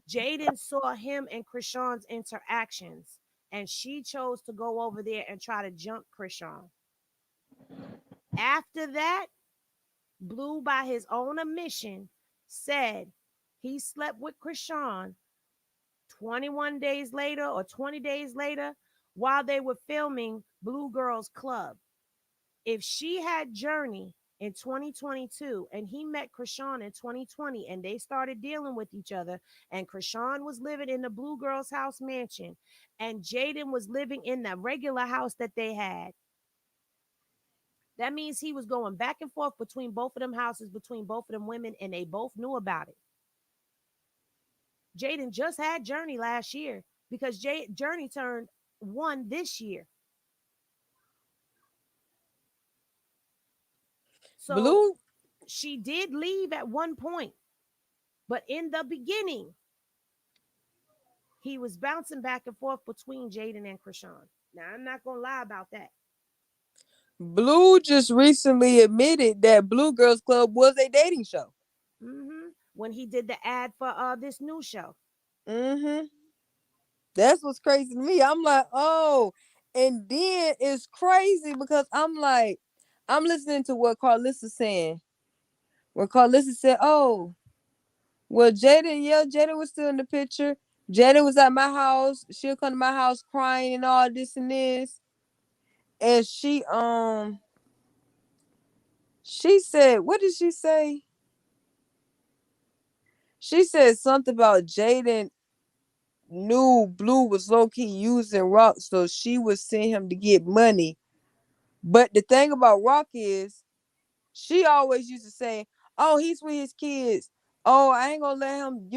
Jaden saw him and Krishan's interactions, and she chose to go over there and try to jump Krishan. After that, Blue, by his own admission, said he slept with Krishan 21 days later or 20 days later while they were filming Blue Girls Club. If she had Journey in 2022 and he met Krishan in 2020 and they started dealing with each other, and Krishan was living in the Blue Girls House mansion and Jaden was living in the regular house that they had, that means he was going back and forth between both of them houses, between both of them women, and they both knew about it. Jaden just had Journey last year because Journey turned 1 this year. So Blue. she did leave at one point, but in the beginning, he was bouncing back and forth between Jaden and Krishan. Now, I'm not going to lie about that. Blue just recently admitted that Blue Girls Club was a dating show. When he did the ad for this new show. Mm-hmm. That's what's crazy to me. I'm like, oh, and then it's crazy because I'm like, I'm listening to what Carlissa saying. Where Carlissa said, oh, well, Jaden, yeah, Jaden was still in the picture. Jaden was at my house. She'll come to my house crying and all this and this. And she said, what did she say? She said something about Jaden knew Blue was low key using Rock, so she would send him to get money. But the thing about Rock is, she always used to say, "Oh, he's with his kids. Oh, I ain't gonna let him.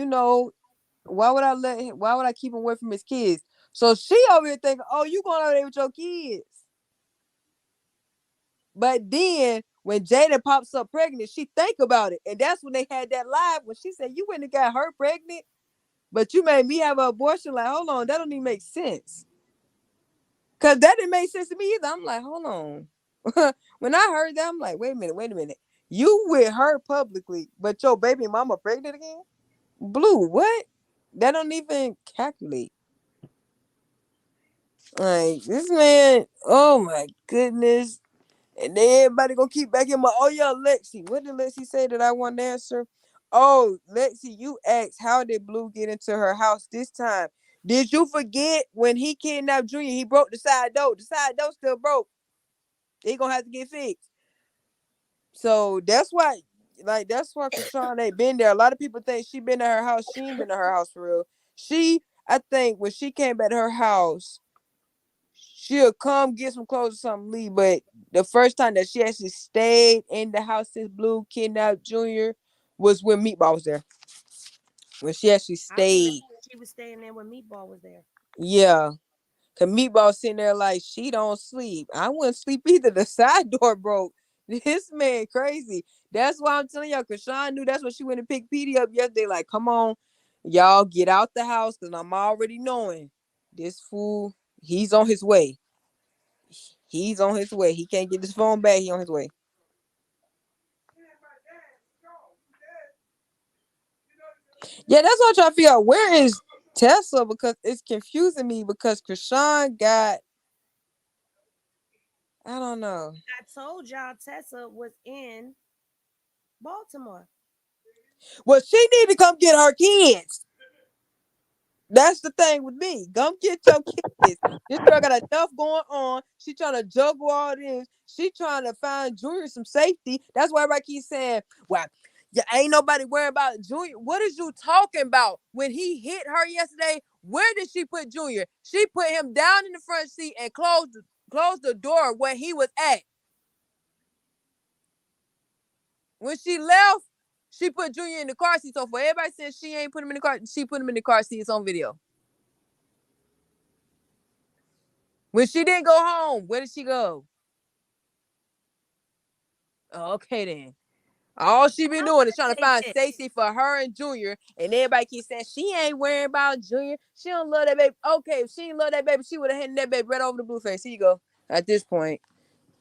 Why would I let him? Why would I keep him away from his kids?" So she over here thinking, "Oh, you going over there with your kids?" But then when Jada pops up pregnant, she think about it, and that's when they had that live when she said, "You went and got her pregnant, but you made me have an abortion." Like, hold on, that don't even make sense. Cause that didn't make sense to me either. I'm like, hold on. When I heard that, I'm like, wait a minute. You with her publicly, but your baby mama pregnant again? Blue, what? That don't even calculate. Like this man, oh my goodness. And then everybody gonna keep back in my, oh yeah, Lexi. What did Lexi say that I want to answer? Oh, Lexi, you asked how did Blue get into her house this time? Did you forget when he kidnapped Junior? He broke the side door. The side door still broke. He gonna have to get fixed. So that's why Krishan ain't been there. A lot of people think she been to her house. She ain't been to her house for real. I think when she came back to her house, she'll come get some clothes or something, leave. But the first time that she actually stayed in the house since Blue kidnapped Junior was when Meatball was there. When she actually I remember stayed. she was staying there when Meatball was there. Yeah. Cause Meatball sitting there like she don't sleep. I wouldn't sleep either. The side door broke. This man crazy. That's why I'm telling y'all. Cause Sean knew that's what she went and picked Petey up yesterday. Like, come on, y'all get out the house. Cause I'm already knowing this fool. He's on his way. He's on his way. He can't get his phone back. He on his way. Yeah, that's what I'm trying to figure out. Where is Tesla? Because it's confusing me. Because Krishan got, I don't know. I told y'all Tessa was in Baltimore. Well, she need to come get her kids. That's the thing with me. Come get your kids. This girl got enough going on. She trying to juggle all this. She trying to find Junior some safety. That's why everybody keeps saying, well, yeah, ain't nobody worried about Junior. What is you talking about? When he hit her yesterday, where did she put Junior? She put him down in the front seat and closed the door where he was at. When she left, she put Junior in the car seat. So for everybody saying she ain't put him in the car, she put him in the car seat. It's on video. When she didn't go home, where did she go? Oh, okay then. All she been doing is trying to find safety for her and Junior, and everybody keeps saying she ain't worrying about Junior. She don't love that baby. Okay, if she didn't love that baby, she would have handed that baby right over to Blueface. Here you go. At this point,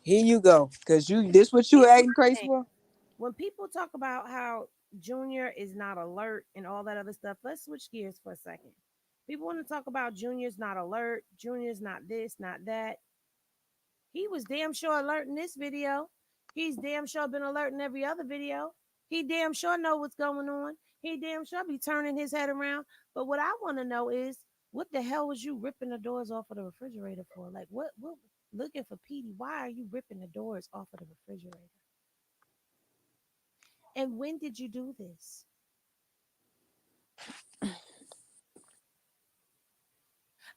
here you go, cause this what you acting crazy for. When people talk about how Junior is not alert and all that other stuff, let's switch gears for a second. People want to talk about Junior's not alert, Junior's not this, not that. He was damn sure alert in this video. He's damn sure been alert in every other video. He damn sure know what's going on. He damn sure be turning his head around. But what I want to know is, what the hell was you ripping the doors off of the refrigerator for? Like, what looking for Petey, why are you ripping the doors off of the refrigerator? And when did you do this?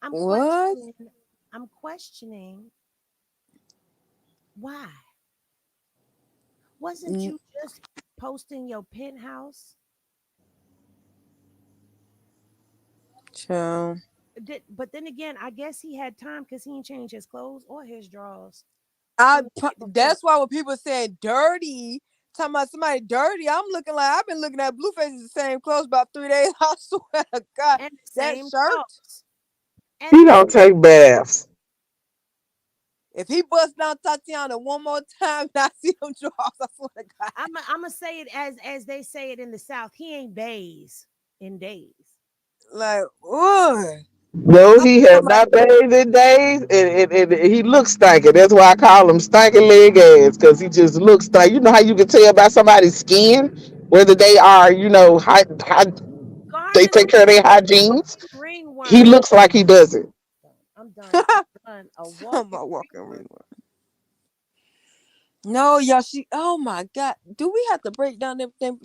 What? I'm questioning why. Wasn't you just posting your penthouse? Child. But then again, I guess he had time because he didn't change his clothes or his drawers. That's why when people say dirty, talking about somebody dirty, I'm looking like I've been looking at Blueface in the same clothes about 3 days. I swear to God, and the that same shirt. clothes. He don't take baths. If he busts down Tatiana one more time, I see him drawers. I swear to God. I'm gonna say it as they say it in the South. He ain't bathes in days. Like, ugh. No, he has not bathed in days, and he looks stanky. That's why I call him stanky leg ass, because he just looks stanky. You know how you can tell about somebody's skin, whether they are, they take care of their hygiene. He Ringworm. looks like he doesn't. I'm done. I'm done. A walking ringworm. No, y'all. Oh my God. Do we have to break down everything?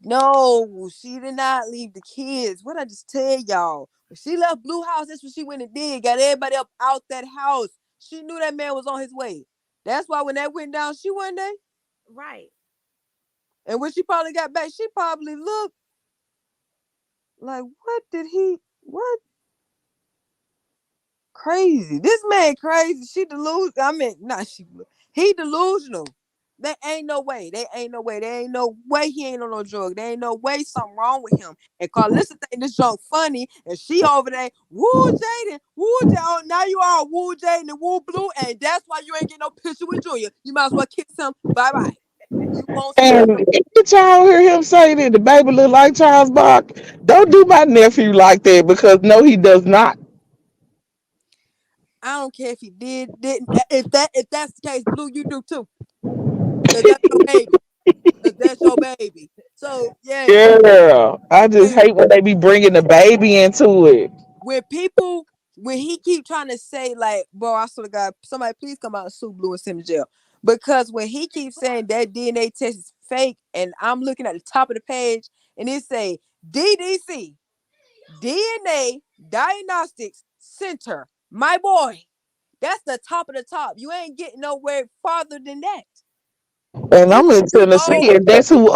No, she did not leave the kids. What I just tell y'all? When she left Blue House, that's what she went and did. Got everybody up out that house. She knew that man was on his way. That's why when that went down, she wasn't there. Right. And when she probably got back, she probably looked like, what? Crazy. This man crazy. She delusional. I mean, he delusional. There ain't no way. There ain't no way. There ain't no way he ain't on no drug. There ain't no way something wrong with him. And Carlissa think this junk funny, and she over there, woo Jaden, woo Jaden. Oh, now you are woo Jaden and woo Blue, and that's why you ain't getting no picture with Junior. You might as well kiss him. Bye-bye. You won't see him. And did y'all hear him say that the baby look like Charles Bark? Don't do my nephew like that, because no, he does not. I don't care if he didn't. If that's the case, Blue, you do too. Cause that's your baby. So yeah. Girl, I just hate when they be bringing the baby into it. When he keep trying to say like, bro, I swear to God, somebody please come out and sue Blue and send him to jail. Because when he keeps saying that DNA test is fake, and I'm looking at the top of the page and it say DDC, DNA Diagnostics Center, my boy. That's the top of the top. You ain't getting nowhere farther than that. And I'm in Tennessee, and that's who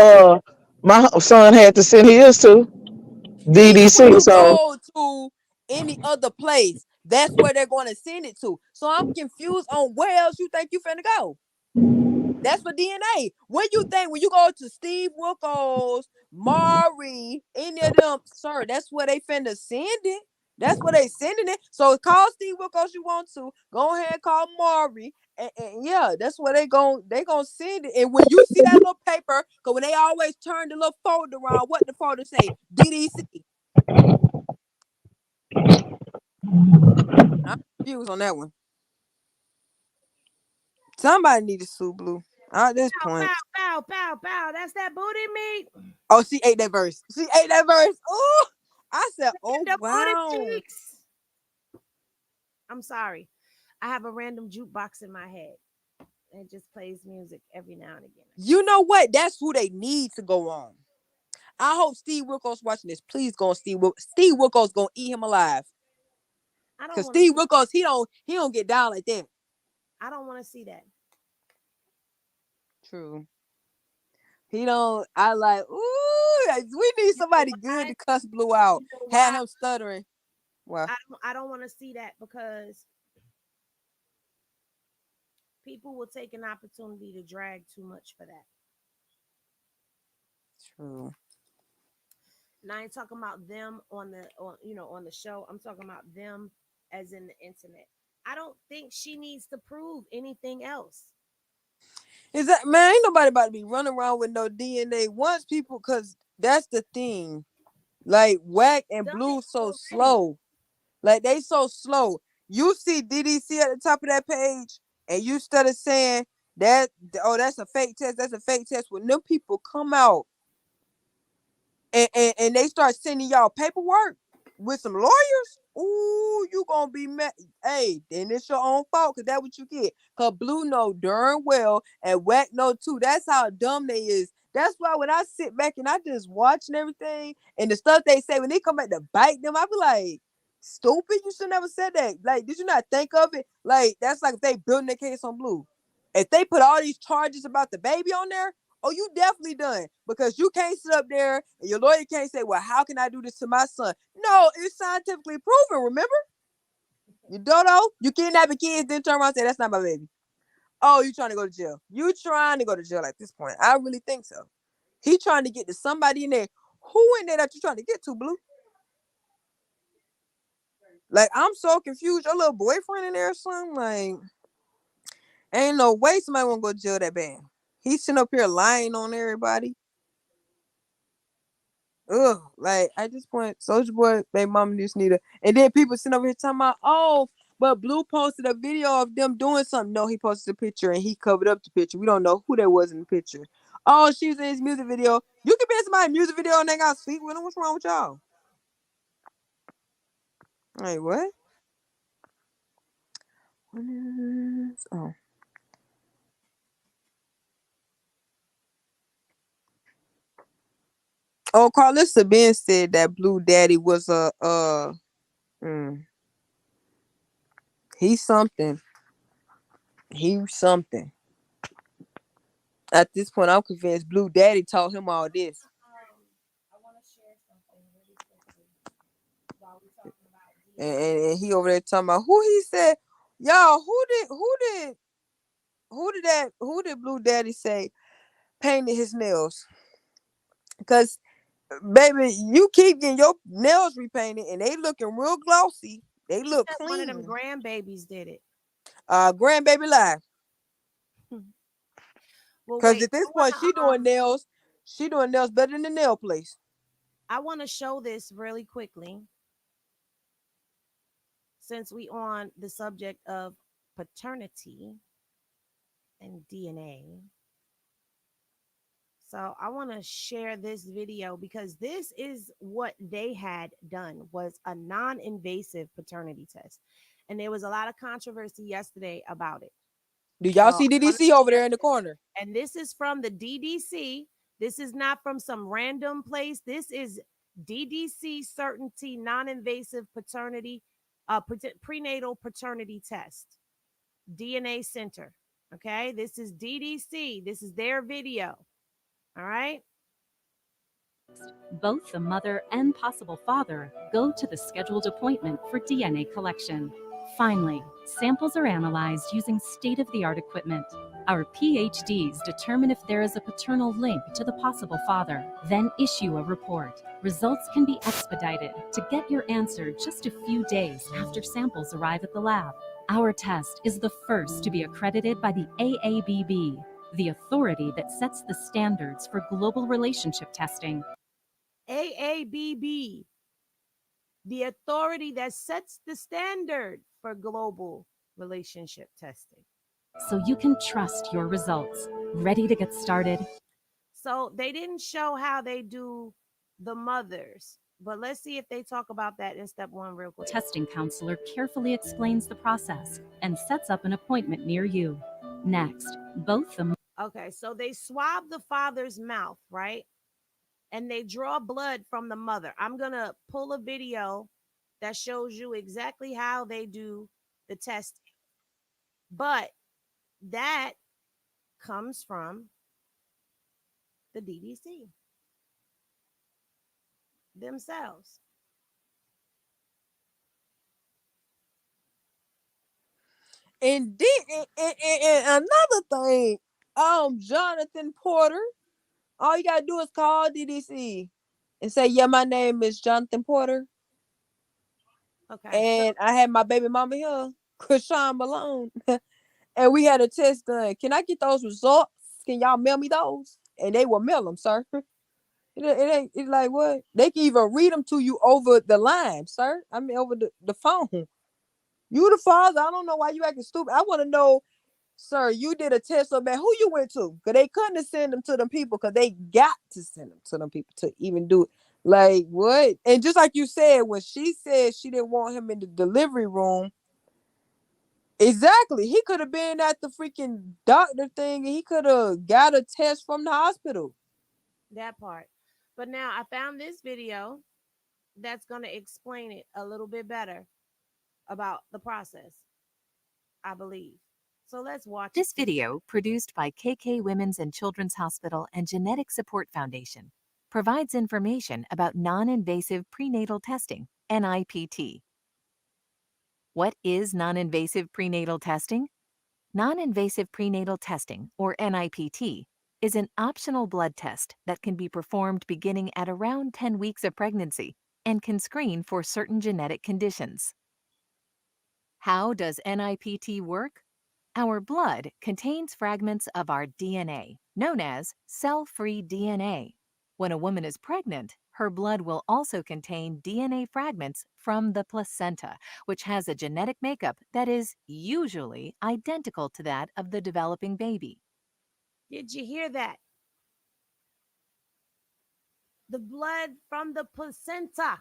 my son had to send his to. Even when DDC. you So go to any other place, that's where they're going to send it to. So I'm confused on where else you think you finna go. That's for DNA. What you think when you go to Steve Wilkos, Maury, any of them, sir, that's where they finna send it. That's where they sending it. So call Steve Wilkos you want to. Go ahead and call Maury. And yeah, that's where they gonna send it. And when you see that little paper, because when they always turn the little folder around, what the folder say? DDC. I'm confused on that one. Somebody need to sue Blue at this point. Pow. That's that booty meat. Oh, she ate that verse. Ooh, I said, oh The booty wow. cheeks. I'm sorry. I have a random jukebox in my head. It just plays music every now and again. You know what? That's who they need to go on. I hope Steve Wilkos watching this. Please go on Steve. Steve Wilkos gonna eat him alive. I don't Cause want to. Steve Wilkos, he don't get down like that. I don't want to see that. True. He don't. I like. Ooh, we need somebody good to cuss Blue out. You know Had why? him stuttering. Well, I don't want to see that because people will take an opportunity to drag too much for that. true. And I ain't talking about them on the show. I'm talking about them as in the internet. I don't think she needs to prove anything else. Is that man? Ain't nobody about to be running around with no DNA once people, cause that's the thing. Like Whack and Done Blue it so already. slow. Like they so slow. You see DDC at the top of that page, and you started saying that, oh, that's a fake test. That's a fake test. When them people come out and they start sending y'all paperwork with some lawyers, ooh, you gonna be mad. Hey, then it's your own fault, cause that's what you get. Cause Blue know darn well and Whack know too. That's how dumb they is. That's why when I sit back and I just watch and everything, and the stuff they say when they come back to bite them, I be like, stupid, you should never said that. Like, did you not think of it? Like, that's like if they building their case on Blue. If they put all these charges about the baby on there, oh, you definitely done, because you can't sit up there and your lawyer can't say, well, how can I do this to my son? No, it's scientifically proven, remember? You don't know? You kidnapping kids, then turn around and say, that's not my baby. Oh, you trying to go to jail. You trying to go to jail at this point. I really think so. He trying to get to somebody in there. Who in there that you trying to get to, Blue? Like, I'm so confused. Your little boyfriend in there or something? Like, ain't no way somebody want to go to jail that bad. He's sitting up here lying on everybody. Ugh, like at this point, Soulja Boy, baby mama just need a. And then people sitting over here talking about, oh, but Blue posted a video of them doing something. No, he posted a picture and he covered up the picture. We don't know who that was in the picture. Oh, she was in his music video. You can be in somebody's music video and they got sweet with them. What's wrong with y'all? Like what? Oh. Oh, Carlissa Ben said that Blue Daddy was he's something. He's something. At this point, I'm convinced Blue Daddy taught him all this. I want to share something really quickly while we're talking about DNA. And he over there talking about who he said, y'all, who did Blue Daddy say painted his nails? Because baby, you keep getting your nails repainted and they looking real glossy. They look One of them clean. grandbabies did it. Grandbaby live. Well, Because wait. at this point, she doing nails better than the nail place. I want to show this really quickly, since we on the subject of paternity and DNA. So I want to share this video because this is what they had done, was a non-invasive paternity test. And there was a lot of controversy yesterday about it. Do y'all So see DDC over there in the corner? And this is from the DDC. This is not from some random place. This is DDC Certainty Non-Invasive Paternity, Prenatal Paternity Test, DNA Center. Okay, this is DDC. This is their video. All right. Both the mother and possible father go to the scheduled appointment for DNA collection. Finally, samples are analyzed using state-of-the-art equipment. Our PhDs determine if there is a paternal link to the possible father, then issue a report. Results can be expedited to get your answer just a few days after samples arrive at the lab. Our test is the first to be accredited by the AABB, the authority that sets the standards for global relationship testing. AABB, the authority that sets the standard for global relationship testing. So you can trust your results. Ready to get started? So they didn't show how they do the mothers, But let's see if they talk about that in step 1 real quick. Testing counselor carefully explains the process and sets up an appointment near you. Next, both the Okay, so they swab the father's mouth, right? And they draw blood from the mother. I'm going to pull a video that shows you exactly how they do the testing. But that comes from the DDC themselves. And then and another thing, Jonathan Porter, all you gotta do is call DDC and say, "Yeah, my name is Jonathan Porter, Okay, so and I had my baby mama here, Chrisean Malone, and we had a test done. Can I get those results? Can y'all mail me those?" And they will mail them, sir. It ain't it's like what? They can even read them to you over the line, sir. I mean over the phone. You the father. I don't know why you acting stupid. I want to know, sir, you did a test so bad. Who you went to? Because they couldn't have sent them to them people because they got to send them to them people to even do it. Like, what? And just like you said, when she said she didn't want him in the delivery room, exactly. He could have been at the freaking doctor thing and he could have got a test from the hospital. that part. But now I found this video that's going to explain it a little bit better about the process, I believe. So let's watch it. This video, produced by KK Women's and Children's Hospital and Genetic Support Foundation, provides information about non-invasive prenatal testing, NIPT. What is non-invasive prenatal testing? Non-invasive prenatal testing, or NIPT, is an optional blood test that can be performed beginning at around 10 weeks of pregnancy and can screen for certain genetic conditions. How does NIPT work? Our blood contains fragments of our DNA, known as cell-free DNA. When a woman is pregnant, her blood will also contain DNA fragments from the placenta, which has a genetic makeup that is usually identical to that of the developing baby. Did you hear that? The blood from the placenta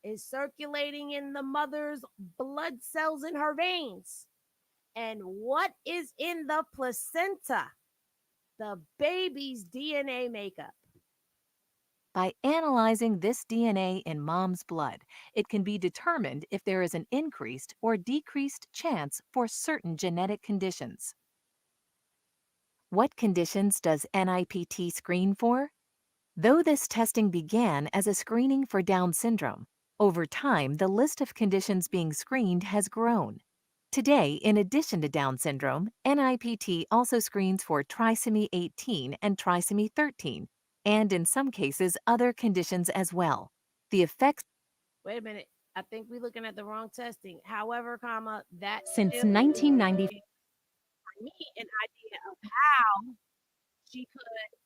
is circulating in the mother's blood cells in her veins. And what is in the placenta? The baby's DNA makeup. By analyzing this DNA in mom's blood, it can be determined if there is an increased or decreased chance for certain genetic conditions. What conditions does NIPT screen for? Though this testing began as a screening for Down syndrome, over time the list of conditions being screened has grown. Today, in addition to Down syndrome, NIPT also screens for trisomy 18 and trisomy 13, and in some cases, other conditions as well. The effects. Wait a minute. I think we're looking at the wrong testing. However, that since still 1990. gives me an idea of how she could,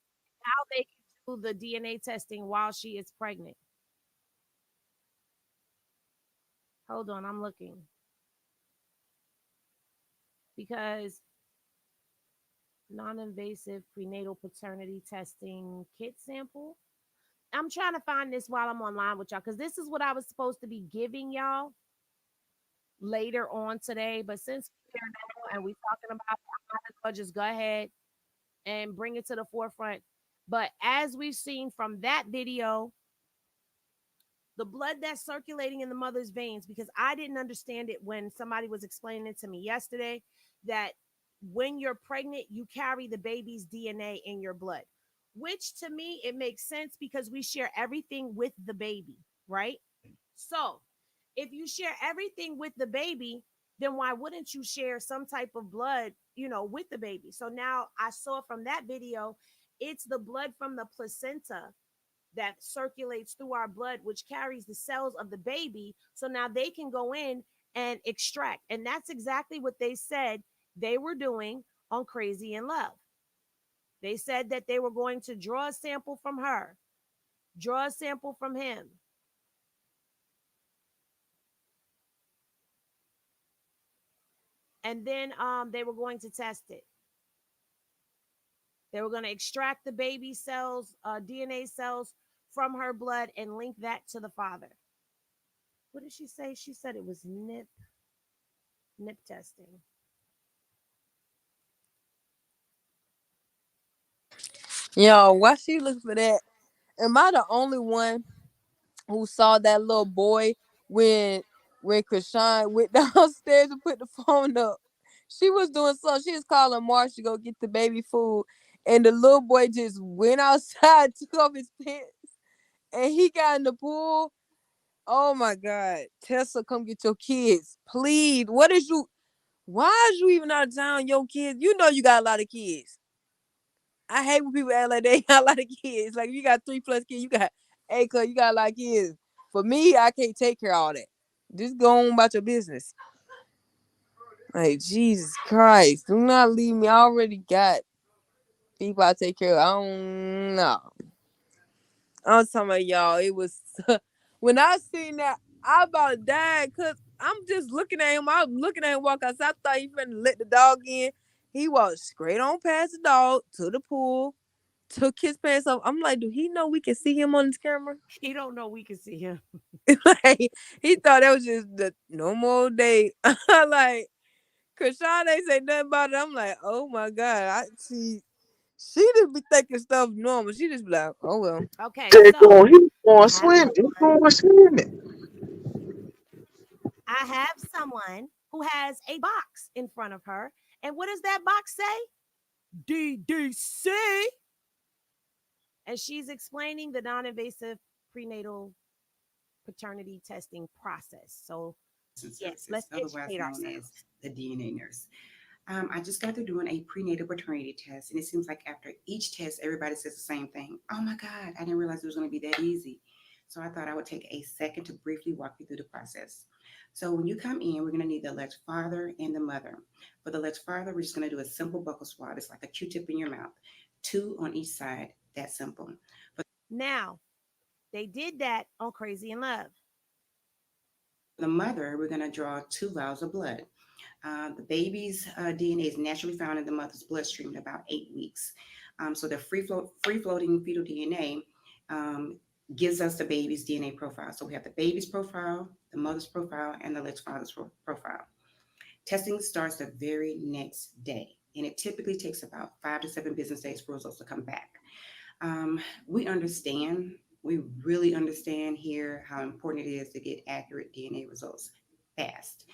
how they can do the DNA testing while she is pregnant. Hold on, I'm looking. Because non-invasive prenatal paternity testing kit sample. I'm trying to find this while I'm online with y'all because this is what I was supposed to be giving y'all later on today. But since we're here now and we're talking about it, I might as well just go ahead and bring it to the forefront. But as we've seen from that video, the blood that's circulating in the mother's veins, because I didn't understand it when somebody was explaining it to me yesterday, that when you're pregnant, you carry the baby's DNA in your blood, which to me, it makes sense because we share everything with the baby, right? So if you share everything with the baby, then why wouldn't you share some type of blood, with the baby? So now I saw from that video, it's the blood from the placenta that circulates through our blood, which carries the cells of the baby. So now they can go in and extract. And that's exactly what they said they were doing on Crazy in Love. They said that they were going to draw a sample from her, draw a sample from him. And then they were going to test it. They were going to extract the baby cells, DNA cells from her blood and link that to the father. What did she say? She said it was nip testing. Yo, why she looking for that? Am I the only one who saw that little boy when Chrisean went downstairs and put the phone up? She was doing something. She was calling Marsh to go get the baby food, and the little boy just went outside, took off his pants, and he got in the pool. Oh my God, Tessa, come get your kids, please. What is you? Why is you even out of town? Your kids, you know you got a lot of kids. I hate when people act like they got a lot of kids. Like if you got 3+ kids, you got cause you got a lot of kids. For me, I can't take care of all that. Just go on about your business. Like Jesus Christ, do not leave me. I already got people I take care of. I don't know. I'm talking about y'all. It was when I seen that, I about died because I'm just looking at him. I'm looking at him walk outside. I thought he finna let the dog in. He walked straight on past the dog to the pool, took his pants off. I'm like, do he know we can see him on this camera? He don't know we can see him. Like, he thought that was just the normal day. Like, Chrisean ain't say nothing about it. I'm like, oh my God. She just be thinking stuff normal. She just be like, oh well. Okay, They so going, he I going have swimming. He someone. going swimming. I have someone who has a box in front of her. And what does that box say? DDC. And she's explaining the non invasive prenatal paternity testing process. So, yes, let's educate ourselves. The DNA nurse. I just got through doing a prenatal paternity test, and it seems like after each test, everybody says the same thing. Oh my God, I didn't realize it was going to be that easy. So I thought I would take a second to briefly walk you through the process. So when you come in, we're going to need the alleged father and the mother. For the alleged father, we're just going to do a simple buccal swab. It's like a Q-tip in your mouth, 2 on each side. That simple. Now, they did that on Crazy in Love. For the mother, we're going to draw 2 vials of blood. The baby's DNA is naturally found in the mother's bloodstream in about 8 weeks. So the free floating fetal DNA gives us the baby's DNA profile. So we have the baby's profile, the mother's profile, and the alleged father's profile. Testing starts the very next day, and it typically takes about 5 to 7 business days for results to come back. We understand, we really understand here how important it is to get accurate DNA results fast.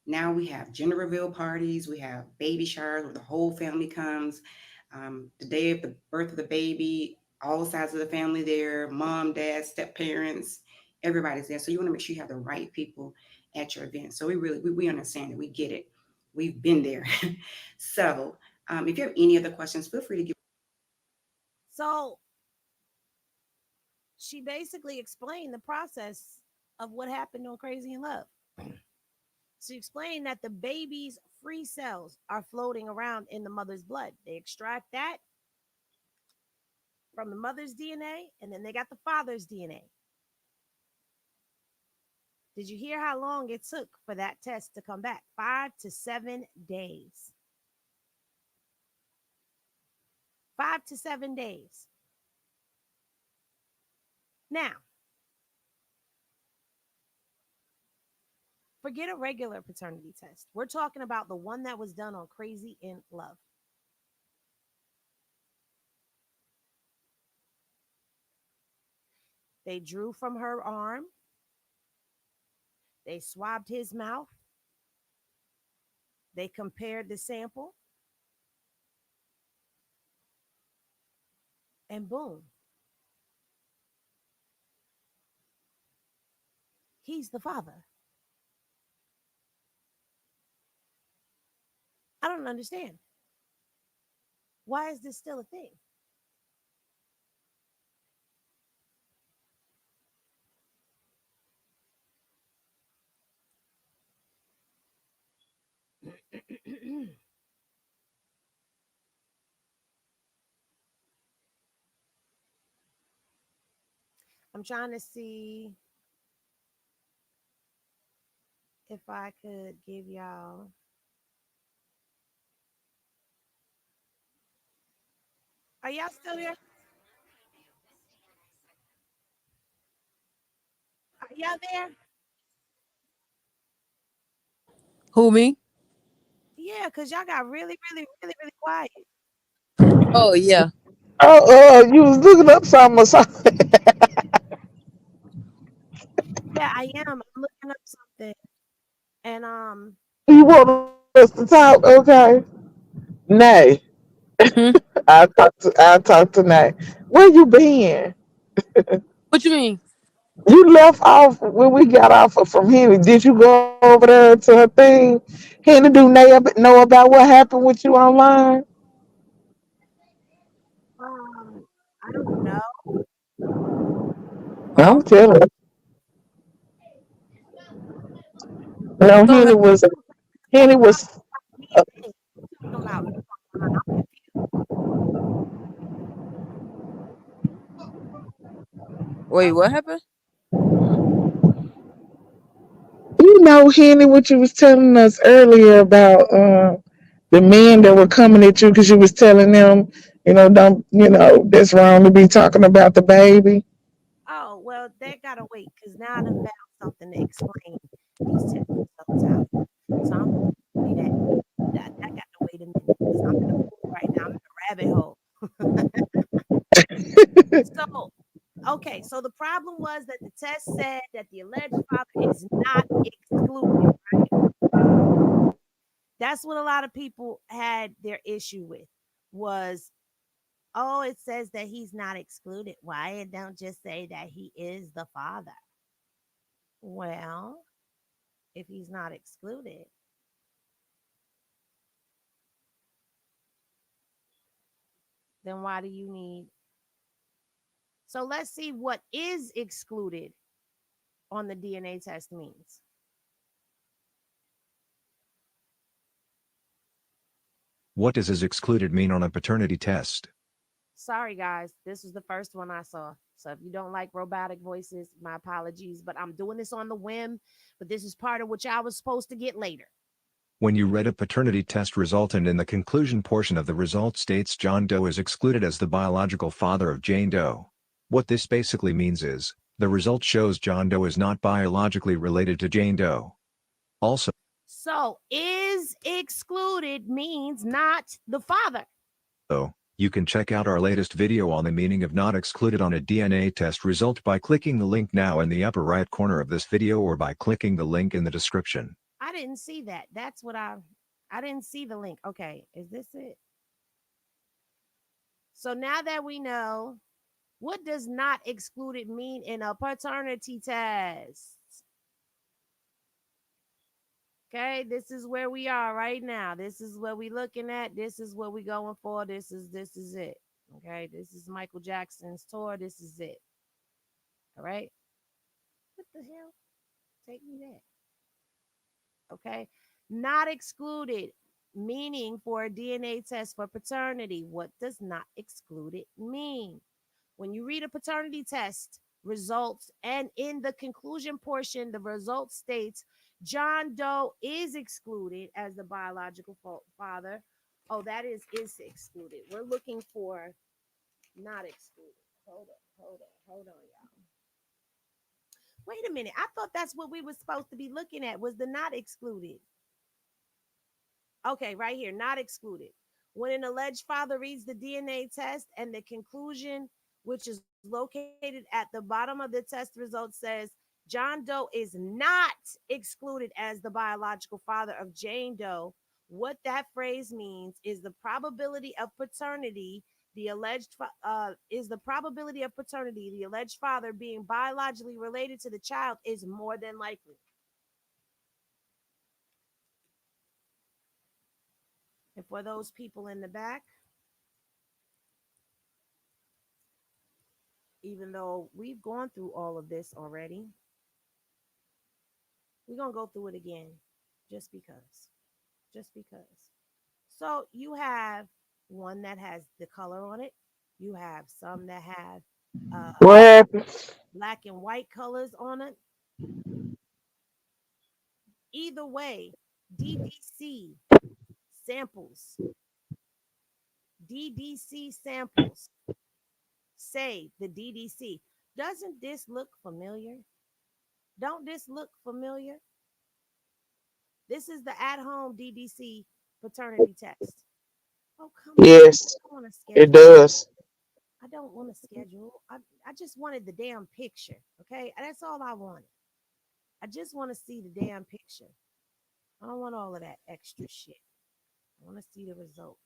Now we have gender reveal parties, we have baby showers where the whole family comes. The day of the birth of the baby, all sides of the family there, mom, dad, step parents, everybody's there. So you want to make sure you have the right people at your event. So we understand it, we get it, we've been there. So if you have any other questions, feel free to give. So, she basically explained the process of what happened on Crazy in Love. She explained that the baby's free cells are floating around in the mother's blood. They extract that from the mother's DNA, and then they got the father's DNA. Did you hear how long it took for that test to come back? 5 to 7 days. 5 to 7 days. Now, forget a regular paternity test. We're talking about the one that was done on Crazy in Love. They drew from her arm. They swabbed his mouth. They compared the sample. And boom, he's the father. I don't understand. Why is this still a thing? I'm trying to see if I could give y'all. Are y'all still there? y'all there? Who, me? Yeah, because y'all got really, really, really, really quiet. Oh yeah. Oh, you was looking up something or something. Yeah, I am. I'm looking up something. And You want us to talk? Okay. Nay. Hmm? I'll talk tonight. Where you been? What you mean? You left off when we got off from Henny. Did you go over there to her thing? Henny, do know about what happened with you online? I don't know. I'm Oh. telling. No, So Henny was. Henny was. DNA. Talking about online. I'm confused. wait, what happened? You know, Henny, what you was telling us earlier about the men that were coming at you because you was telling them, don't, that's wrong to be talking about the baby. Oh, well, that gotta wait because now I done found something to explain these test results out. So I'm gonna say that that got to wait a minute because I'm in a mood right now. I'm in a rabbit hole. So, okay, so the problem was that the test said that the alleged father is not excluded. That's what a lot of people had their issue with was, oh, it says that he's not excluded. Why it don't just say that he is the father? Well, if he's not excluded, then why do you need? So let's see what is excluded on the DNA test means. What does is excluded mean on a paternity test? Sorry, guys, this was the first one I saw. So if you don't like robotic voices, my apologies, but I'm doing this on the whim. But this is part of what y'all was supposed to get later. When you read a paternity test result and in the conclusion portion of the result states John Doe is excluded as the biological father of Jane Doe. What this basically means is, the result shows John Doe is not biologically related to Jane Doe. Also, So is excluded means not the father. you can check out our latest video on the meaning of not excluded on a DNA test result by clicking the link now in the upper right corner of this video or by clicking the link in the description. I didn't see that. That's what I didn't see the link. Okay, is this it? So now that we know, what does not excluded mean in a paternity test? Okay, this is where we are right now. This is what we looking at. This is what we going for. This is it. Okay, this is Michael Jackson's tour. This is it. All right. What the hell? Take me there. Okay. Not excluded, meaning for a DNA test for paternity. What does not excluded mean? When you read a paternity test results, and in the conclusion portion, the result states John Doe is excluded as the biological father. Oh, that is excluded. We're looking for not excluded. Hold on, y'all. Wait a minute. I thought that's what we were supposed to be looking at was the not excluded. Okay, right here, not excluded. When an alleged father reads the DNA test and the conclusion, which is located at the bottom of the test result, says John Doe is not excluded as the biological father of Jane Doe. What that phrase means is the probability of paternity. The alleged father being biologically related to the child is more than likely. And for those people in the back, even though we've gone through all of this already, we're going to go through it again just because. Just because. So you have one that has the color on it, you have some that have What happened? black and white colors on it. Either way, DDC samples, DDC samples say the DDC. Doesn't this look familiar? Don't this look familiar? This is the at-home DDC paternity test. Oh, come on. Yes, I don't want to it schedule. does. I don't want to schedule. I just wanted the damn picture. Okay. That's all I wanted. I just want to see the damn picture. I don't want all of that extra shit. I want to see the results.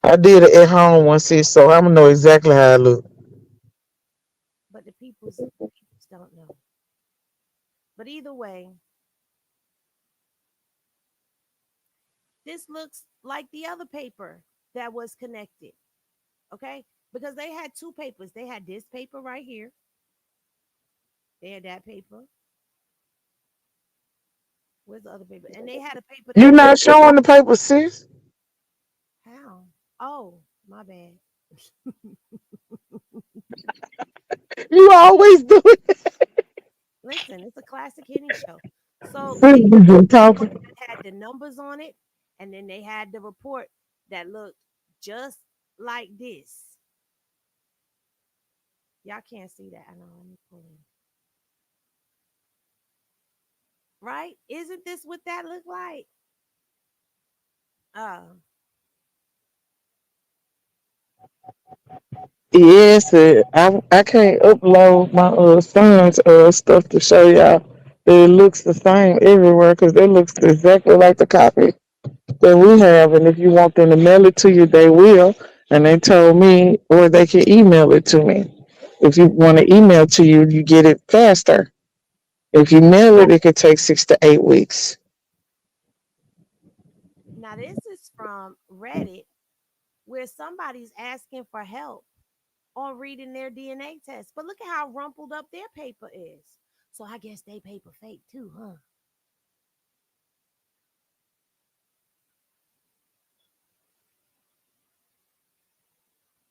I did it at home once, sis, so I'm gonna know exactly how I look. But the peoples don't know. But either way, this looks like the other paper that was connected. Okay. Because they had two papers. They had this paper right here. They had that paper. Where's the other paper? And they had a paper You that not showing the paper, sis? how? Oh, my bad. You always do it. Listen, it's a classic hitting show. So Sis they be had just a report talking. that had the numbers on it, and then they had the report that looked just like this. Y'all can't see that. I know. Let me pull in. Right? Isn't this what that looked like? Uh, Yes, I can't upload my son's stuff to show y'all that it looks the same everywhere because it looks exactly like the copy that we have. And if you want them to mail it to you, they will. And they told me, or they can email it to me. If you want to email to you, you get it faster. If you mail it, it could take 6 to 8 weeks. now this is from Reddit where somebody's asking for help on reading their DNA test. But look at how rumpled up their paper is. So I guess they paper fake too, huh?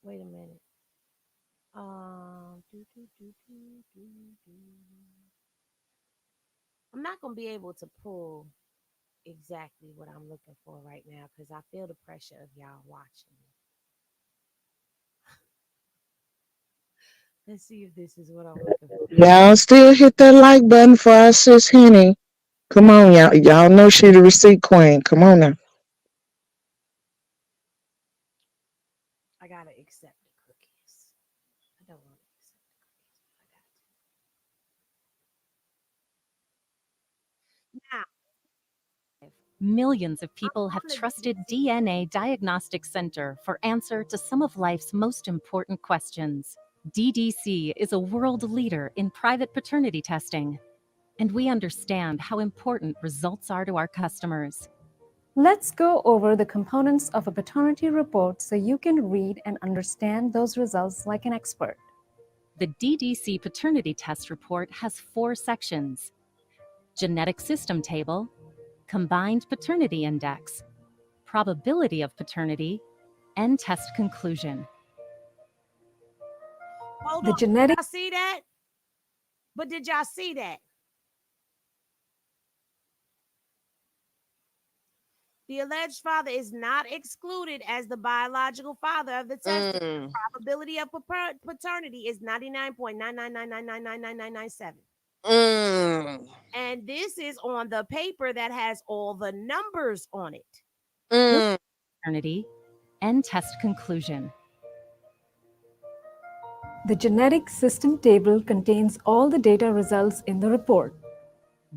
Wait a minute. Do, do, do, do, do, do. I'm not gonna be able to pull exactly what I'm looking for right now because I feel the pressure of y'all watching me. Let's see if this is what I'm looking for. Y'all still hit that like button for our sis Henny. Come on, y'all. Y'all know she the receipt queen. Come on now. I gotta accept the cookies. I don't want to accept the cookies, but I got to. Now, Millions of I'm people have on the trusted DDC. DNA Diagnostic Center for answer to some of life's most important questions. DDC is a world leader in private paternity testing, and we understand how important results are to our customers. Let's go over the components of a paternity report so you can read and understand those results like an expert. The DDC Paternity Test Report has 4 sections: Genetic System Table, Combined Paternity Index, Probability of Paternity, and Test Conclusion. Hold The on. genetic Y'all see that? But did y'all see that? The alleged father is not excluded as the biological father of the testing. Mm, Probability of paternity is 99.999999997. mm, And this is on the paper that has all the numbers on it. mm. Paternity and Test Conclusion. The genetic system table contains all the data results in the report.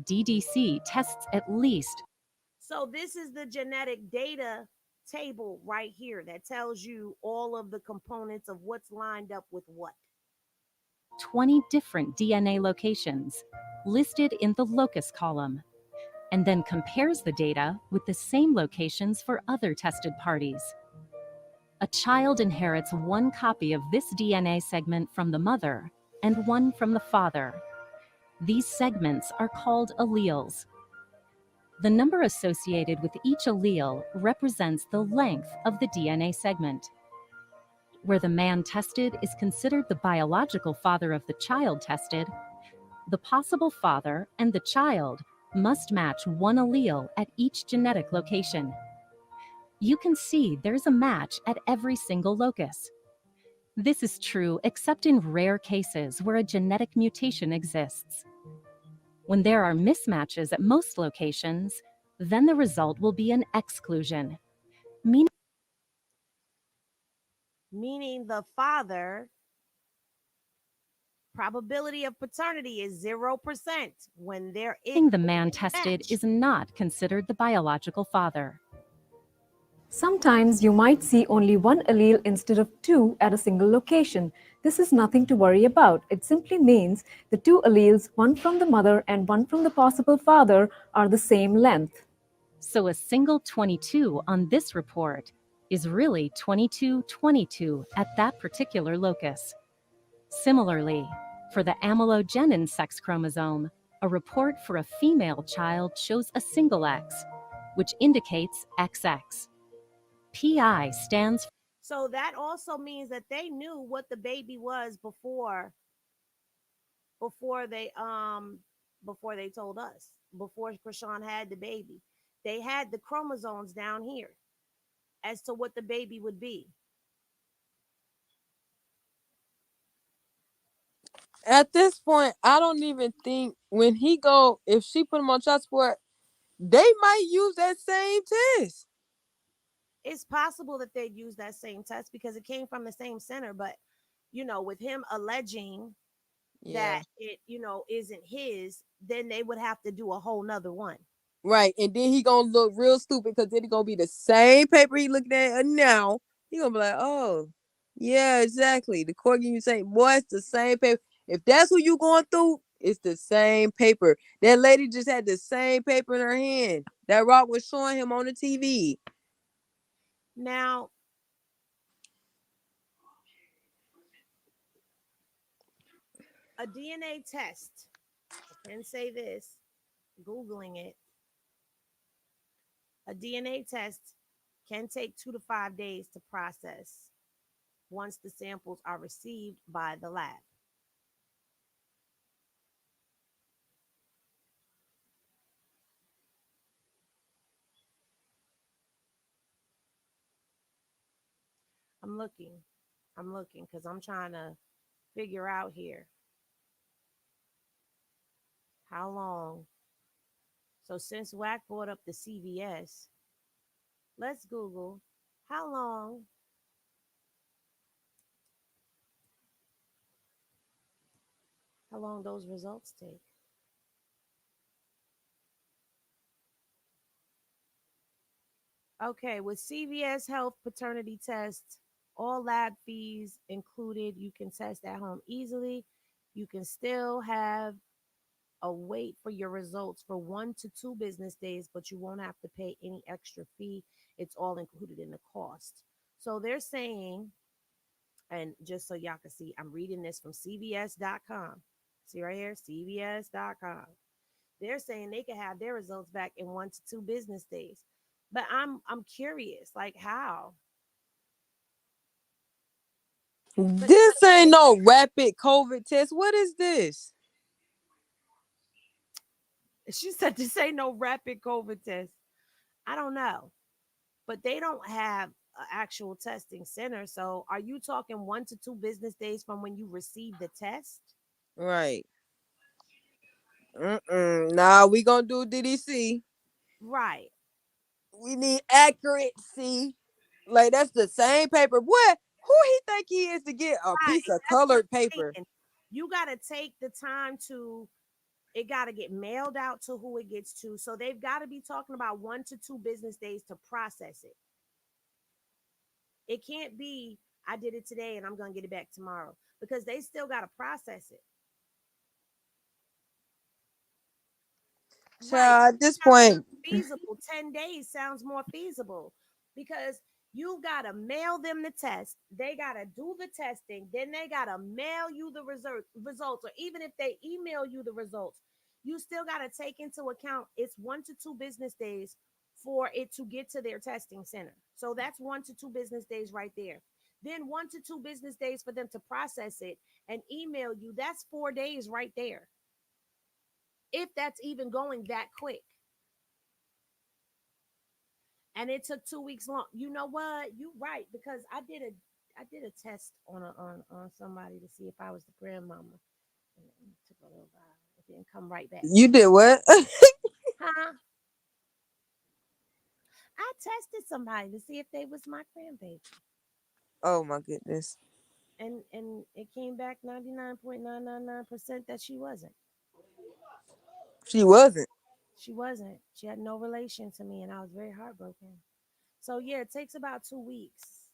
DDC tests at least So this is the genetic data table right here that tells you all of the components of what's lined up with what. 20 different DNA locations listed in the locus column, and then compares the data with the same locations for other tested parties. A child inherits one copy of this DNA segment from the mother and one from the father. These segments are called alleles. The number associated with each allele represents the length of the DNA segment. Where the man tested is considered the biological father of the child tested, the possible father and the child must match one allele at each genetic location. You can see there's a match at every single locus. This is true except in rare cases where a genetic mutation exists. When there are mismatches at most locations, then the result will be an exclusion, Meaning the father probability of paternity is 0% when there is the man tested match. is not considered the biological father. Sometimes you might see only one allele instead of two at a single location. This is nothing to worry about. It simply means the two alleles, one from the mother and one from the possible father, are the same length. So a single 22 on this report is really 2222 at that particular locus. Similarly, for the amylogenin sex chromosome, a report for a female child shows a single X, which indicates XX. PI stands. So that also means that they knew what the baby was before they told us, before Chrisean had the baby. They had the chromosomes down here as to what the baby would be. At this point, I don't even think when he go, if she put him on child support, they might use that same test. It's possible that they'd use that same test because it came from the same center, but with him alleging Yeah. that it, isn't his, then they would have to do a whole nother one. Right. And then he gonna look real stupid because then he gonna be the same paper he looking at now. He gonna be like, oh, yeah, exactly. The court give you say, boy, it's the same paper. If that's what you going through, it's the same paper. That lady just had the same paper in her hand. That Rock was showing him on the TV. Now, a DNA test, I can say this, Googling it, a DNA test can take 2 to 5 days to process once the samples are received by the lab. I'm looking. I'm looking because I'm trying to figure out here how long. So since WAC brought up the CVS, let's Google how long those results take. Okay, with CVS Health paternity tests, all lab fees included, you can test at home easily. You can still have a wait for your results for 1 to 2 business days, but you won't have to pay any extra fee. It's all included in the cost. So they're saying, and just so y'all can see, I'm reading this from CVS.com. See right here, CVS.com. They're saying they can have their results back in 1 to 2 business days. But I'm curious, like how? But This ain't no rapid COVID test. What is this? she said to say no rapid COVID test. I don't know, but they don't have an actual testing center. So are you talking 1 to 2 business days from when you receive the test? Right. Nah, we gonna do DDC. Right. We need accuracy. Like that's the same paper. What? Who he think he is to get a Right. piece of That's what colored I'm paper? saying. You got to take the time to, it got to get mailed out to who it gets to. So they've got to be talking about 1 to 2 business days to process it. It can't be, I did it today and I'm going to get it back tomorrow because they still got to process it. Right. Child, at this point, Feasible. 10 days sounds more feasible because you got to mail them the test. They got to do the testing. Then they got to mail you the results. Or even if they email you the results, you still got to take into account it's 1 to 2 business days for it to get to their testing center. So that's 1 to 2 business days right there. Then 1 to 2 business days for them to process it and email you. That's 4 days right there. If that's even going that quick. And it took 2 weeks long. You know what? You right, because I did a test on somebody to see if I was the grandmama. And it took a little while. It and come right back. You did what? Huh? I tested somebody to see if they was my grandbaby. Oh my goodness. And it came back 99.999% that she wasn't. She wasn't. She wasn't. She had no relation to me, and I was very heartbroken. So yeah, it takes about 2 weeks.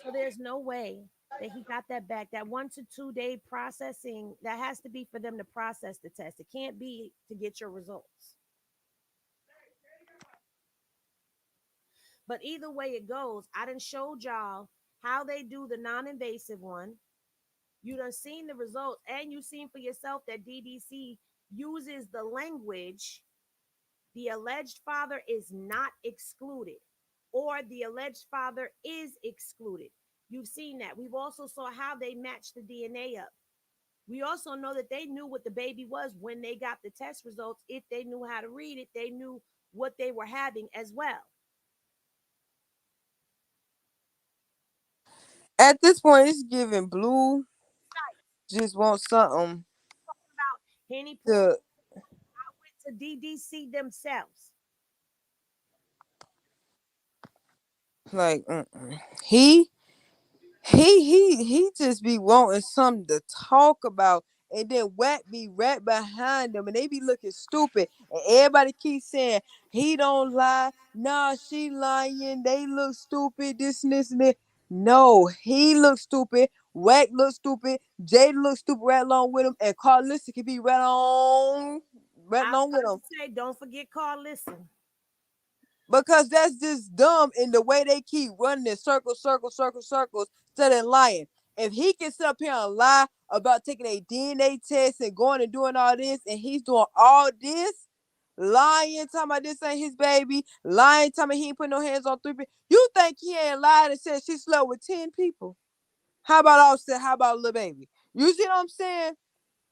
So there's no way that he got that back. That 1 to 2 day processing, that has to be for them to process the test. It can't be to get your results. But either way it goes, I done showed y'all how they do the non-invasive one. You done seen the results, and you seen for yourself that DDC uses the language, the alleged father is not excluded, or the alleged father is excluded. You've seen that. We've also saw how they matched the DNA up. We also know that they knew what the baby was when they got the test results. If they knew how to read it, they knew what they were having as well. At this point, it's giving Blue just want something About Henny Pool, to I went to DDC themselves. like. He just be wanting something to talk about, and then Whack be right behind them, and they be looking stupid, and everybody keeps saying he don't lie. Nah, she lying. They look stupid. This and this and that. No, he looks stupid. Whack looks stupid. Jada looks stupid right along with him, and Carlissa can be right I was along with about him. to say, don't forget Carl. Listen, Because that's just dumb in the way they keep running in circles, instead of lying. If he can sit up here and lie about taking a DNA test and going and doing all this, and he's doing all this, lying, talking about this ain't his baby, lying, talking about he ain't putting no hands on 3 people, you think he ain't lied and said she slept with 10 people? How about Offset? How about Lil Baby? You see what I'm saying?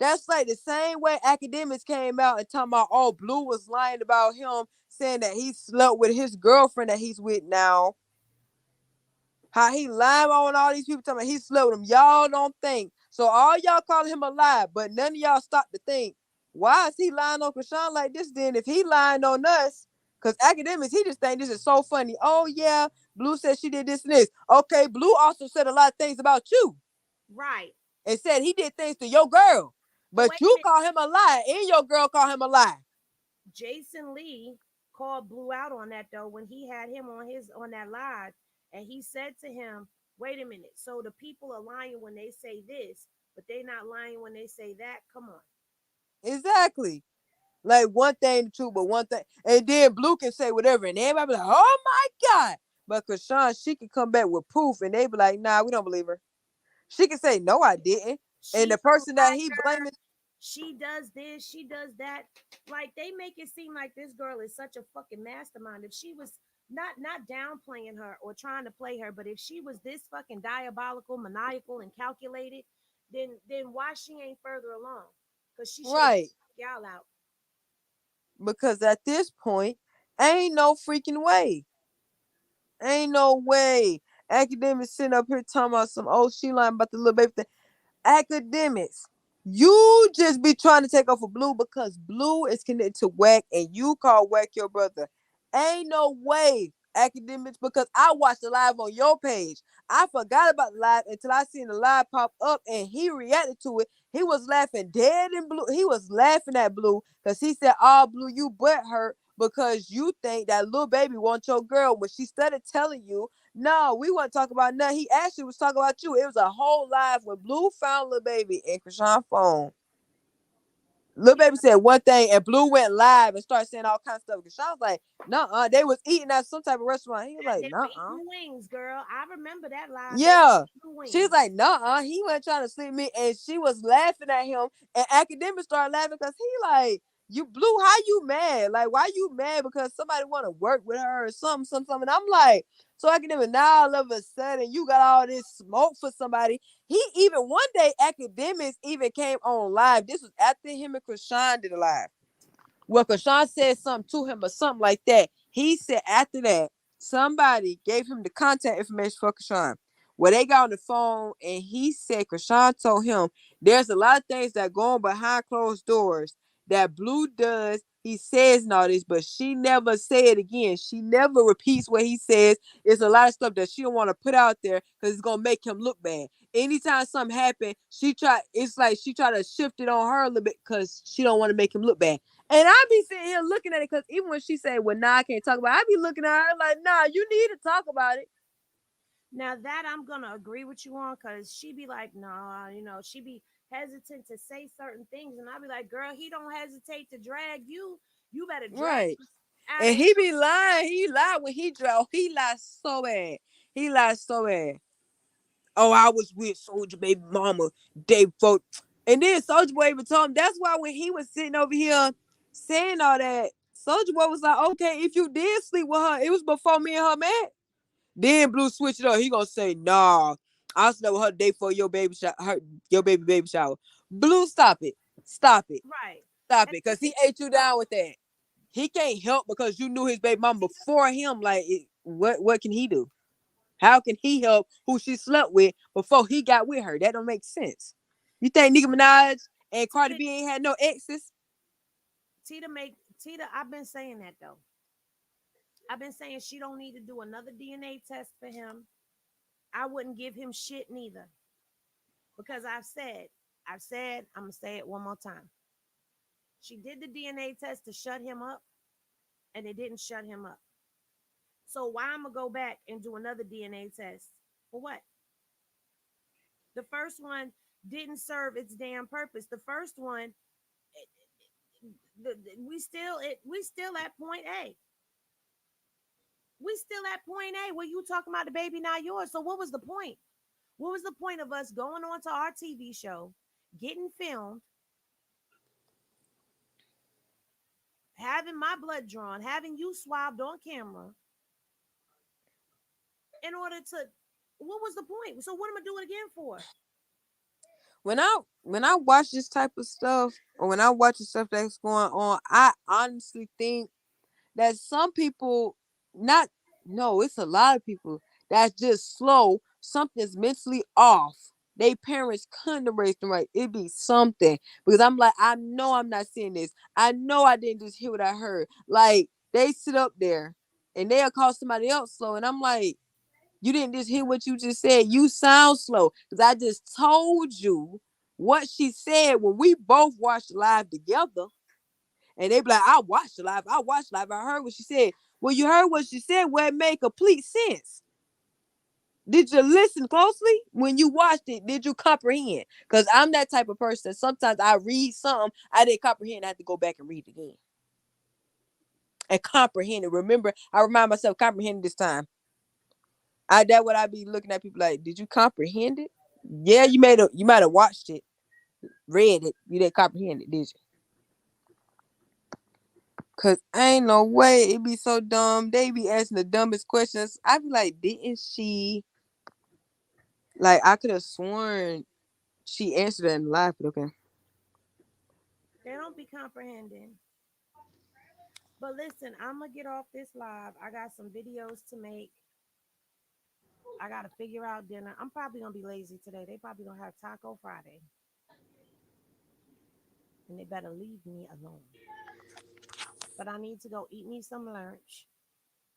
That's like the same way academics came out and talking about, oh, Blue was lying about him, saying that he slept with his girlfriend that he's with now. How he lying on all these people talking about he slept with them. Y'all don't think. So all y'all call him a lie, but none of y'all stop to think, why is he lying on Chrisean like this then? If he lying on us, because academics, he just think this is so funny. Oh yeah, Blue said she did this and this. Okay, Blue also said a lot of things about you right? and said he did things to your girl. So But wait a you minute. call him a lie, and your girl call him a lie. Jason Lee called Blue out on that though when he had him on that live, and he said to him, "Wait a minute. So the people are lying when they say this, but they not lying when they say that. Come on." Exactly. Like one thing the truth, but one thing, and then Blue can say whatever, and everybody be like, "Oh my God!" But Chrisean, she can come back with proof, and they be like, "Nah, we don't believe her." She can say, "No, I didn't," and the She's a person that he liar. blaming, She does this, she does that. Like they make it seem like this girl is such a fucking mastermind. If she was not downplaying her or trying to play her, but if she was this fucking diabolical, maniacal, and calculated, then why she ain't further along? Because she should have right? y'all out. Because at this point, ain't no freaking way, ain't no way. Academics sitting up here talking about some, oh, she lying about the little baby thing. Academics, you just be trying to take off a Blue because Blue is connected to Whack and you call Whack your brother. Ain't no way, academics, because I watched the live on your page. I forgot about the live until I seen the live pop up and he reacted to it. He was laughing dead in Blue. He was laughing at Blue because he said, oh, Blue, you butt hurt because you think that little baby wants your girl when she started telling you no, we weren't talking about nothing. He actually was talking about you. It was a whole live when Blue found Lil Baby in Chrisean's phone. Lil Baby said one thing and Blue went live and started saying all kinds of stuff. Chrisean was like, nah, they was eating at some type of restaurant. He was like, They were nah. eating wings, girl. I remember that live. They Yeah. were eating She's wings. like, nah, he wasn't trying to sleep me. And she was laughing at him. And academics started laughing because he like, you Blue, how you mad? Like, why you mad? Because somebody want to work with her or something. And I'm like, so academic, now all of a sudden you got all this smoke for somebody. He even one day academics even came on live. This was after him and Chrisean did a live. Well, Chrisean said something to him or something like that. He said after that, somebody gave him the contact information for Chrisean. Well, they got on the phone and he said, Chrisean told him there's a lot of things that go on behind closed doors that Blue does. He says and all this, but she never say it again. She never repeats what he says. It's a lot of stuff that she don't want to put out there because it's gonna make him look bad. Anytime something happen, it's like she try to shift it on her a little bit because she don't want to make him look bad. And I be sitting here looking at it because even when she said, well, nah, I can't talk about it, I be looking at her like, nah, you need to talk about it. Now that I'm gonna agree with you on, cause she be like, nah, she be hesitant to say certain things, and I be like, girl, he don't hesitate to drag you. You better drag Right. him out And of he be lying. He lied when he drove. He lied so bad. He lied so bad. Oh, I was with Soldier Baby Mama day before. And then Soldier Boy even told him that's why when he was sitting over here saying all that, Soldier Boy was like, okay, if you did sleep with her, it was before me and her met. Then Blue switched it up. He gonna say, nah, I slept with her the day for your baby shower. Blue, stop it. Stop it. right. Stop And it. Cause he ate you down with that. He can't help because you knew his baby mama before him. Like, what can he do? How can he help who she slept with before he got with her? That don't make sense. You think Nicki Minaj and Cardi B ain't had no exes? Tita, I've been saying that though. I've been saying she don't need to do another DNA test for him. I wouldn't give him shit neither. Because I'm gonna say it one more time. She did the DNA test to shut him up, and it didn't shut him up. So why I'm gonna go back and do another DNA test for what? The first one didn't serve its damn purpose. The first one, we still at point A. We still at point A where you talking about the baby not yours. So what was the point? What was the point of us going on to our TV show, getting filmed, having my blood drawn, having you swabbed on camera in order to, what was the point? So what am I doing again for? When I watch this type of stuff, or when I watch the stuff that's going on, I honestly think that some people, not no, it's a lot of people that's just slow. Something's mentally off. They parents couldn't have raised them right. It'd be something. Because I'm like, I know I'm not seeing this. I know I didn't just hear what I heard. Like, they sit up there and they'll call somebody else slow. And I'm like, you didn't just hear what you just said. You sound slow. Because I just told you what she said when we both watched live together. And they be like, I watched the live. I heard what she said. Well, you heard what she said where it made complete sense. Did you listen closely? When you watched it, did you comprehend? Because I'm that type of person. Sometimes I read something, I didn't comprehend. I have to go back and read it again. And comprehend it. Remember, I remind myself, comprehend this time. That what I be looking at people like, did you comprehend it? Yeah, you might have watched it, read it. You didn't comprehend it, did you? Cause ain't no way it be so dumb. They be asking the dumbest questions. I be like, didn't she? Like, I could have sworn she answered that in live, but okay. They don't be comprehending. But listen, I'm gonna get off this live. I got some videos to make. I gotta figure out dinner. I'm probably gonna be lazy today. They probably gonna have Taco Friday. And they better leave me alone. But I need to go eat me some lunch.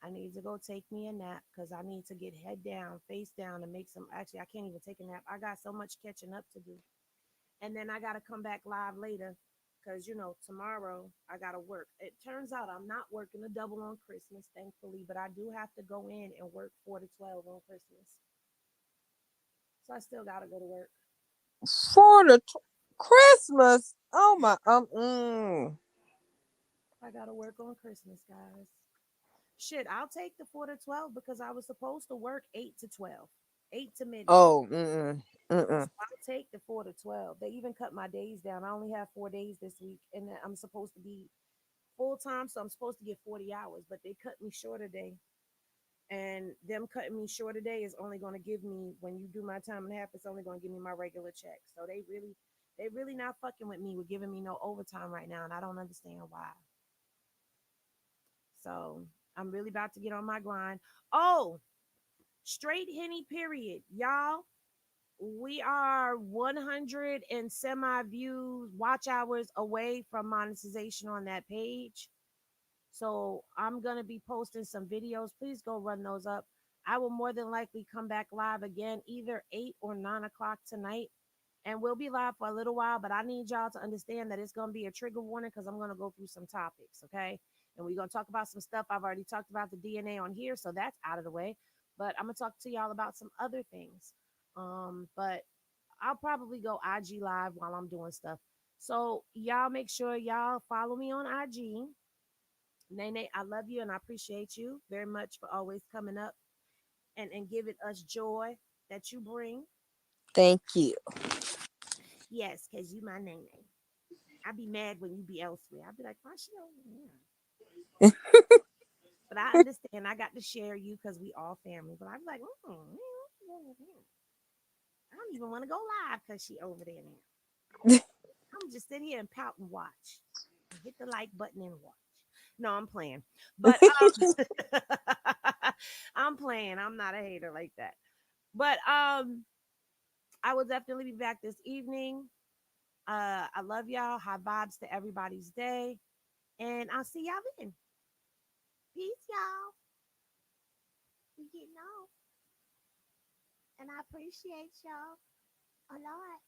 I need to go take me a nap because I need to get head down, face down, and make some. Actually, I can't even take a nap. I got so much catching up to do. And then I got to come back live later because, tomorrow I got to work. It turns out I'm not working a double on Christmas, thankfully, but I do have to go in and work 4 to 12 on Christmas. So I still got to go to work. For the Christmas. Oh my I got to work on Christmas, guys. Shit, I'll take the 4 to 12 because I was supposed to work 8 to 12, 8 to midnight. Oh, So I'll take the 4 to 12. They even cut my days down. I only have 4 days this week, and I'm supposed to be full time, so I'm supposed to get 40 hours, but they cut me short today. And them cutting me short today is only going to give me, when you do my time and a half, it's only going to give me my regular check. So they really not fucking with me with giving me no overtime right now, and I don't understand why. So I'm really about to get on my grind. Oh, Straight Henny, period. Y'all, we are 100 and semi views, watch hours away from monetization on that page. So I'm going to be posting some videos. Please go run those up. I will more than likely come back live again, either 8 or 9 o'clock tonight. And we'll be live for a little while, but I need y'all to understand that it's going to be a trigger warning because I'm going to go through some topics, okay? And we're going to talk about some stuff. I've already talked about the DNA on here, so that's out of the way. But I'm going to talk to y'all about some other things. But I'll probably go IG live while I'm doing stuff. So y'all make sure y'all follow me on IG. Nene, I love you and I appreciate you very much for always coming up and giving us joy that you bring. Thank you. Yes, because you my Nene. I'd be mad when you be elsewhere. I'd be like, why she over here? But I understand. I got to share you because we all family. But I'd be like, I don't even want to go live because she over there now. I'm just sit here and pout and watch. And hit the like button and watch. No, I'm playing. But I'm playing. I'm not a hater like that. But I will definitely be back this evening. I love y'all. High vibes to everybody's day. And I'll see y'all then. Peace, y'all. We getting off. And I appreciate y'all a lot.